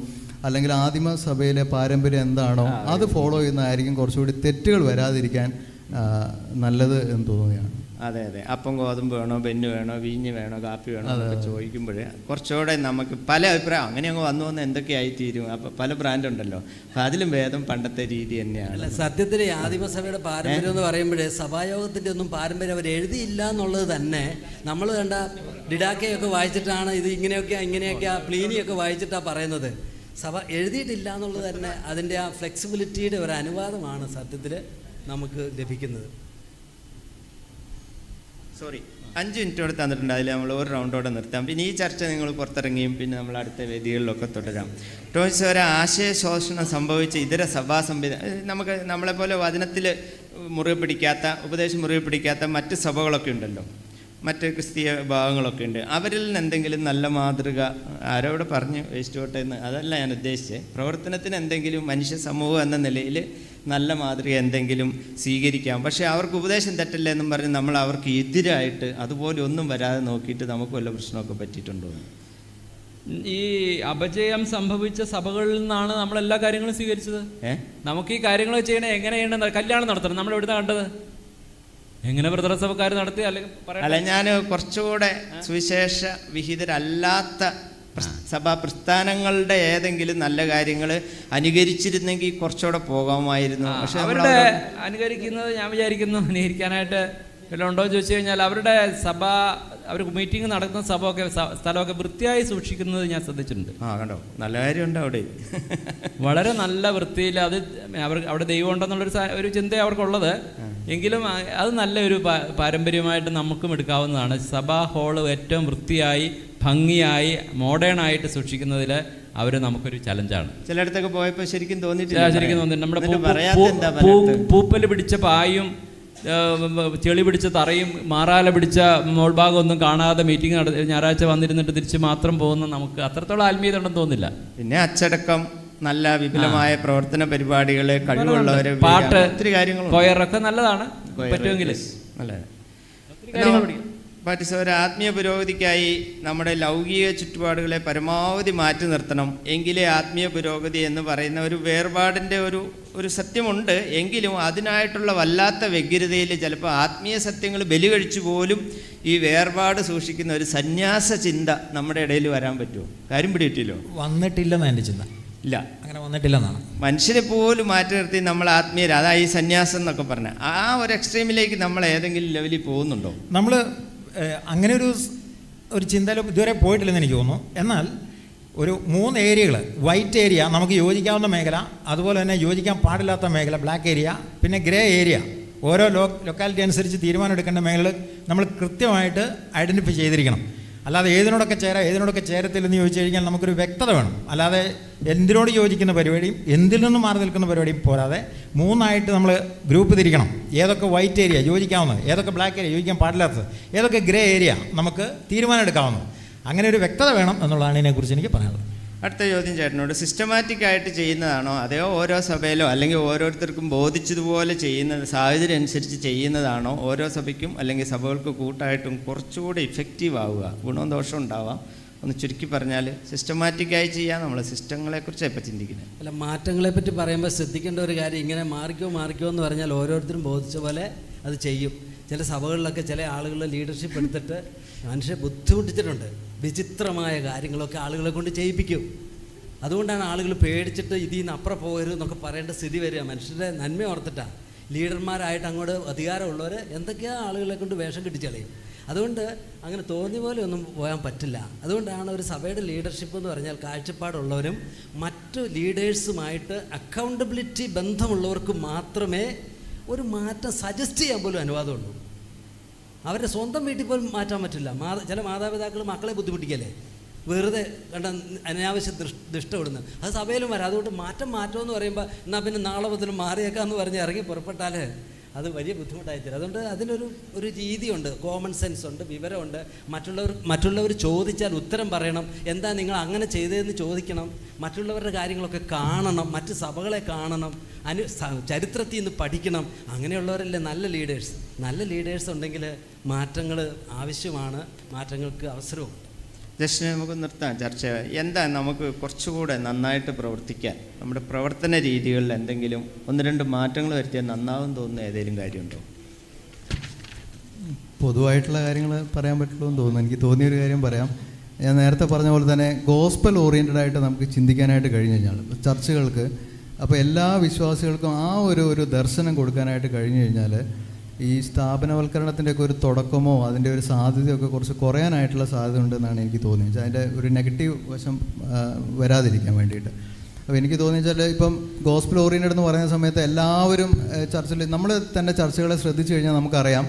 അല്ലെങ്കിൽ ആദിമ സഭയിലെ പാരമ്പര്യം എന്താണോ അത് ഫോളോ ചെയ്യുന്നതായിരിക്കും കുറച്ചുകൂടി തെറ്റുകൾ വരാതിരിക്കാൻ നല്ലത് എന്ന് തോന്നുകയാണ്. അതെ അതെ. അപ്പം ഗോതമ്പ് വേണോ, ബെന്ന് വേണോ, വീഞ്ഞ് വേണോ, കാപ്പി വേണോ എന്നൊക്കെ ചോദിക്കുമ്പോഴേ കുറച്ചുകൂടെ നമുക്ക് പല അഭിപ്രായം അങ്ങനെ അങ്ങ് വന്നു എന്തൊക്കെയായി തീരും. അപ്പോൾ പല ബ്രാൻഡ് ഉണ്ടല്ലോ. അപ്പോൾ അതിലും ഭേദം പണ്ടത്തെ രീതി തന്നെയാണ്. അല്ല, സത്യത്തിൽ ആദിമസഭയുടെ പാരമ്പര്യം എന്ന് പറയുമ്പോഴേ സഭായോഗത്തിൻ്റെ ഒന്നും പാരമ്പര്യം അവർ എഴുതിയില്ല എന്നുള്ളത് തന്നെ നമ്മൾ കണ്ട ഡിഡാക്കയൊക്കെ വായിച്ചിട്ടാണ് ഇത് ഇങ്ങനെയൊക്കെ പ്ലീനിയൊക്കെ വായിച്ചിട്ടാണ് പറയുന്നത്. സഭ എഴുതിയിട്ടില്ല എന്നുള്ളത് തന്നെ അതിൻ്റെ ആ ഫ്ലെക്സിബിലിറ്റിയുടെ ഒരു അനുവാദമാണ് സത്യത്തിൽ നമുക്ക് ലഭിക്കുന്നത്. സോറി, 5 മിനിറ്റോടെ തന്നിട്ടുണ്ട്. അതിൽ നമ്മൾ ഒരു റൗണ്ടോടെ നിർത്താം. പിന്നെ ഈ ചർച്ച നിങ്ങൾ പുറത്തിറങ്ങിയും പിന്നെ നമ്മൾ അടുത്ത വേദികളിലൊക്കെ തുടരാം. ടോയ്സ് ഒരു ആശയശോഷണം സംഭവിച്ച ഇതര സഭാ നമുക്ക് നമ്മളെപ്പോലെ വചനത്തിൽ മുറിവ് പിടിക്കാത്ത, ഉപദേശം മുറിവ് പിടിക്കാത്ത മറ്റ് സഭകളൊക്കെ ഉണ്ടല്ലോ, മറ്റ് ക്രിസ്തീയ വിഭാഗങ്ങളൊക്കെ ഉണ്ട്. അവരിൽ നിന്ന് എന്തെങ്കിലും നല്ല മാതൃക ആരോടെ പറഞ്ഞ് വേസ്റ്റ് എന്ന് അതല്ല ഞാൻ ഉദ്ദേശിച്ചത്. പ്രവർത്തനത്തിന് എന്തെങ്കിലും മനുഷ്യ സമൂഹം എന്ന നിലയിൽ നല്ല മാതൃക എന്തെങ്കിലും സ്വീകരിക്കാം. പക്ഷേ അവർക്ക് ഉപദേശം തെറ്റല്ല എന്നും പറഞ്ഞ് നമ്മൾ അവർക്ക് എതിരായിട്ട് അതുപോലെ ഒന്നും വരാതെ നോക്കിയിട്ട് നമുക്ക് വല്ല പ്രശ്നമൊക്കെ പറ്റിയിട്ടുണ്ടോ? ഈ അപജയം സംഭവിച്ച സഭകളിൽ നിന്നാണ് നമ്മൾ എല്ലാ കാര്യങ്ങളും സ്വീകരിച്ചത്. നമുക്ക് ഈ കാര്യങ്ങൾ ചെയ്യണേ എങ്ങനെയാണ്? കല്യാണം നടത്തണം. നമ്മൾ എവിടുന്ന കണ്ടത്? എങ്ങനെ പ്രദർശനക്കാർ നടത്തി? അല്ല, ഞാൻ കുറച്ചുകൂടെ സുവിശേഷ വിഹിതരല്ലാത്ത സഭാ പ്രസ്ഥാനങ്ങളുടെ ഏതെങ്കിലും നല്ല കാര്യങ്ങൾ അനുകരിച്ചിരുന്നെങ്കിൽ കുറച്ചുകൂടെ പോകാമായിരുന്നു. പക്ഷെ അവരുടെ അനുകരിക്കുന്നത് ഞാൻ വിചാരിക്കുന്നു അനുകരിക്കാനായിട്ട് വല്ലതും ഉണ്ടോ എന്ന് ചോദിച്ചു കഴിഞ്ഞാൽ അവരുടെ സഭ, അവർ മീറ്റിംഗ് നടക്കുന്ന സ്ഥലമൊക്കെ വൃത്തിയായി സൂക്ഷിക്കുന്നത് ഞാൻ ശ്രദ്ധിച്ചിട്ടുണ്ട്. കണ്ടോ, നല്ല കാര്യമുണ്ട് അവിടെ. വളരെ നല്ല വൃത്തിയിൽ അത് അവിടെ ദൈവം ഉണ്ടെന്നുള്ളൊരു ഒരു ചിന്ത അവർക്കുള്ളത്. എങ്കിലും അത് നല്ലൊരു പാരമ്പര്യമായിട്ട് നമുക്കും എടുക്കാവുന്നതാണ്. സഭാ ഹാള് ഏറ്റവും വൃത്തിയായി ഭംഗിയായി മോഡേൺ ആയിട്ട് സൂക്ഷിക്കുന്നതിൽ അവർ നമുക്കൊരു ചലഞ്ചാണ്. ചിലയിടത്തൊക്കെ പോയപ്പോൾ ശരിക്കും തോന്നിയിട്ടില്ല. നമ്മുടെ പൂപ്പല് പിടിച്ച പായും ചെളി പിടിച്ച തറയും മാറാല പിടിച്ച മോൾഭാഗം ഒന്നും കാണാതെ മീറ്റിംഗ് ഞായറാഴ്ച വന്നിരുന്നിട്ട് തിരിച്ച് മാത്രം പോകുന്ന നമുക്ക് അത്രത്തോളം ആത്മീയത ഉണ്ടെന്ന് തോന്നില്ല. പിന്നെ അച്ചടക്കം, നല്ല വിപുലമായ പ്രവർത്തന പരിപാടികള്, കഴിവുള്ളവരെ, പാട്ട്, ഒത്തിരി കാര്യങ്ങൾ, കൊയറൊക്കെ നല്ലതാണ്. പറ്റുമെങ്കിൽ ഒരു ആത്മീയ പുരോഗതിക്കായി നമ്മുടെ ലൗകിക ചുറ്റുപാടുകളെ പരമാവധി മാറ്റി നിർത്തണം. എങ്കിലേ ആത്മീയ പുരോഗതി എന്ന് പറയുന്ന ഒരു വേർപാടിൻ്റെ ഒരു സത്യമുണ്ട്. എങ്കിലും അതിനായിട്ടുള്ള വല്ലാത്ത വ്യഗ്രതയിൽ ചിലപ്പോൾ ആത്മീയ സത്യങ്ങൾ ബലി കഴിച്ചു പോലും ഈ വേർപാട് സൂക്ഷിക്കുന്ന ഒരു സന്യാസ ചിന്ത നമ്മുടെ ഇടയിൽ വരാൻ പറ്റുമോ? കാര്യം പിടിയിട്ടില്ലോ? വന്നിട്ടില്ലെന്നാണ് എൻ്റെ ചിന്ത. ഇല്ല, അങ്ങനെ വന്നിട്ടില്ലെന്നാണ്. മനുഷ്യരെ പോലും മാറ്റി നിർത്തി നമ്മൾ ആത്മീയർ, അതായത് ഈ സന്യാസം എന്നൊക്കെ പറഞ്ഞാൽ ആ ഒരു എക്സ്ട്രീമിലേക്ക് നമ്മൾ ഏതെങ്കിലും ലെവലിൽ പോകുന്നുണ്ടോ? നമ്മൾ അങ്ങനെ ഒരു ചിന്തയിൽ ഇതുവരെ പോയിട്ടില്ലെന്ന് എനിക്ക് തോന്നുന്നു. എന്നാൽ ഒരു 3 ഏരിയകൾ, വൈറ്റ് ഏരിയ നമുക്ക് യോജിക്കാവുന്ന മേഖല, അതുപോലെ തന്നെ യോജിക്കാൻ പാടില്ലാത്ത മേഖല ബ്ലാക്ക് ഏരിയ, പിന്നെ ഗ്രേ ഏരിയ, ഓരോ ലൊക്കാലിറ്റി അനുസരിച്ച് തീരുമാനം എടുക്കേണ്ട മേഖല നമ്മൾ കൃത്യമായിട്ട് ഐഡൻറ്റിഫൈ ചെയ്തിരിക്കണം. അല്ലാതെ ഏതിനോടൊക്കെ ചേരത്തില്ലെന്ന് ചോദിച്ചു കഴിഞ്ഞാൽ നമുക്കൊരു വ്യക്തത വേണം. അല്ലാതെ എന്തിനോട് യോജിക്കുന്ന പരിപാടിയും എന്തിൽ നിന്നും മാറി നിൽക്കുന്ന പരിപാടിയും പോരാതെ 3ആയിട്ട് നമ്മൾ ഗ്രൂപ്പ് തിരിക്കണം. ഏതൊക്കെ വൈറ്റ് ഏരിയ യോജിക്കാവുന്നത്, ഏതൊക്കെ ബ്ലാക്ക് ഏരിയ യോജിക്കാൻ പാടില്ലാത്തത്, ഏതൊക്കെ ഗ്രേ ഏരിയ നമുക്ക് തീരുമാനം എടുക്കാവുന്നത്, അങ്ങനെ ഒരു വ്യക്തത വേണം എന്നുള്ളതാണ് ഇതിനെക്കുറിച്ച് എനിക്ക് പറയാനുള്ളത്. അടുത്ത ചോദ്യം ചേട്ടനോട്. സിസ്റ്റമാറ്റിക് ആയിട്ട് ചെയ്യുന്നതാണോ അതെയോ ഓരോ സഭയിലോ അല്ലെങ്കിൽ ഓരോരുത്തർക്കും ബോധിച്ചതുപോലെ ചെയ്യുന്നത്, സാഹചര്യം അനുസരിച്ച് ചെയ്യുന്നതാണോ ഓരോ സഭയ്ക്കും അല്ലെങ്കിൽ സഭകൾക്ക് കൂട്ടായിട്ടും കുറച്ചുകൂടി ഇഫക്റ്റീവ് ആവുക? ഗുണവും ദോഷവും ഉണ്ടാവാം. ഒന്ന് ചുരുക്കി പറഞ്ഞാൽ സിസ്റ്റമാറ്റിക്കായി ചെയ്യാൻ നമ്മൾ സിസ്റ്റങ്ങളെക്കുറിച്ച് ഇപ്പോൾ ചിന്തിക്കുന്നത്. അല്ല, മാറ്റങ്ങളെപ്പറ്റി പറയുമ്പോൾ ശ്രദ്ധിക്കേണ്ട ഒരു കാര്യം, ഇങ്ങനെ മാറിക്കോ എന്ന് പറഞ്ഞാൽ ഓരോരുത്തരും ബോധിച്ച പോലെ അത് ചെയ്യും. ചില സഭകളിലൊക്കെ ചില ആളുകൾ ലീഡർഷിപ്പ് എടുത്തിട്ട് മനുഷ്യരെ ബുദ്ധിമുട്ടിച്ചിട്ടുണ്ട്. വിചിത്രമായ കാര്യങ്ങളൊക്കെ ആളുകളെ കൊണ്ട് ചെയ്യിപ്പിക്കും. അതുകൊണ്ടാണ് ആളുകൾ പേടിച്ചിട്ട് ഇതിൽ നിന്ന് അപ്പുറം പോകരുത് എന്നൊക്കെ പറയേണ്ട സ്ഥിതി വരിക. മനുഷ്യരുടെ നന്മ ഓർത്തിട്ടാണ്. ലീഡർമാരായിട്ട് അങ്ങോട്ട് അധികാരമുള്ളവർ എന്തൊക്കെയാണ് ആളുകളെ കൊണ്ട് വേഷം കെട്ടിച്ചളയും. അതുകൊണ്ട് അങ്ങനെ തോന്നിയ പോലെ ഒന്നും പോകാൻ പറ്റില്ല. അതുകൊണ്ടാണ് ഒരു സഭയുടെ ലീഡർഷിപ്പ് എന്ന് പറഞ്ഞാൽ കാഴ്ചപ്പാടുള്ളവരും മറ്റു ലീഡേഴ്സുമായിട്ട് അക്കൗണ്ടബിലിറ്റി ബന്ധമുള്ളവർക്ക് മാത്രമേ ഒരു മാറ്റം സജസ്റ്റ് ചെയ്യാൻ പോലും അനുവാദമുള്ളൂ. അവരുടെ സ്വന്തം വീട്ടിൽ പോലും മാറ്റാൻ പറ്റില്ല. ചില മാതാപിതാക്കൾ മക്കളെ ബുദ്ധിമുട്ടിക്കല്ലേ, വെറുതെ കണ്ട അനാവശ്യ ദുഷ്ടമിടുന്നത്. അത് സഭയിലും വരാം. അതുകൊണ്ട് മാറ്റമെന്ന് പറയുമ്പോൾ എന്നാൽ പിന്നെ നാളെ മുതൽ മാറിയേക്കാമെന്ന് പറഞ്ഞ് ഇറങ്ങി പുറപ്പെട്ടാൽ അത് വലിയ ബുദ്ധിമുട്ടായി തരും. അതുകൊണ്ട് അതിനൊരു രീതിയുണ്ട്, കോമൺ സെൻസ് ഉണ്ട്, വിവരമുണ്ട്. മറ്റുള്ളവർ ചോദിച്ചാൽ ഉത്തരം പറയണം. എന്താ നിങ്ങൾ അങ്ങനെ ചെയ്തതെന്ന് ചോദിക്കണം. മറ്റുള്ളവരുടെ കാര്യങ്ങളൊക്കെ കാണണം, മറ്റ് സഭകളെ കാണണം, ചരിത്രത്തിൽ നിന്ന് പഠിക്കണം. അങ്ങനെയുള്ളവരല്ലേ നല്ല ലീഡേഴ്സ്. നല്ല ലീഡേഴ്സ് ഉണ്ടെങ്കിൽ മാറ്റങ്ങൾ ആവശ്യമാണ്, മാറ്റങ്ങൾക്ക് അവസരവും. ജസ്റ്റ് നമുക്ക് നിർത്താം ചർച്ച. എന്താ നമുക്ക് കുറച്ചുകൂടെ നന്നായിട്ട് പ്രവർത്തിക്കാൻ നമ്മുടെ പ്രവർത്തന രീതികളിൽ എന്തെങ്കിലും 1-2 മാറ്റങ്ങൾ വരുത്തിയാൽ നന്നാവും തോന്നുന്ന ഏതെങ്കിലും കാര്യമുണ്ടോ? പൊതുവായിട്ടുള്ള കാര്യങ്ങൾ പറയാൻ പറ്റുള്ളൂ എന്ന് തോന്നുന്നു. എനിക്ക് തോന്നിയൊരു കാര്യം പറയാം. ഞാൻ നേരത്തെ പറഞ്ഞ പോലെ തന്നെ ഗോസ്പൽ ഓറിയൻറ്റഡ് ആയിട്ട് നമുക്ക് ചിന്തിക്കാനായിട്ട് കഴിഞ്ഞു കഴിഞ്ഞാൽ ചർച്ചുകൾക്ക്, അപ്പോൾ എല്ലാ വിശ്വാസികൾക്കും ആ ഒരു ദർശനം കൊടുക്കാനായിട്ട് കഴിഞ്ഞു കഴിഞ്ഞാൽ ഈ സ്ഥാപനവൽക്കരണത്തിൻ്റെയൊക്കെ ഒരു തുടക്കമോ അതിൻ്റെ ഒരു സാധ്യതയൊക്കെ കുറച്ച് കുറയാനായിട്ടുള്ള സാധ്യത ഉണ്ടെന്നാണ് എനിക്ക് തോന്നിയത്. അതിൻ്റെ ഒരു നെഗറ്റീവ് വശം വരാതിരിക്കാൻ വേണ്ടിയിട്ട്. അപ്പോൾ എനിക്ക് തോന്നിച്ചാൽ ഇപ്പം ഗോസ്പൽ ഓറിയൻറ്റഡ് എന്ന് പറയുന്ന സമയത്ത് എല്ലാവരും ചർച്ചിൽ, നമ്മൾ തന്നെ ചർച്ചകളെ ശ്രദ്ധിച്ചു കഴിഞ്ഞാൽ നമുക്കറിയാം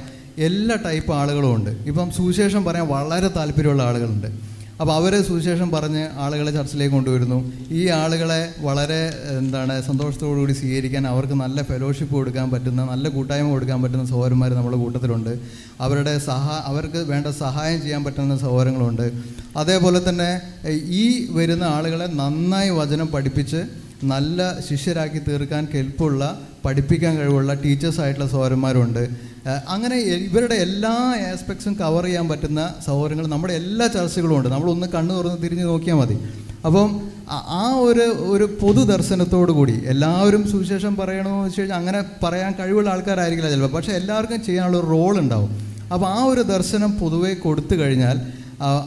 എല്ലാ ടൈപ്പ് ആളുകളും ഉണ്ട്. ഇപ്പം സുവിശേഷം പറയാൻ വളരെ താല്പര്യമുള്ള ആളുകളുണ്ട്. അപ്പോൾ അവർ സുവിശേഷം പറഞ്ഞ് ആളുകളെ ചർച്ചിലേക്ക് കൊണ്ടുവരുന്നു. ഈ ആളുകളെ വളരെ സന്തോഷത്തോടുകൂടി സ്വീകരിക്കാൻ, അവർക്ക് നല്ല ഫെലോഷിപ്പ് കൊടുക്കാൻ പറ്റുന്ന, നല്ല കൂട്ടായ്മ കൊടുക്കാൻ പറ്റുന്ന സഹോദരന്മാർ നമ്മുടെ കൂട്ടത്തിലുണ്ട്. അവർക്ക് വേണ്ട സഹായം ചെയ്യാൻ പറ്റുന്ന സഹോദരങ്ങളുണ്ട്. അതേപോലെ തന്നെ ഈ വരുന്ന ആളുകളെ നന്നായി വചനം പഠിപ്പിച്ച് നല്ല ശിഷ്യരാക്കി തീർക്കാൻ കെൽപ്പുള്ള, പഠിപ്പിക്കാൻ കഴിവുള്ള ടീച്ചേഴ്സായിട്ടുള്ള സഹോദരന്മാരുണ്ട്. അങ്ങനെ ഇവരുടെ എല്ലാ ആസ്പെക്ട്സും കവർ ചെയ്യാൻ പറ്റുന്ന സഹോദരങ്ങൾ നമ്മുടെ എല്ലാ ചർച്ചകളും ഉണ്ട്. നമ്മളൊന്ന് കണ്ണു തുറന്ന് തിരിഞ്ഞ് നോക്കിയാൽ മതി. അപ്പം ആ ഒരു പൊതു ദർശനത്തോടു കൂടി എല്ലാവരും സുവിശേഷം പറയണമെന്ന് വെച്ച് കഴിഞ്ഞാൽ അങ്ങനെ പറയാൻ കഴിവുള്ള ആൾക്കാരായിരിക്കില്ല ചിലപ്പോൾ, പക്ഷേ എല്ലാവർക്കും ചെയ്യാനുള്ള റോൾ ഉണ്ടാവും. അപ്പോൾ ആ ഒരു ദർശനം പൊതുവെ കൊടുത്തു കഴിഞ്ഞാൽ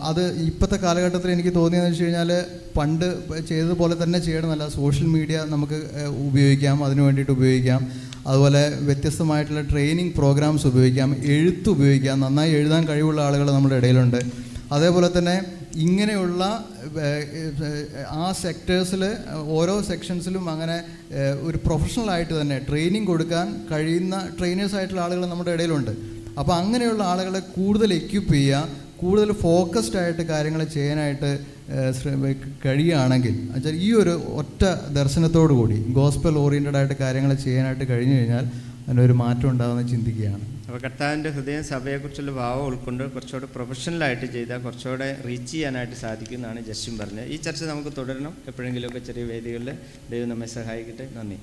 അത് ഇപ്പോഴത്തെ കാലഘട്ടത്തിൽ എനിക്ക് തോന്നിയെന്ന് വെച്ച് കഴിഞ്ഞാൽ പണ്ട് ചെയ്തതുപോലെ തന്നെ ചെയ്യണമെന്നല്ല. സോഷ്യൽ മീഡിയ നമുക്ക് ഉപയോഗിക്കാം, അതിനു വേണ്ടിയിട്ട് ഉപയോഗിക്കാം. അതുപോലെ വ്യത്യസ്തമായിട്ടുള്ള ട്രെയിനിങ് പ്രോഗ്രാംസ് ഉപയോഗിക്കാം, എഴുത്ത് ഉപയോഗിക്കാം. നന്നായി എഴുതാൻ കഴിവുള്ള ആളുകൾ നമ്മുടെ ഇടയിലുണ്ട്. അതേപോലെ തന്നെ ഇങ്ങനെയുള്ള ആ സെക്ടേഴ്സിൽ ഓരോ സെക്ഷൻസിലും അങ്ങനെ ഒരു പ്രൊഫഷണലായിട്ട് തന്നെ ട്രെയിനിങ് കൊടുക്കാൻ കഴിയുന്ന ട്രെയിനേഴ്സായിട്ടുള്ള ആളുകൾ നമ്മുടെ ഇടയിലുണ്ട്. അപ്പോൾ അങ്ങനെയുള്ള ആളുകളെ കൂടുതൽ എക്യുപ്പ് ചെയ്യുക, കൂടുതൽ ഫോക്കസ്ഡ് ആയിട്ട് കാര്യങ്ങൾ ചെയ്യാനായിട്ട് കഴിയുകയാണെങ്കിൽ എന്നുവെച്ചാൽ ഈ ഒരു ഒറ്റ ദർശനത്തോടു കൂടി ഗോസ്പൽ ഓറിയൻറ്റഡ് ആയിട്ട് കാര്യങ്ങൾ ചെയ്യാനായിട്ട് കഴിഞ്ഞു കഴിഞ്ഞാൽ അതിനൊരു മാറ്റം ഉണ്ടാകുമെന്ന് ചിന്തിക്കുകയാണ്. അപ്പോൾ കർത്താവിൻ്റെ ഹൃദയം സഭയെക്കുറിച്ചുള്ള ഭാവം ഉൾക്കൊണ്ട് കുറച്ചുകൂടെ പ്രൊഫഷണലായിട്ട് ചെയ്താൽ കുറച്ചുകൂടെ റീച്ച് ചെയ്യാനായിട്ട് സാധിക്കുമെന്നാണ് ജസ്റ്റിൻ പറഞ്ഞത്. ഈ ചർച്ച നമുക്ക് തുടരണം. എപ്പോഴെങ്കിലുമൊക്കെ ചെറിയ വേദികളിൽ ദൈവം നമ്മെ സഹായിക്കട്ടെ. നന്ദി.